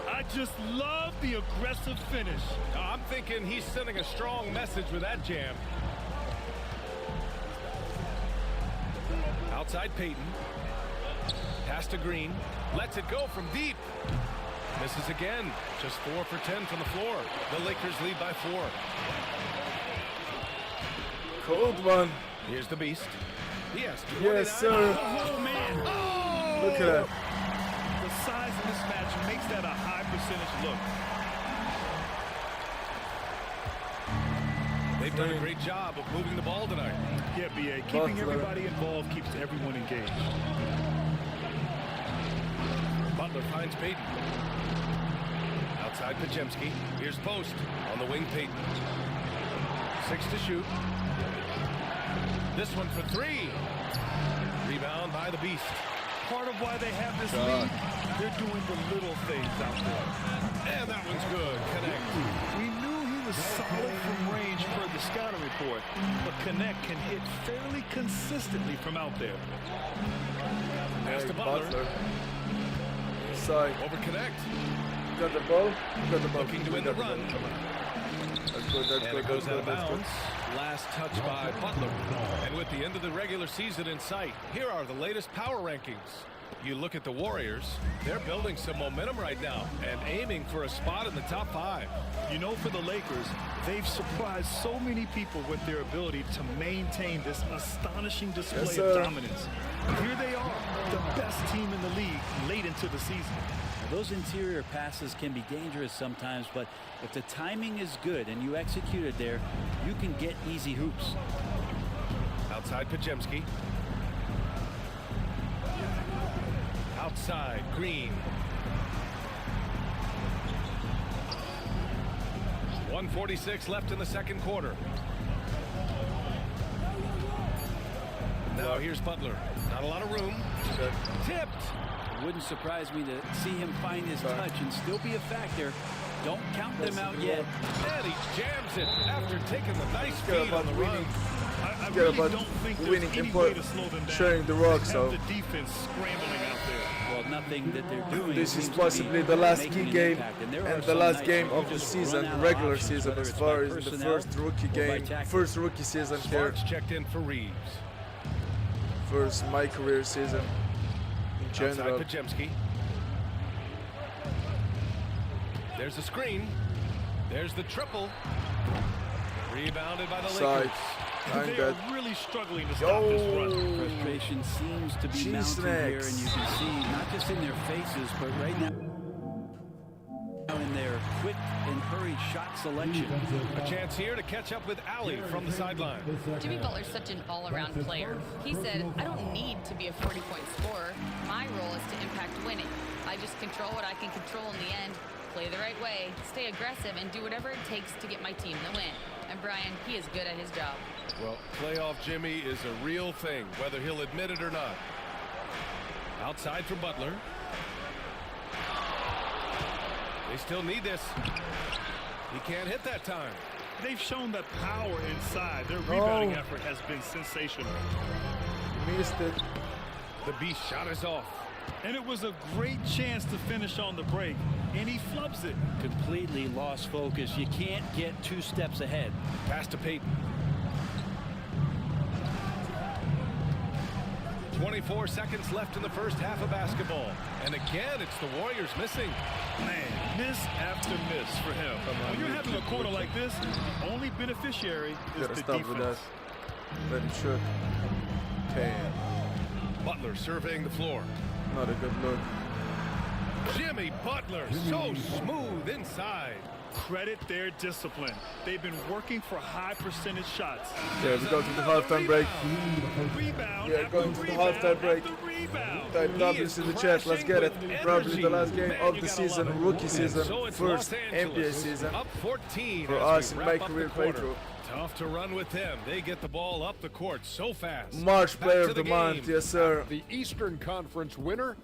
I just love the aggressive finish. I'm thinking he's sending a strong message with that jam. Outside Payton. Pass to Green. Lets it go from deep. Misses again. Just 4 for 10 from the floor. The Lakers lead by 4. Cold one. Here's the beast. He has 29. Yes, sir. Oh, man. Oh! Look at that. The size of this match makes that a high percentage look. They've done a great job of moving the ball tonight. Yeah, B.A. Keeping everybody involved keeps everyone engaged. Butler finds Payton. Outside Pajemski. Here's Post. On the wing, Payton. 6 to shoot. This one for 3. Rebound by the beast. Part of why they have this lead, they're doing the little things out there. And that one's good. Connect. We knew he was solid from range per the scouting report, but Connect can hit fairly consistently from out there. Pass to Butler. Inside. Over Connect. Got the ball. Got the ball. Looking to win the run. That's good. That's And good. it goes That's out of good. That's good. bounds. Last touch by Butler. And with the end of the regular season in sight, here are the latest power rankings. You look at the Warriors, they're building some momentum right now and aiming for a spot in the top 5. You know, for the Lakers, they've surprised so many people with their ability to maintain this astonishing display of dominance. Here they are, the best team in the league late into the season. Those interior passes can be dangerous sometimes, but if the timing is good and you execute it there, you can get easy hoops. Outside Pajemski. Outside Green. 1:46 left in the second quarter. Now here's Butler. Not a lot of room. Tipped. Wouldn't surprise me to see him find his touch and still be a factor. Don't count them out yet. And he jams it after taking the nice feed on the run. forget about winning and sharing the rock. So The defense scrambling out there. Well, nothing that they're doing. this is seems to possibly be the last making key an game impact. And there and are the some last nights game where of you the just season, run out of regular options, season, whether as it's far by as the personnel first rookie or by game, tactics. first rookie season here, Sparks checked in for Reeves. first my career season in general. Outside Pajemski. There's the screen. There's the triple. Rebounded by the Lakers. They are really struggling to stop this run. Frustration seems to be mounting here, and you can see not just in their faces, but right now in their quick and hurried shot selection. A chance here to catch up with Allie from the sideline. Jimmy Butler's such an all-around player. He said, I don't need to be a 40-point scorer. My role is to impact winning. I just control what I can control in the end, play the right way, stay aggressive, and do whatever it takes to get my team the win. And Brian, he is good at his job. Well, playoff Jimmy is a real thing, whether he'll admit it or not. Outside for Butler. They still need this. He can't hit that time. They've shown that power inside. Their rebounding effort has been sensational. Missed it. The beast shot is off. And it was a great chance to finish on the break, and he flubs it. Completely lost focus. You can't get 2 steps ahead. Pass to Payton. 24 seconds left in the first half of basketball. And again, it's the Warriors missing. Man, miss after miss for him. When you're having a quarter like this, the only beneficiary is the Stop defense. with that. Let him shoot. Damn. Butler surveying the floor. Not a good look. Jimmy Butler, so smooth inside. Credit their discipline. They've been working for high percentage shots. Yeah, we go to the halftime break. Rebound. Yeah, going to the halftime break. Type W's in the chat. Let's get it. Probably the last game of the season, rookie season, first NBA season Up 14 for us in my career playthrough. Tough to run with them. They get the ball up the court so fast. March Back player to of the game. month, yes sir. The Eastern Conference winner,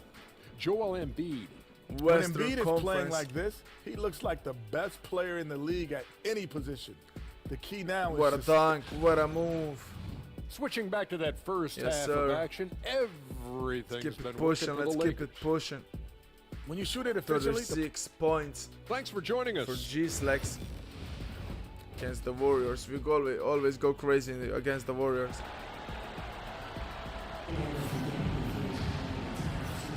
Joel Embiid. When Western Embiid is playing Conference. like this, he looks like the best player in the league at any position. The key now is What a dunk, what a move. Switching back to that first Yes, half sir. of action, everything's Keep been it pushing, working for let's the keep Lakers. it pushing. when you shoot it efficiently. 36 points Thanks for joining us. for GsnaGs against the Warriors. We always go crazy against the Warriors.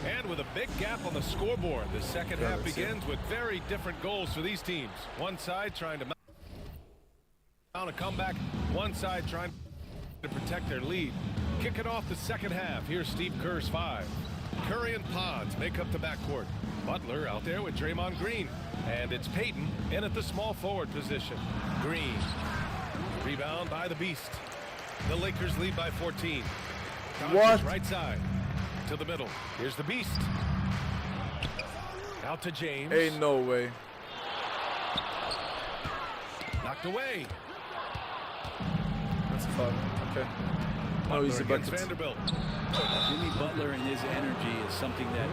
And with a big gap on the scoreboard, the second half begins with very different goals for these teams. One side trying to mount a comeback, one side trying to protect their lead. Kicking off the second half, here's Steve Kerr's 5. Curry and Pods make up the backcourt. Butler out there with Draymond Green. And it's Payton in at the small forward position. Green. Rebound by the Beast. The Lakers lead by 14. What? Right side. To the middle. Here's the Beast. Out to James. Ain't no way. Knocked away. That's fun. Okay. No Butler easy against buckets. Vanderbilt. Jimmy Butler and his energy is something that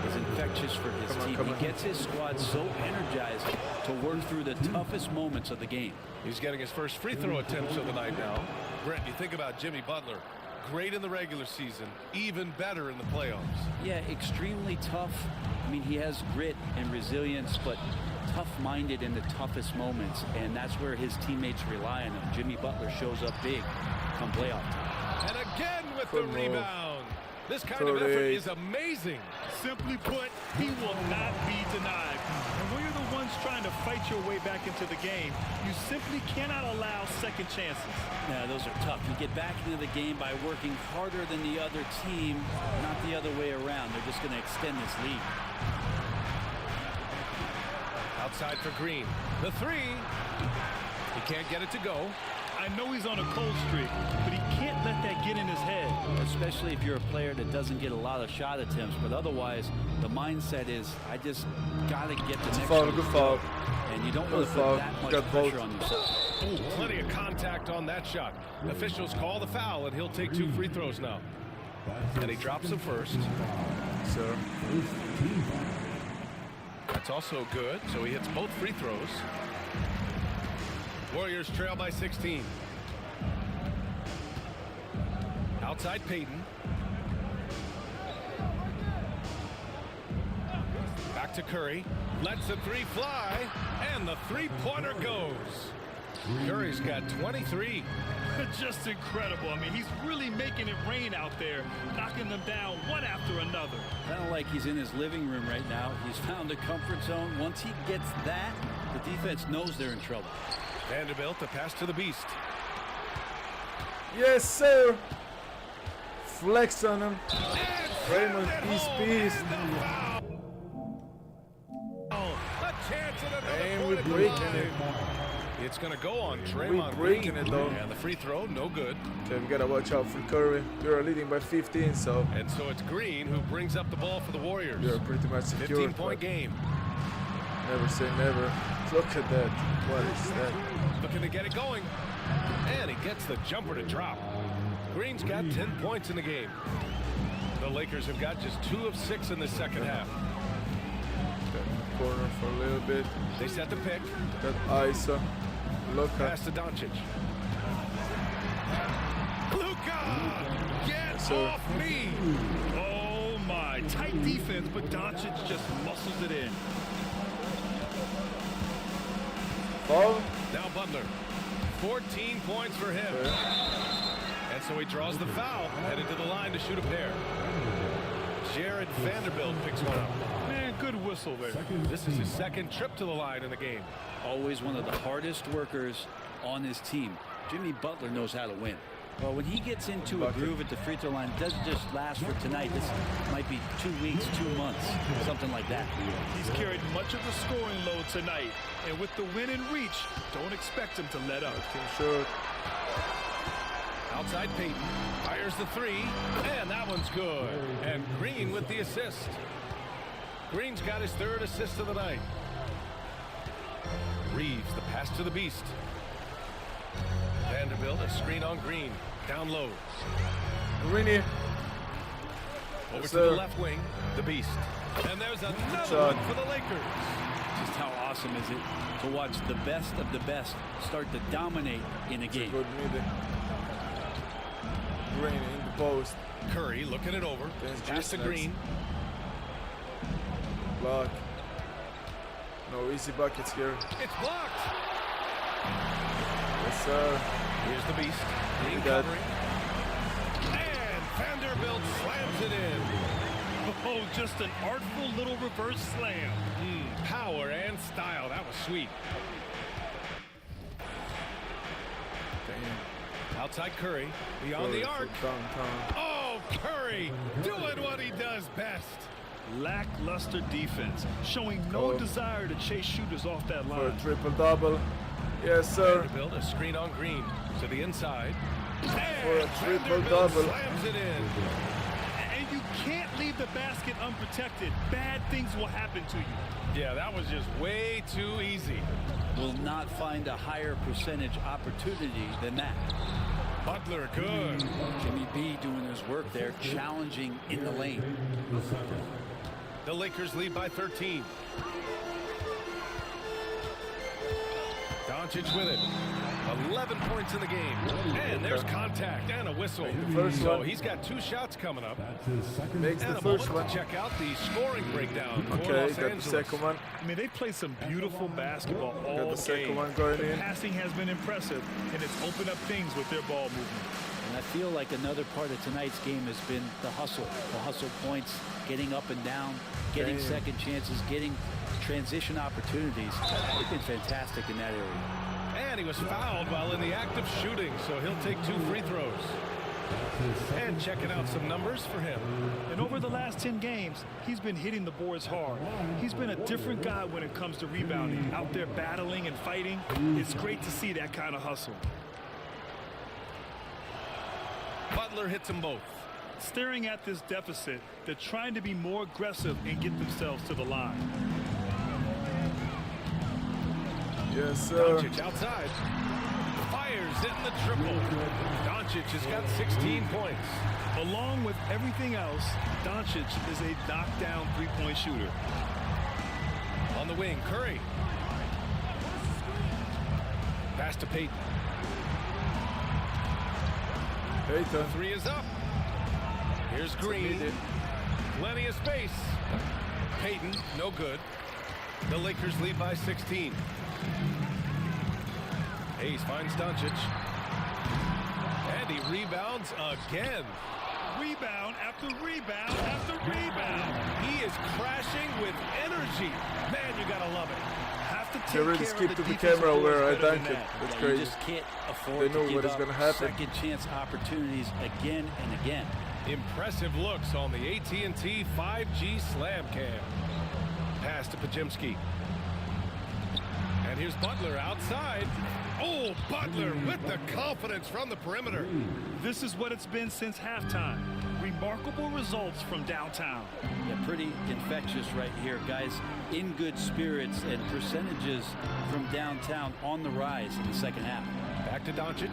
is infectious for his team. He gets his squad so energized to work through the toughest moments of the game. He's getting his first free throw attempts of the night now. Brent, you think about Jimmy Butler. Great in the regular season, even better in the playoffs. Yeah, extremely tough. I mean, he has grit and resilience, but tough-minded in the toughest moments, and that's where his teammates rely on him. Jimmy Butler shows up big come playoff time. And again with the rebound. This kind of effort is amazing. Simply put, he will not be denied. And when you're the ones trying to fight your way back into the game, you simply cannot allow second chances. Yeah, those are tough. You get back into the game by working harder than the other team, not the other way around. They're just going to extend this lead. Outside for Green. The 3. He can't get it to go. I know he's on a cold streak, but he can't let that get in his head. Especially if you're a player that doesn't get a lot of shot attempts, but otherwise the mindset is, I just got to get the next Foul, one. good foul. And you don't Good want to foul. put that much Got pressure both. on yourself. Ooh, plenty of contact on that shot. Officials call the foul, and he'll take 2 free throws now. And he drops the first. Sir. That's also good, so he hits both free throws. Warriors trail by 16. Outside Payton. Back to Curry. Lets the three fly. And the three-pointer goes. Curry's got 23. Just incredible. I mean, he's really making it rain out there, knocking them down one after another. Kind of like he's in his living room right now. He's found a comfort zone. Once he gets that, the defense knows they're in trouble. Vanderbilt, the pass to the Beast. Yes, sir. Flex on him. Raymond Beast. And we're breaking it. It's going to go on Draymond breaking Green. it, though. And the free throw, no good. Okay, we got to watch out for Curry. You're leading by 15, so. And so it's Green who brings up the ball for the Warriors. You're pretty much secure. 15-point game. Never say never. Look at that. What is that? Looking to get it going. And he gets the jumper to drop. Green's got 10 points in the game. The Lakers have got just 2 of 6 in the second half. Corner for a little bit. They set the pick. Got Isa. Luka. Pass to Doncic. Luka! Get off me! Oh my, tight defense, but Doncic just muscles it in. Foul. Now Butler. 14 points for him. And so he draws the foul, headed to the line to shoot a pair. Jared Vanderbilt picks one up. Man, good whistle there. This is his second trip to the line in the game. Always one of the hardest workers on his team. Jimmy Butler knows how to win. Well, when he gets into a groove at the free throw line, it doesn't just last for tonight. This might be 2 weeks, 2 months, something like that. He's carried much of the scoring load tonight. And with the win in reach, don't expect him to let up. Sure. Outside Payton. Fires the three. And that one's good. And Green with the assist. Green's got his 3rd assist of the night. Reeves, the pass to the Beast. Vanderbilt, a screen on Green. Down low. Greeny. Over to the left wing, the Beast. And there's another one for the Lakers. Just how awesome is it to watch the best of the best start to dominate in a game. Good mid. Green in the post. Curry looking it over. Pass to Green. Block. No easy buckets here. It's blocked. Yes, sir. Here's the Beast. Green covering. And Vanderbilt slams it in. Oh, just an artful little reverse slam. Power and style. That was sweet. Damn. Outside Curry. Beyond the arc. Downtown. Oh, Curry doing what he does best. Lackluster defense, showing no desire to chase shooters off that line. For a triple-double. Yes, sir. Vanderbilt, a screen on Green to the inside. For a triple-double. Slams it in. And you can't leave the basket unprotected. Bad things will happen to you. Yeah, that was just way too easy. Will not find a higher percentage opportunity than that. Butler, good. Jimmy B doing his work there, challenging in the lane. The Lakers lead by 13. Doncic with it. 11 points in the game. And there's contact and a whistle. So he's got 2 shots coming up. Makes and the a first moment one. to check out the scoring breakdown for Okay, Los got the Angeles. second one. I mean, they play some beautiful basketball all Got the second game. one going The in. passing has been impressive, and it's opened up things with their ball movement. And I feel like another part of tonight's game has been the hustle points, getting up and down, getting second chances, getting transition opportunities. They've been fantastic in that area. And he was fouled while in the act of shooting, so he'll take 2 free throws. And checking out some numbers for him. And over the last 10 games, he's been hitting the boards hard. He's been a different guy when it comes to rebounding, out there battling and fighting. It's great to see that kind of hustle. Butler hits them both. Staring at this deficit, they're trying to be more aggressive and get themselves to the line. Yes, sir. Doncic outside. Fires in the triple. Doncic has got 16 points. Along with everything else, Doncic is a knockdown three-point shooter. On the wing, Curry. Pass to Payton. Payton. 3 is up. Here's Green. Plenty of space. Payton, no good. The Lakers lead by 16. Hayes finds Doncic. And he rebounds again. Rebound after rebound after rebound. He is crashing with energy. Man, you gotta love it. Have to They really skip to the camera where I dunk it. It's You crazy. just can't afford They to know give what is up gonna happen. second chance opportunities again and again. Impressive looks on the AT&T 5G Slam Cam. Pass to Pajemski. And here's Butler outside. Oh, Butler with the confidence from the perimeter. This is what it's been since halftime. Remarkable results from downtown. Yeah, pretty infectious right here, guys. In good spirits and percentages from downtown on the rise in the second half. Back to Doncic.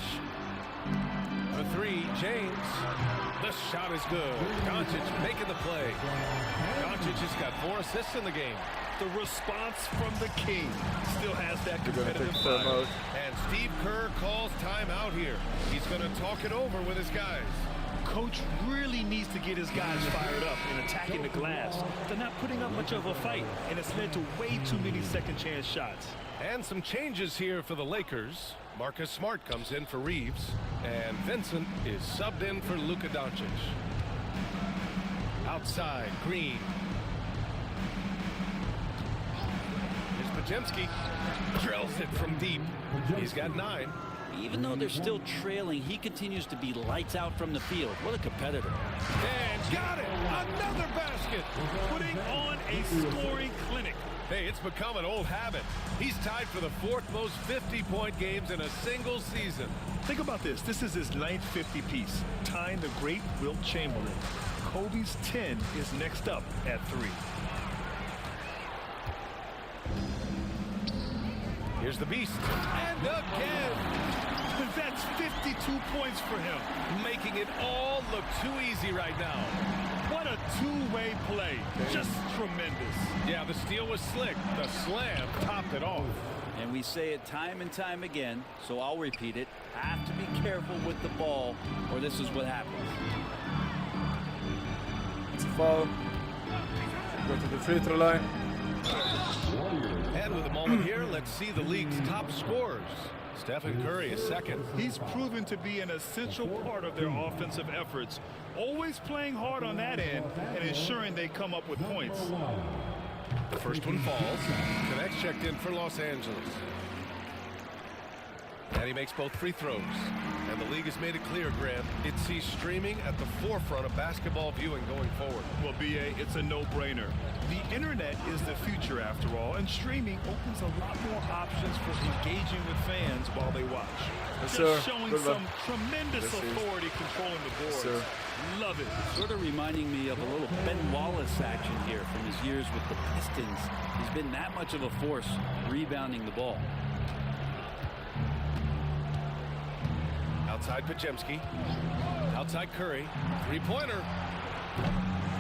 The three, James. The shot is good. Doncic making the play. Doncic has got 4 assists in the game. The response from the King still has that They're gonna competitive take timeout. And Steve Kerr calls timeout here. He's going to talk it over with his guys. Coach really needs to get his guys fired up and attacking the glass. They're not putting up much of a fight, and it's led to way too many second chance shots. And some changes here for the Lakers. Marcus Smart comes in for Reeves, and Vincent is subbed in for Luka Doncic. Outside, Green. Here's Pajemski. Drills it from deep. He's got 9. Even though they're still trailing, he continues to be lights out from the field. What a competitor. And got it! Another basket! Putting on a scoring clinic. Hey, it's become an old habit. He's tied for the 4th most 50-point games in a single season. Think about this. This is his 9th 50-piece, tying the great Wilt Chamberlain. Kobe's 10 is next up at 3. Here's the Beast. And again! That's 52 points for him. Making it all look too easy right now. What a two-way play. Just tremendous. Yeah, the steal was slick. The slam topped it off. And we say it time and time again, so I'll repeat it. Have to be careful with the ball, or this is what happens. It's a foul. Go to the free throw line. And with a moment here, let's see the league's top scorers. Stephen Curry is second. He's proven to be an essential part of their offensive efforts, always playing hard on that end and ensuring they come up with points. The first one falls. The next checked in for Los Angeles. And he makes both free throws. And the league has made it clear, Grant, it sees streaming at the forefront of basketball viewing going forward. Well, B.A., it's a no-brainer. The internet is the future, after all, and streaming opens a lot more options for engaging with fans while they watch. Yes, Just sir. showing Good some luck. tremendous Yes, authority controlling the boards. Sir. Love it. Sort of reminding me of a little Ben Wallace action here from his years with the Pistons. He's been that much of a force rebounding the ball. Outside Pajemski. Outside Curry. Three-pointer.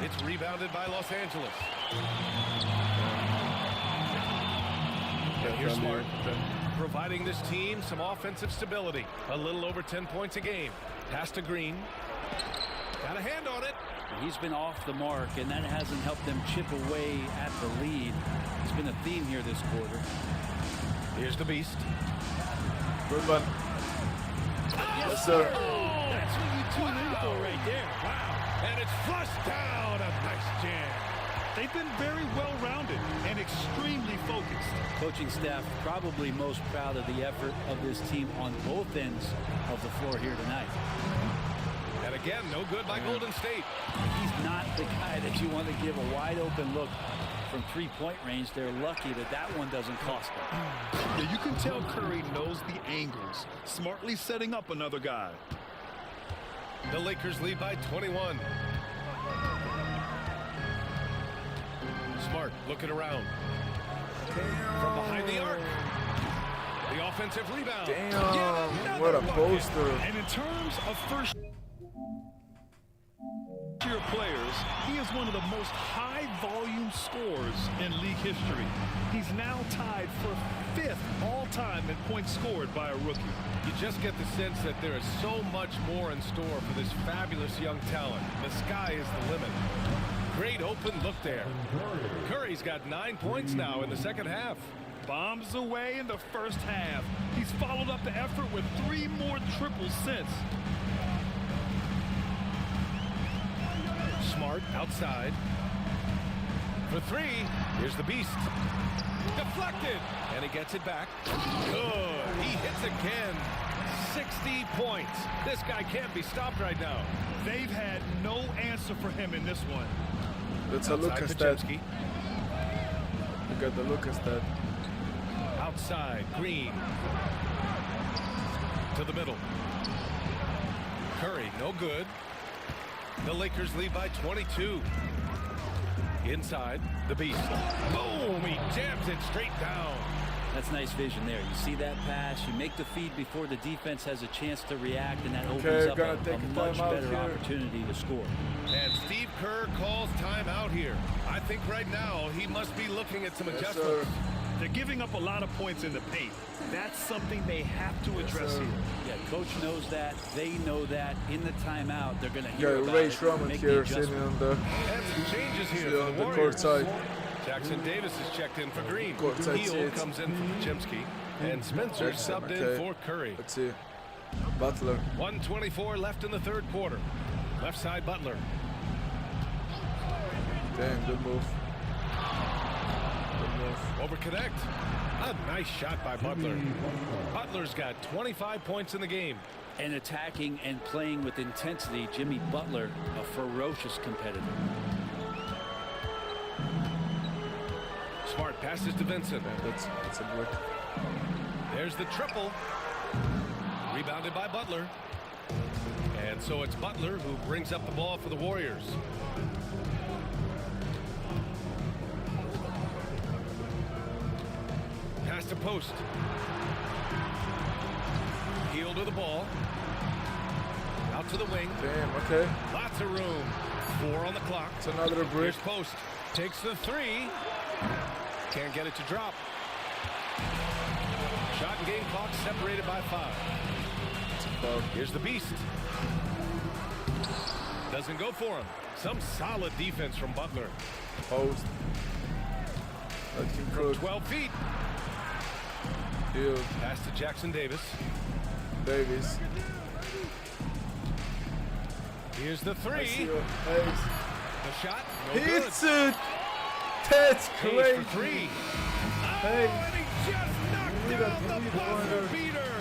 It's rebounded by Los Angeles. And here's Smart, providing this team some offensive stability. A little over 10 points a game. Pass to Green. Got a hand on it. He's been off the mark, and that hasn't helped them chip away at the lead. It's been a theme here this quarter. Here's the Beast. Good one. Yes, sir. Oh, that's what you tune in for right there. Wow. And it's flushed down. A nice jam. They've been very well-rounded and extremely focused. Coaching staff probably most proud of the effort of this team on both ends of the floor here tonight. And again, no good by Golden State. He's not the guy that you want to give a wide-open look from three-point range. They're lucky that that one doesn't cost them. Yeah, you can tell Curry knows the angles, smartly setting up another guy. The Lakers lead by 21. Smart looking around. From behind the arc. The offensive rebound. Damn, what a poster. And in terms of first-year players, he is one of the most high-volume scorers in league history. He's now tied for 5th all-time in points scored by a rookie. You just get the sense that there is so much more in store for this fabulous young talent. The sky is the limit. Great open look there. Curry's got 9 points now in the second half. Bombs away in the first half. He's followed up the effort with 3 more triples since. Smart outside. For 3, here's the beast. Deflected, and he gets it back. Good, he hits again. 60 points. This guy can't be stopped right now. They've had no answer for him in this one. That's a Lucas stat. You got the Lucas stat. Outside, Green. To the middle. Curry, no good. The Lakers lead by 22. Inside, the beast. Boom! He jams it straight down. That's nice vision there. You see that pass, you make the feed before the defense has a chance to react, and that opens up a much better opportunity to score. And Steve Kerr calls timeout here. I think right now he must be looking at some adjustments. They're giving up a lot of points in the paint. That's something they have to address here. Yeah, coach knows that. They know that. In the timeout, they're going to hear about Ray it. Schroman here sitting on the, changes here on the court side. Jackson Davis is checked in for Green. Heel comes in for Pachimski. And Spencer subbed in for Curry. Let's see. Butler. 1:24 left in the third quarter. Left side, Butler. Damn, good move. Over connect. A nice shot by Butler. Butler's got 25 points in the game. And attacking and playing with intensity, Jimmy Butler, a ferocious competitor. Smart passes to Vincent. That's a block. There's the triple. Rebounded by Butler. And so it's Butler who brings up the ball for the Warriors. Pass to post. Heel to the ball. Out to the wing. Damn, okay. Lots of room. 4 on the clock. It's another brick. Here's post. Takes the 3. Can't get it to drop. Shot and game clock separated by 5. Here's the beast. Doesn't go for him. Some solid defense from Butler. Post. From 12 feet. Heel. Pass to Jackson Davis. Davis. Here's the 3. The shot. No Hits good. it. That's crazy. For 3. Hey. And he just knocked down the buzzer beater.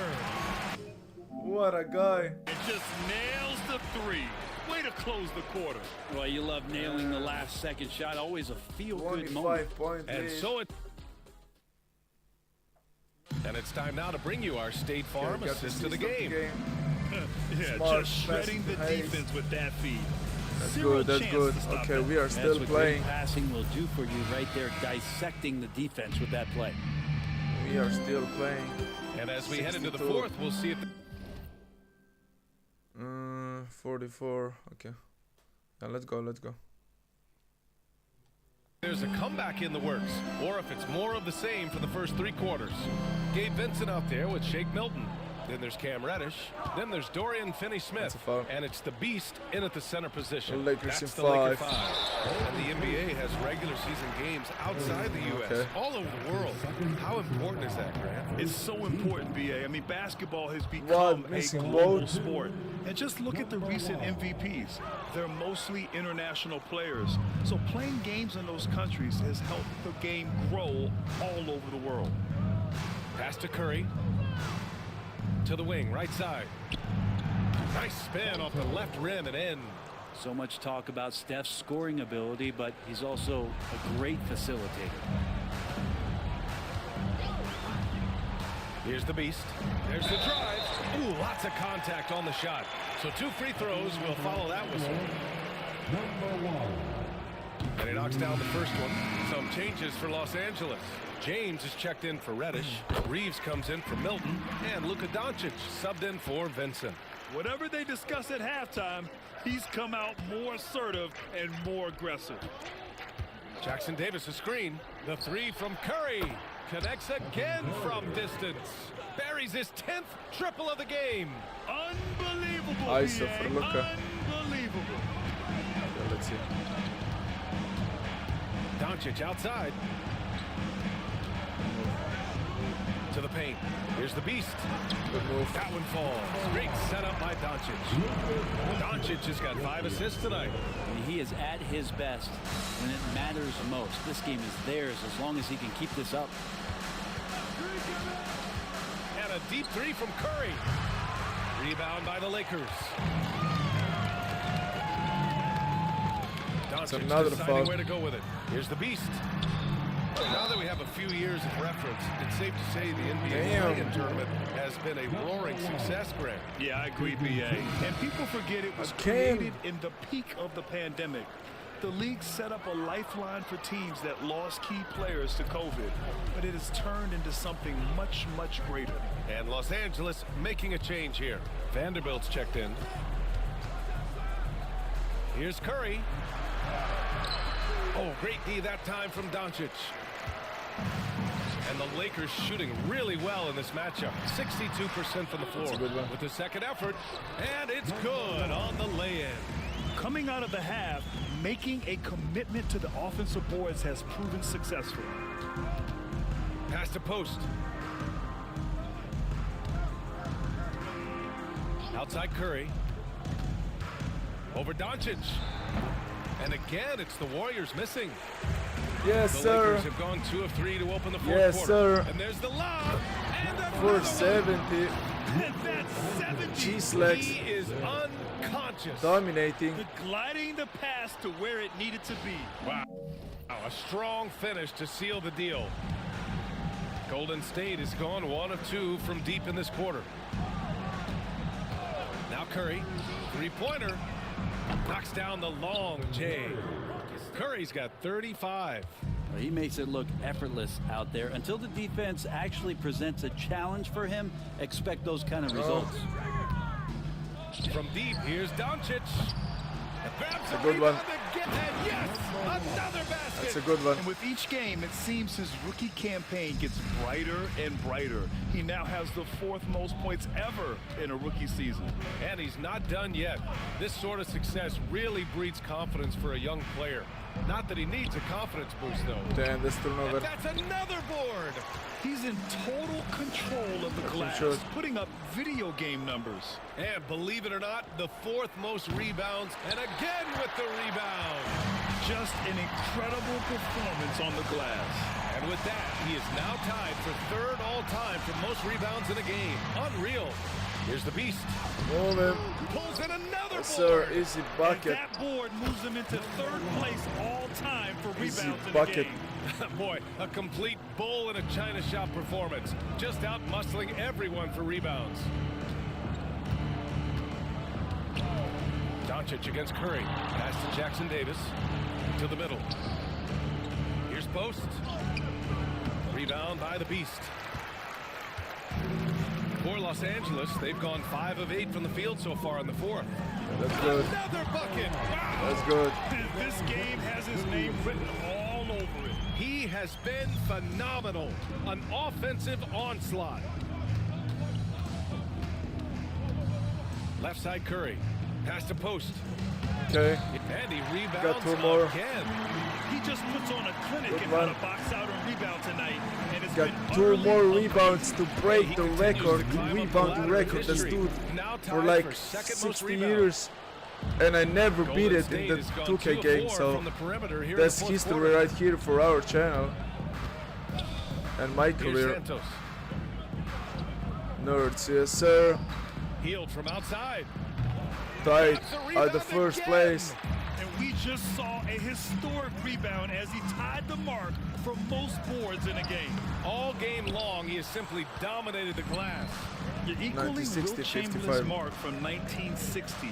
What a guy. It just nails the 3. Way to close the quarter. Well, you love nailing the last second shot. Always a feel-good moment. And so it. And it's time now to bring you our State Farm assist of the game. Yeah, Smart, just shredding the defense with that feed. That's Zero good, that's chance good. to stop Okay, them. we are still That's what playing. great passing will do for you right there, dissecting the defense with that play. We are still playing. And as we head into the 62. fourth, we'll see if 44. Okay. Now let's go. there's a comeback in the works, or if it's more of the same for the first 3 quarters. Gabe Vincent out there with Shake Milton. Then there's Cam Reddish. Then there's Dorian Finney-Smith. And it's the Beast in at the center position. Lakers That's in the Laker 5. 5. And the NBA has regular season games outside the U.S., all over the world. How important is that, Grant? It's so important, BA. I mean, basketball has become a global sport. And just look at the recent MVPs. They're mostly international players. So playing games in those countries has helped the game grow all over the world. Pass to Curry. To the wing, right side. Nice spin off the left rim and in. So much talk about Steph's scoring ability, but he's also a great facilitator. Here's the Beast. There's the drive. Ooh, lots of contact on the shot. So 2 free throws will follow that whistle. And he knocks down the first one. Some changes for Los Angeles. James is checked in for Reddish. Reeves comes in for Milton. And Luka Doncic subbed in for Vincent. Whatever they discuss at halftime, he's come out more assertive and more aggressive. Jackson Davis a screen. The three from Curry. Connects again from distance. Buries his 10th triple of the game. Unbelievable. ISO for Luka. Unbelievable. Yeah, let's see. Doncic outside. To the paint. Here's the beast. Good move. That one falls. Great setup by Doncic. Doncic has got 5 assists tonight. He is at his best when it matters most. This game is theirs as long as he can keep this up. And a deep three from Curry. Rebound by the Lakers. Doncic another deciding foul. where to go with it. Here's the beast. Now that we have a few years of reference, it's safe to say the NBA play-in tournament has been a roaring success, Greg. Yeah, I agree, BA. And people forget it was created in the peak of the pandemic. The league set up a lifeline for teams that lost key players to COVID, but it has turned into something much, much greater. And Los Angeles making a change here. Vanderbilt's checked in. Here's Curry. Oh, great D that time from Doncic. And the Lakers shooting really well in this matchup. 62% from the floor with the second effort. And it's good on the lay-in. Coming out of the half, making a commitment to the offensive boards has proven successful. Pass to post. Outside Curry. Over Doncic. And again, it's the Warriors missing. Yes, the sir. Lakers have gone 2 of 3 to open the fourth Yes, quarter. sir. And there's the lob. And 470. GsnaGs He is unconscious. dominating. Gliding the pass to where it needed to be. Wow. A strong finish to seal the deal. Golden State has gone 1 of 2 from deep in this quarter. Now Curry, three-pointer. Knocks down the long J. Curry's got 35. He makes it look effortless out there. Until the defense actually presents a challenge for him, expect those kind of results. From deep, here's Doncic. That's a good one. And yes, another basket. That's a good one. And with each game, it seems his rookie campaign gets brighter and brighter. He now has the 4th most points ever in a rookie season. And he's not done yet. This sort of success really breeds confidence for a young player. Not that he needs a confidence boost, though. Damn, this turnover. And that's another board. He's in total control of the glass, putting up video game numbers. And believe it or not, the 4th most rebounds, and again with the rebound. Just an incredible performance on the glass. And with that, he is now tied for 3rd all-time for most rebounds in a game. Unreal. Here's the beast. Move him. Pulls in another Yes, board. sir. Easy bucket. And that board moves him into 3rd place all-time for Easy rebounds in bucket. a game. Boy, a complete bull in a china shop performance. Just out-muscling everyone for rebounds. Doncic against Curry. Pass to Jackson Davis. To the middle. Here's post. Rebound by the beast. For Los Angeles, they've gone 5 of 8 from the field so far in the 4th. That's good. Another bucket. Wow. That's good. This game has his name written all over it. He has been phenomenal. An offensive onslaught. Left side Curry. Pass to post. Okay. And he rebounds Got 2 more. again. He just puts on a clinic Good in one. how to box out and rebound tonight. And it's Got been 2 utterly more amazing. rebounds to break He the continues record, to the climb up the rebound ladder record of that history. stood Now for tied like for 2nd most 60 rebounds. years. And I never Golden beat it State in the has gone 2K 2 of game, 4 so from the perimeter here that's in the 4th history quarter. right here for our channel and my Here's career. Santos. Nerds, yes sir. Healed from outside. Tied That's a at rebound the 1st again. place. And we just saw a historic rebound as he tied the mark for most boards in a game. All game long, he has simply dominated the glass. You're equaling 1960, Wilt Chamberlain's 55. mark from 1960.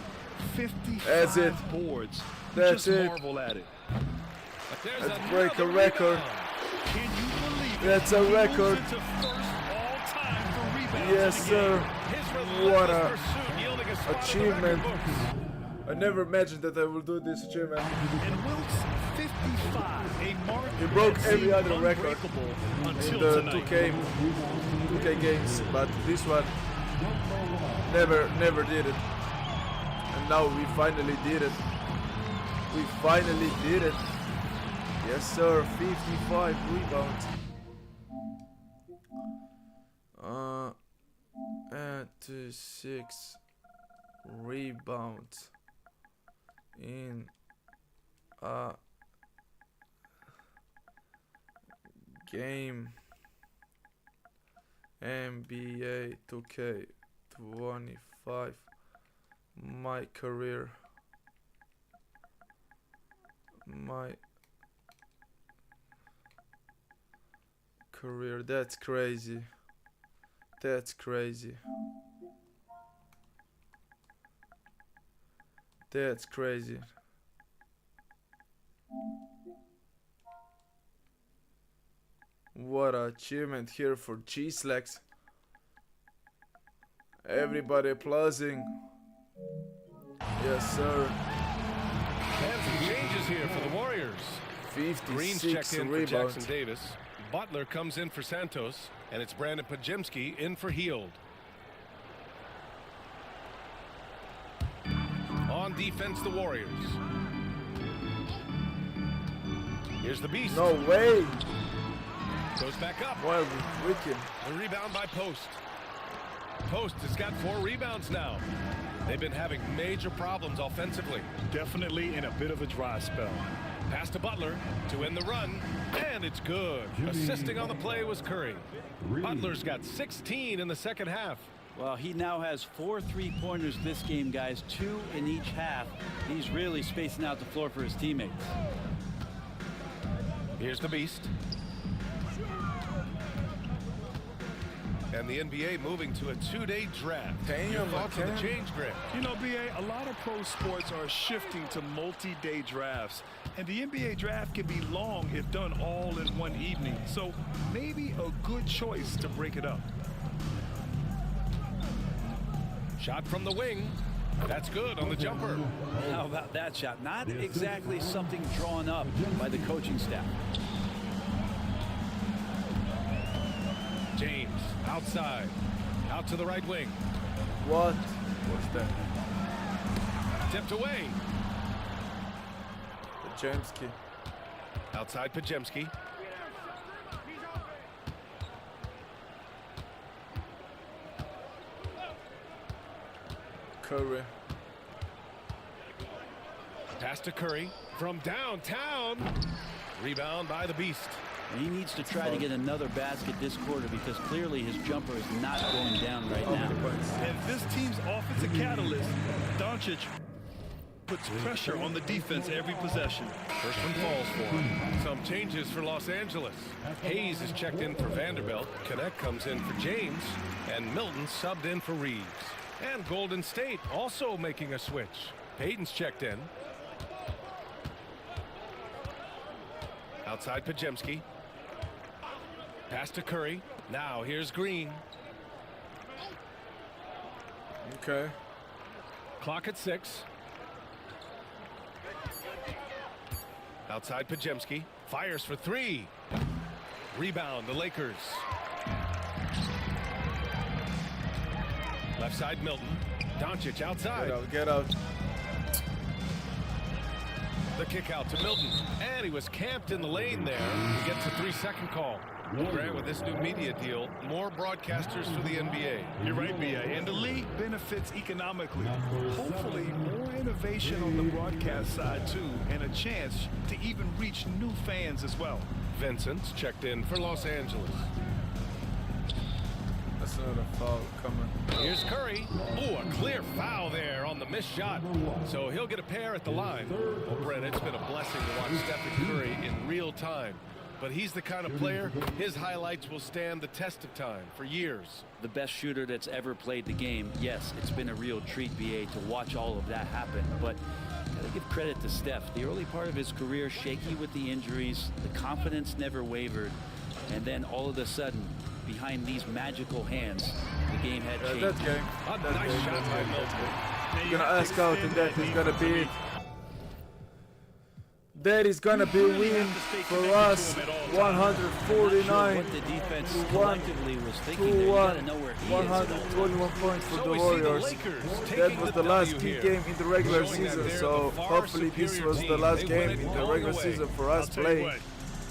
55 That's it. boards. That's just it. marvel at it. There's Let's another break a record. rebound. Can you believe it? That's a He moves record. into 1st all-time for rebounds Yes in a game. sir. His What relentless a pursuit yielding a achievement. I never imagined that I will do this achievement. And Wilkes, 55, a mark He broke every other record until in the tonight. 2K games, but this one never did it. And now we finally did it. We finally did it. Yes, sir. 55 rebounds. And 6 rebounds in a game. NBA 2K25 my career. That's crazy. That's crazy. That's crazy. What an achievement here for GsnaGs. Everybody applauding. Yes, sir. And some changes here for the Warriors. 56 Green's checked in rebounds. for Jackson Davis. Butler comes in for Santos. And it's Brandon Pajemski in for Heald. On defense, the Warriors. Here's the Beast. No way. Goes back up. Why are we wicked? The rebound by Post. Post has got 4 rebounds now. They've been having major problems offensively. Definitely in a bit of a dry spell. Pass to Butler to end the run, and it's good. Assisting on the play was Curry. Butler's got 16 in the second half. Well, he now has 4 3-pointers this game, guys, 2 in each half. He's really spacing out the floor for his teammates. Here's the Beast. And the NBA moving to a 2-day draft. Your thoughts on the change, Greg? You know, BA, a lot of pro sports are shifting to multi-day drafts. And the NBA draft can be long if done all in one evening. So maybe a good choice to break it up. Shot from the wing. That's good on the jumper. How about that shot? Not exactly something drawn up by the coaching staff. James outside. Out to the right wing. What was that? Tipped away. Pajemski. Outside Pajemski. Curry. Pass to Curry from downtown. Rebound by the Beast. He needs to try to get another basket this quarter because clearly his jumper is not going down right now. And this team's offensive catalyst, Doncic, puts pressure on the defense every possession. First one falls for him. Some changes for Los Angeles. Hayes is checked in for Vanderbilt. Connect comes in for James. And Milton subbed in for Reeves. And Golden State also making a switch. Payton's checked in. Outside Pajemski. Pass to Curry. Now here's Green. Okay. Clock at 6. Outside Pajemski. Fires for 3. Rebound the Lakers. Left side Milton. Doncic outside. Get out, get out. The kick out to Milton. And he was camped in the lane there. He gets a 3-second call. Grant, with this new media deal, more broadcasters for the NBA. You're right, B.A. And the league benefits economically. Hopefully, more innovation on the broadcast side, too, and a chance to even reach new fans as well. Vincent's checked in for Los Angeles. That's another foul coming. Here's Curry. Oh, a clear foul there on the missed shot. So he'll get a pair at the line. Well, Brent, it's been a blessing to watch Stephen Curry in real time. But he's the kind of player, his highlights will stand the test of time for years. The best shooter that's ever played the game. Yes, it's been a real treat, BA, to watch all of that happen. But gotta give credit to Steph. The early part of his career, shaky with the injuries, the confidence never wavered. And then all of a sudden, behind these magical hands, the game had Yeah, changed. that game. A That nice game, shot that by game, that Milton. game. You're gonna ask out and that is gonna be it. That is gonna be a win for us. 149 What the defense to collectively was thinking there. You gotta know where he is. 121 points for So the we see the Warriors. Lakers That taking was the the last W key here, game in the regular showing that season, they're so the far hopefully this superior was the team. last They won game it in the all regular the way. season for us I'll tell you playing. what,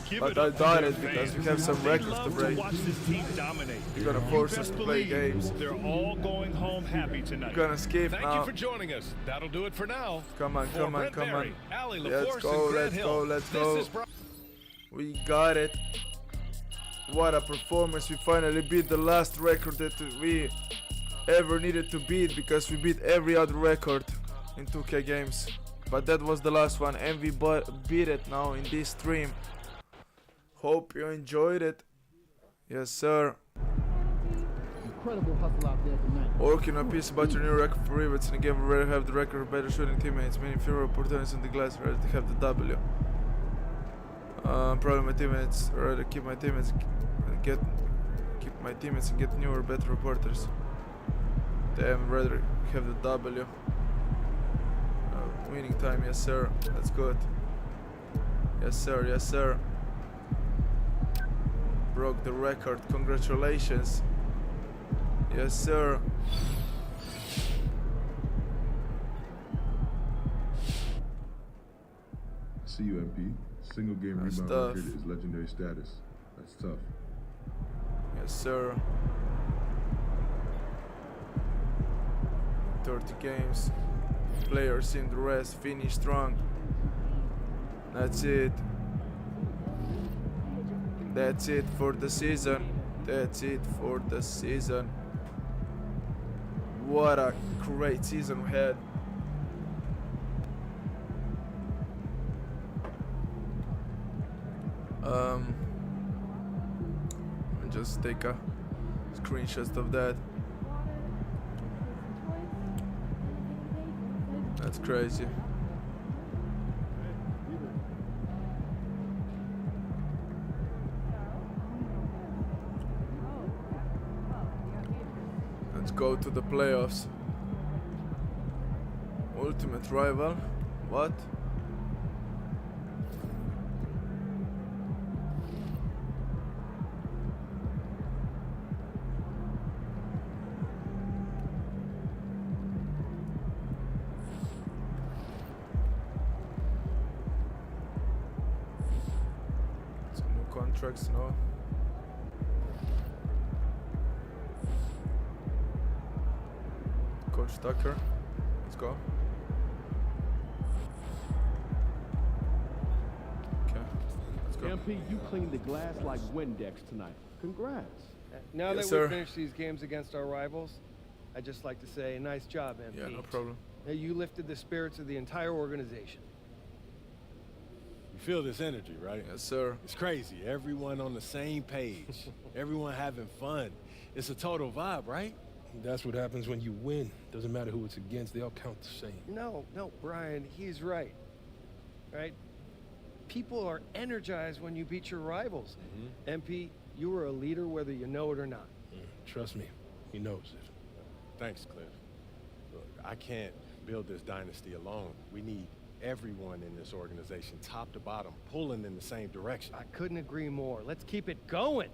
give But it I up to doubt their it because we fans. have some They records love to break. watch this team dominate. You're gonna You force us best to play believe games. They're all going home happy tonight. You're gonna skip Thank now. you for joining us. That'll do it for now. Come on, For come on, Brent come on. Berry, Allie Let's LaForce, go, and Grant let's Hill. go, let's This go. is Bri- We got it. What a performance. We finally beat the last record that we ever needed to beat because we beat every other record in 2K games. But that was the last one and we beat it now in this stream. Hope you enjoyed it. Yes, sir. Incredible hustle out there tonight. Working on a piece about your new record for rivets in the game. We already have the record of better shooting teammates, many fewer opportunities in the glass, ready to have the W. Probably my teammates, rather keep my teammates and keep my teammates and get newer, better reporters. Damn, rather have the W. Winning time, yes sir. That's good. Yes sir, yes sir. Broke the record. Congratulations. Yes sir. See you, MP. Single game That's rebound tough. record is legendary status. That's tough. Yes sir. 30 games. Players in the rest. Finish strong. That's it. That's it for the season. That's it for the season. What a great season we had. Just take a screenshot of that. That's crazy. Let's go to the playoffs. Ultimate rival. What? Some new contracts, no? Coach Tucker, let's go. Okay, let's go. MP, you cleaned the glass like Windex tonight. Congrats. Now Yes, that sir. we've finished these games against our rivals, I'd just like to say nice job, MP. Yeah, no problem. Now, you lifted the spirits of the entire organization. You feel this energy, right? Yes, sir. It's crazy. Everyone on the same page. Everyone having fun. It's a total vibe, right? That's what happens when you win. Doesn't matter who it's against, they all count the same. No, Brian, he's right. Right? People are energized when you beat your rivals. MP, you were a leader whether you know it or not. Trust me, he knows it. Thanks, Cliff. Look, I can't build this dynasty alone. We need everyone in this organization, top to bottom, pulling in the same direction. I couldn't agree more. Let's keep it going.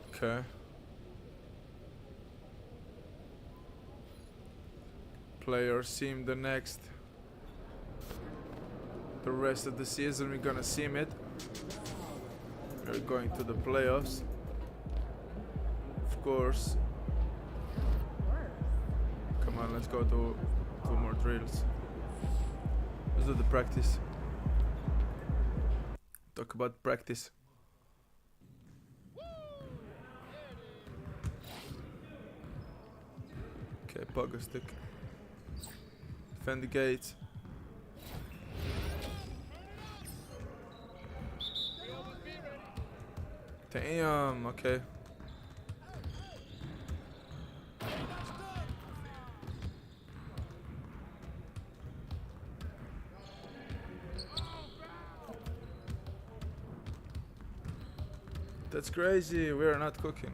Okay. Players sim the next. The rest of the season we're gonna sim it. We're going to the playoffs. Of course. Come on, let's go to 2 more drills. Let's do the practice. Talk about practice. Okay, pogo stick. Defend the gates. Damn, okay. That's crazy. We are not cooking.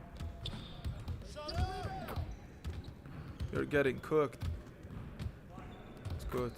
You're getting cooked. It's good.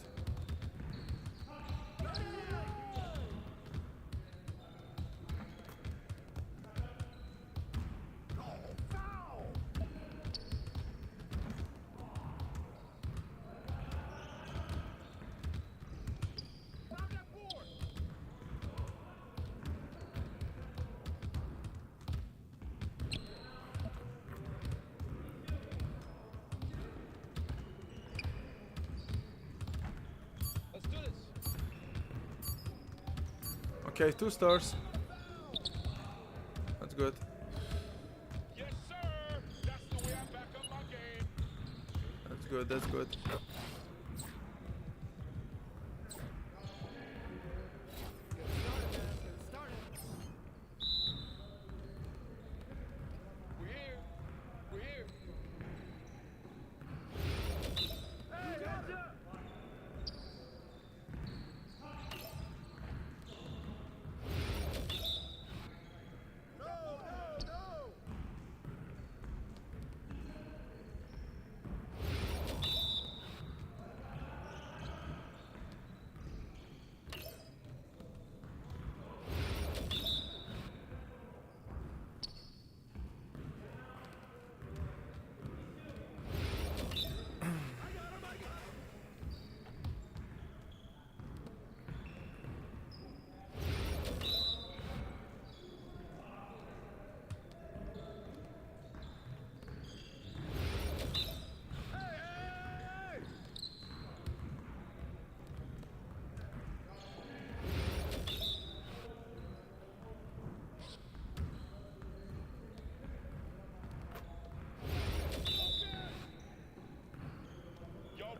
Okay, 2 stars. That's good. Yes, sir. That's the way I back up my game. That's good, that's good. We're here. We're here.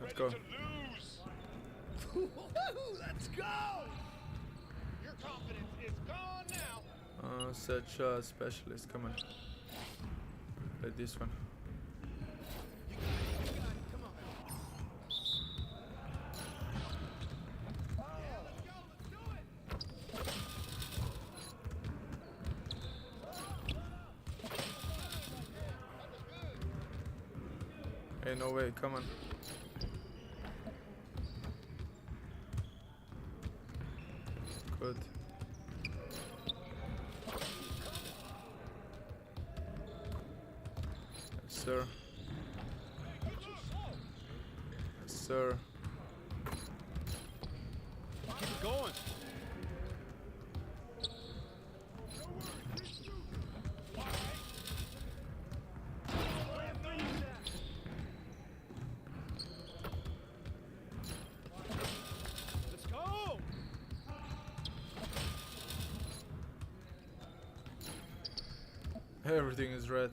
Let's go. Let's go! Your confidence is gone now. Such a specialist. Come on. Like this one. Hey, no way. Come on. Good. Yes, sir. Yes, sir. Keep it going. Let's go. Everything is red.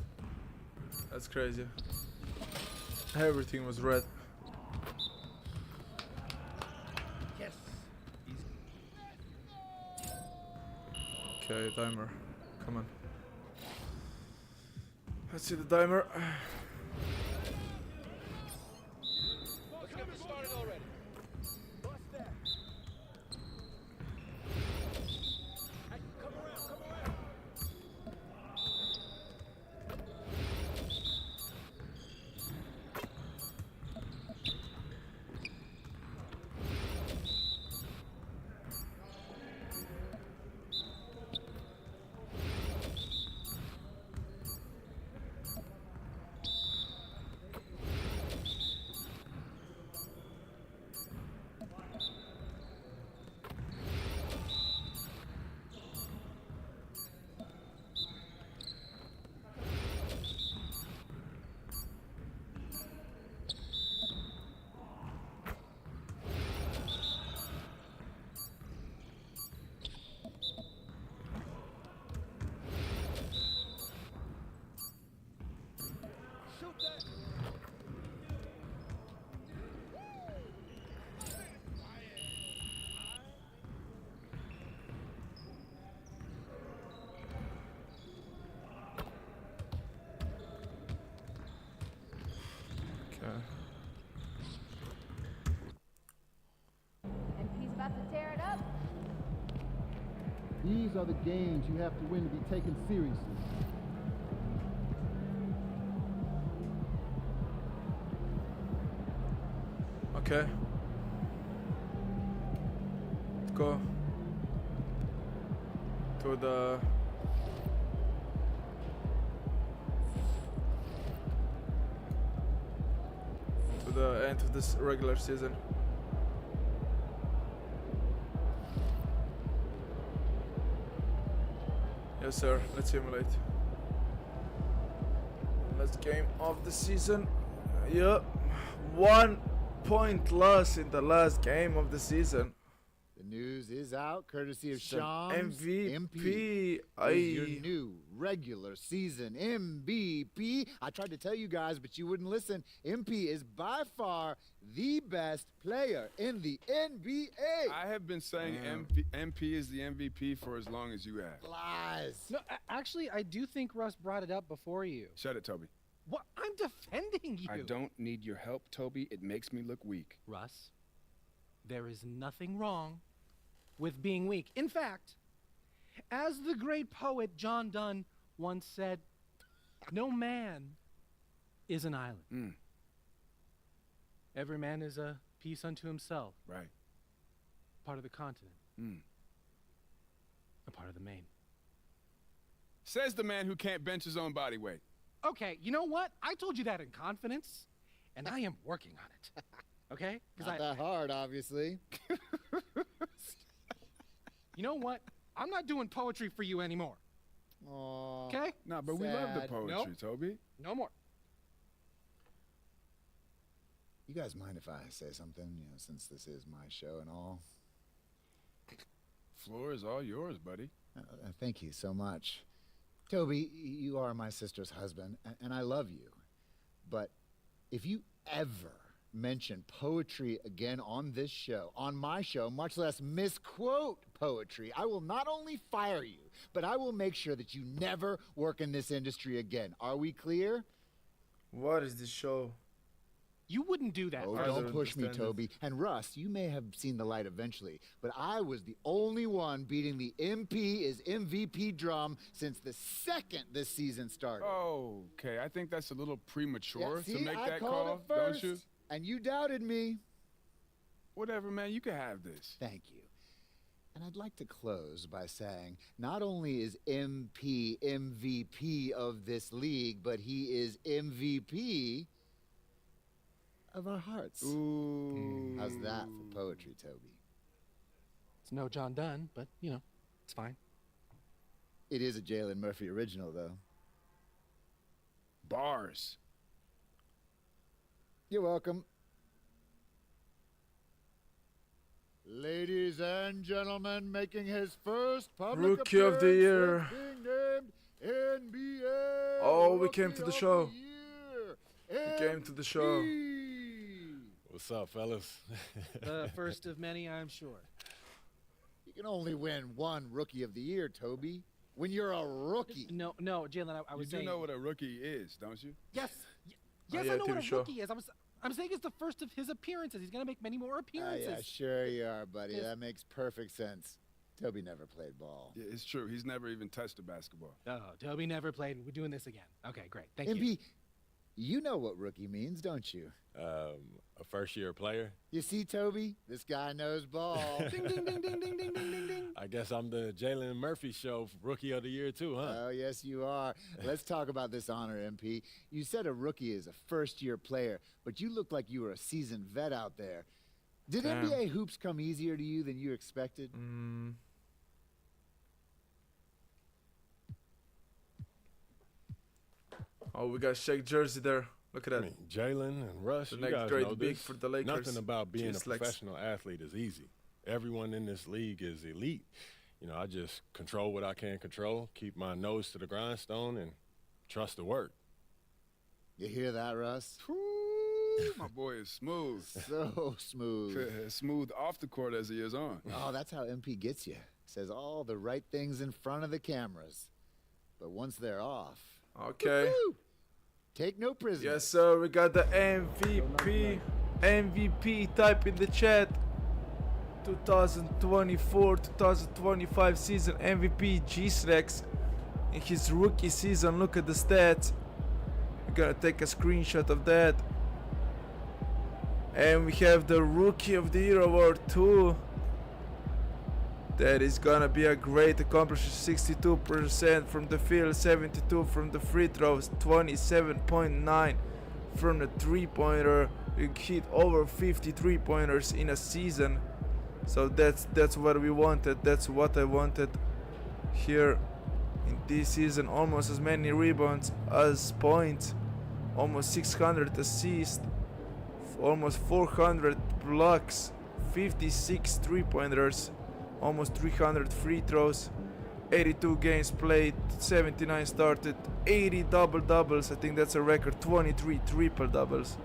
That's crazy. Everything was red. Yes. Okay, timer. Come on. Let's see the timer. Let's get this started already. Bust that. Hey, come around, come around. And he's about to tear it up. These are the games you have to win to be taken seriously. Okay. Let's go to the end of this regular season. Yes, sir. Let's simulate. Last game of the season. Yep. 1 point loss in the last game of the season. The news is out, courtesy of Some Shams. MVP. Is your new regular season MVP. I tried to tell you guys, but you wouldn't listen. MP is by far the best player in the NBA. I have been saying MP is the MVP for as long as you have. Lies. No, actually, I do think Russ brought it up before you. Shut it, Toby. What? I'm defending you. I don't need your help, Toby. It makes me look weak. Russ, there is nothing wrong with being weak. In fact, as the great poet John Donne once said, no man is an island. Every man is a piece unto himself. Right. Part of the continent. A part of the main. Says the man who can't bench his own body weight. Okay, you know what? I told you that in confidence, and I am working on it. Okay? Not that hard, obviously. You know what? I'm not doing poetry for you anymore. Aww. Okay? No, but we love the Sad. poetry, Nope. Toby. No more. You guys mind if I say something, since this is my show and all? Floor is all yours, buddy. Thank you so much. Toby, you are my sister's husband, and I love you. But if you ever mention poetry again on this show, on my show, much less misquote poetry, I will not only fire you, but I will make sure that you never work in this industry again. Are we clear? What is this show? You wouldn't do that. Oh, Russ. don't push me, Toby. And Russ, you may have seen the light eventually, but I was the only one beating the MP is MVP drum since the second this season started. Okay, I think that's a little premature See, to make I that called call, it first, don't you? And you doubted me. Whatever, man, you can have this. Thank you. And I'd like to close by saying, not only is MP MVP of this league, but he is MVP of our hearts. Ooh. How's that for poetry, Toby? It's no John Donne, but, it's fine. It is a Jalen Murphy original, though. Bars. You're welcome. Ladies and gentlemen, making his first public Rookie of the year. being named NBA. Oh, we came to the show. We came to the show. What's up, fellas? The first of many, I'm sure. You can only win one Rookie of the Year, Toby. When you're a rookie. No, Jalen, I was You saying. do know what a rookie is, don't you? Yes. yeah, I know what TV a show. rookie is. I'm saying it's the first of his appearances. He's going to make many more appearances. Yeah, sure you are, buddy. Yes. That makes perfect sense. Toby never played ball. Yeah, it's true. He's never even touched a basketball. Oh, Toby never played. We're doing this again. Okay, great. Thank MP, you. you know what rookie means, don't you? A first-year player. You see, Toby? This guy knows ball. Ding, ding, ding, ding, ding, ding, ding, ding, ding. I guess I'm the Jalen Murphy show Rookie of the Year too, huh? Oh, yes, you are. Let's talk about this honor, MP. You said a rookie is a first-year player, but you looked like you were a seasoned vet out there. Did Damn. NBA hoops come easier to you than you expected? Oh, we got Shaq Jersey there. Look at that. I mean, Jalen and Russ, The you next guys great know big this. for the Lakers. Nothing about being a Jeez, Lex. professional athlete is easy. Everyone in this league is elite. I just control what I can control, keep my nose to the grindstone, and trust the work. You hear that, Russ? Ooh, my boy is smooth. So smooth. Smooth off the court as he is on. Oh, that's how MP gets you. Says all the right things in front of the cameras. But once they're off, Okay. woo-hoo, take no prisoners. Yes, sir. We got the MVP. MVP. Type in the chat. 2024-2025 season MVP GsnaGs in his rookie season. Look at the stats. We're gonna take a screenshot of that. And we have the Rookie of the Year award too. That is gonna be a great accomplishment. 62% from the field, 72 from the free throws, 27.9 from the three-pointer. We hit over 50 three-pointers in a season. So that's what we wanted. That's what I wanted here in this season. Almost as many rebounds as points. Almost 600 assists. Almost 400 blocks. 56 three-pointers. Almost 300 free throws. 82 games played. 79 started. 80 double-doubles. I think that's a record. 23 triple-doubles.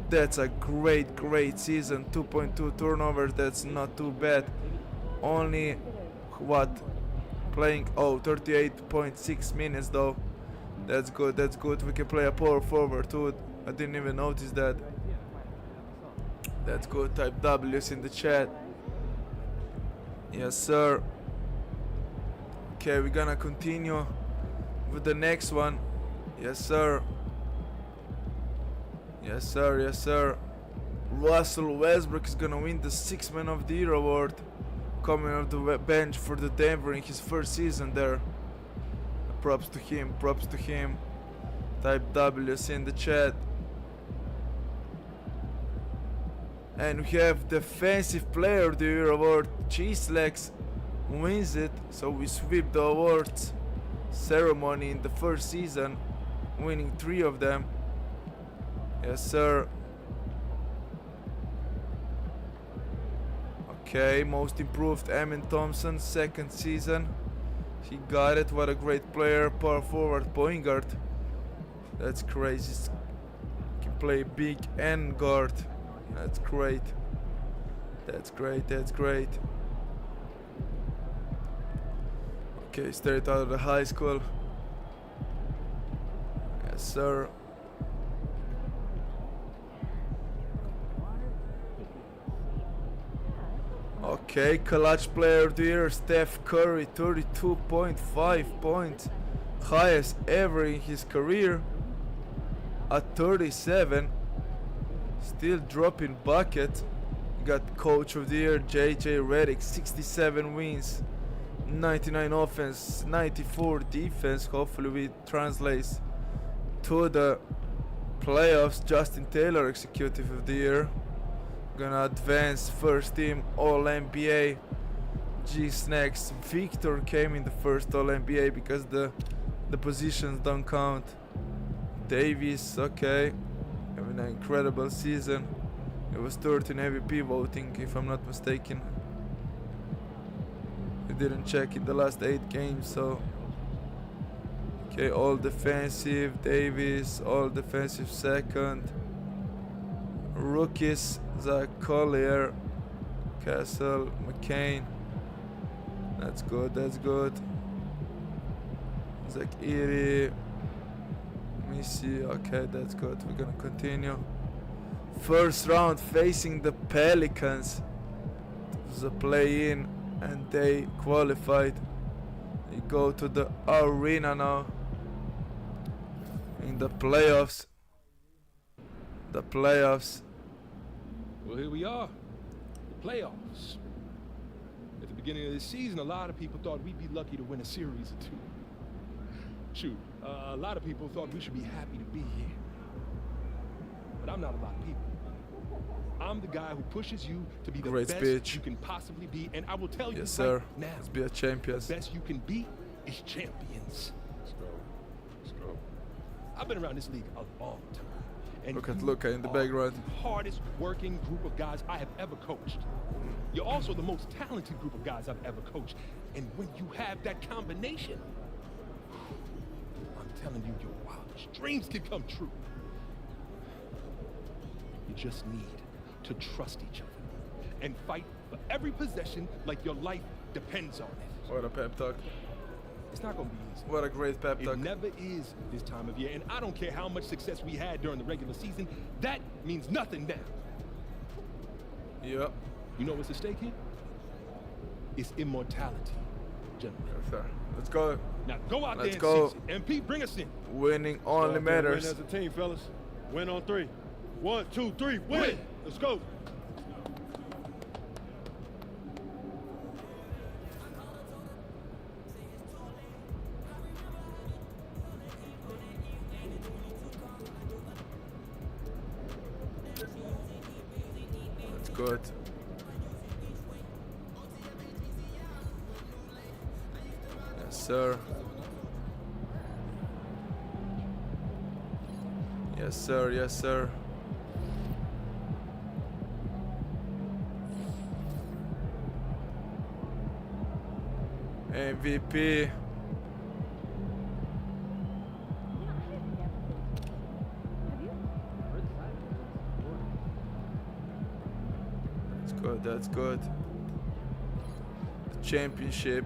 That's a great season. 2.2 turnovers. That's not too bad. Only what? Playing 38.6 minutes though. That's good. That's good. We can play a power forward too. I didn't even notice that. That's good. Type W's in the chat. Yes, sir. Okay, we're gonna continue with the next one. Yes, sir. Yes, sir. Yes, sir. Russell Westbrook is gonna win the Sixth Man of the Year award, coming off the bench for the Denver in his first season there. Props to him. Props to him. Type W's in the chat. And we have Defensive Player of the Year award. GsnaGs wins it, so we sweep the awards ceremony in the first season, winning 3 of them. Yes, sir. Okay, Most Improved, Amen Thompson, second season. He got it. What a great player. Power forward, point guard. That's crazy. Can play big and guard. That's great. That's great. That's great. Okay, straight out of the high school. Yes, sir. Okay, Clutch Player of the Year, Steph Curry, 32.5 points. Highest ever in his career. At 37. Still dropping bucket. Got Coach of the Year, JJ Redick, 67 wins. 99 offense, 94 defense. Hopefully it translates to the playoffs. Justin Taylor, Executive of the Year. Gonna advance first team All-NBA. GsnaGs Victor came in the first All-NBA because the positions don't count. Davis, okay, having an incredible season. It was third in MVP voting, if I'm not mistaken. I didn't check in the last 8 games, so okay, all defensive. Davis, all defensive second. Rookies, Zach Collier, Castle, McCain. That's good, that's good. Zach Erie, Missy, okay, that's good. We're gonna continue. First round facing the Pelicans. It was a play-in and they qualified. They go to the arena now. In the playoffs. The playoffs. Well, here we are, the playoffs. At the beginning of the season, a lot of people thought we'd be lucky to win a series or 2. Shoot, a lot of people thought we should be happy to be here. But I'm not a lot of people. I'm the guy who pushes you to be the Great best speech. you can possibly be, and I will tell you Yes, sir. right now, Let's be a champion. the best you can be is champions. Let's go. Let's go. I've been around this league a long time. And Look at you Luka in the are background. the hardest working group of guys I have ever coached. You're also the most talented group of guys I've ever coached. And when you have that combination, I'm telling you, your wildest dreams can come true. You just need to trust each other and fight for every possession like your life depends on it. What a pep talk. It's not going to be easy. What a great pep talk. It never is this time of year, and I don't care how much success we had during the regular season. That means nothing now. Yep. You know what's at stake here? It's immortality, gentlemen. Yes, sir. Let's go. Now go out Let's there go. and seize it. MP, bring us in. Winning only matters. Win as a team, fellas. Win on 3. 1, 2, 3, win! Let's go. That's good. Yes, sir. Yes, sir. Yes, sir. MVP. That's good. That's good. The championship.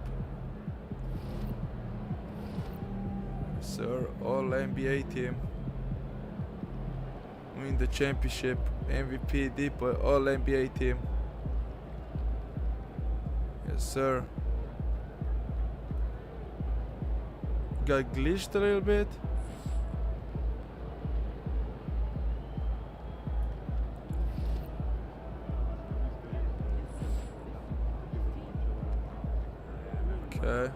Yes, sir. All NBA team. Win the championship. MVP, deep, all NBA team. Yes, sir. Got glitched a little bit. Okay.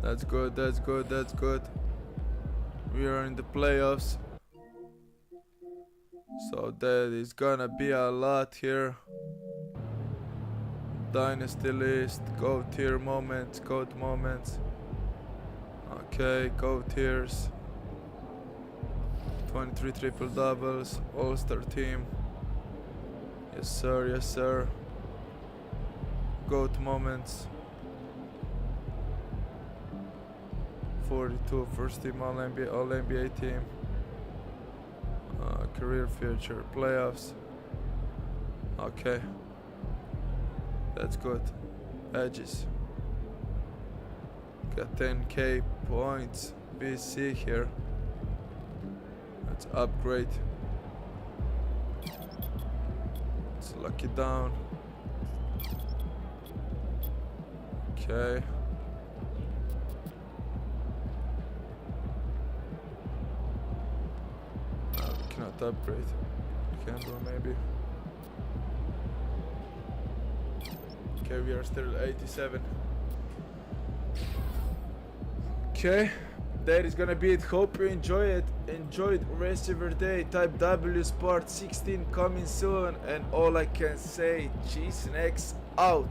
That's good, that's good, that's good. We are in the playoffs. So that is gonna be a lot here. Dynasty list, go tier moments, GOAT moments. Okay, go tiers. 23 triple doubles, all-star team. Yes sir, yes sir. GOAT moments. 42 first team all NBA team. Career future playoffs. Okay, that's good. Edges. Got 10k points. BC here. Let's upgrade. Let's lock it down. Okay. Cannot upgrade. Can do maybe. Okay, we are still at 87. Okay, that is gonna be it. Hope you enjoy it. Enjoyed rest of your day. Type W Sport 16 coming soon, and all I can say, GsnaGs out.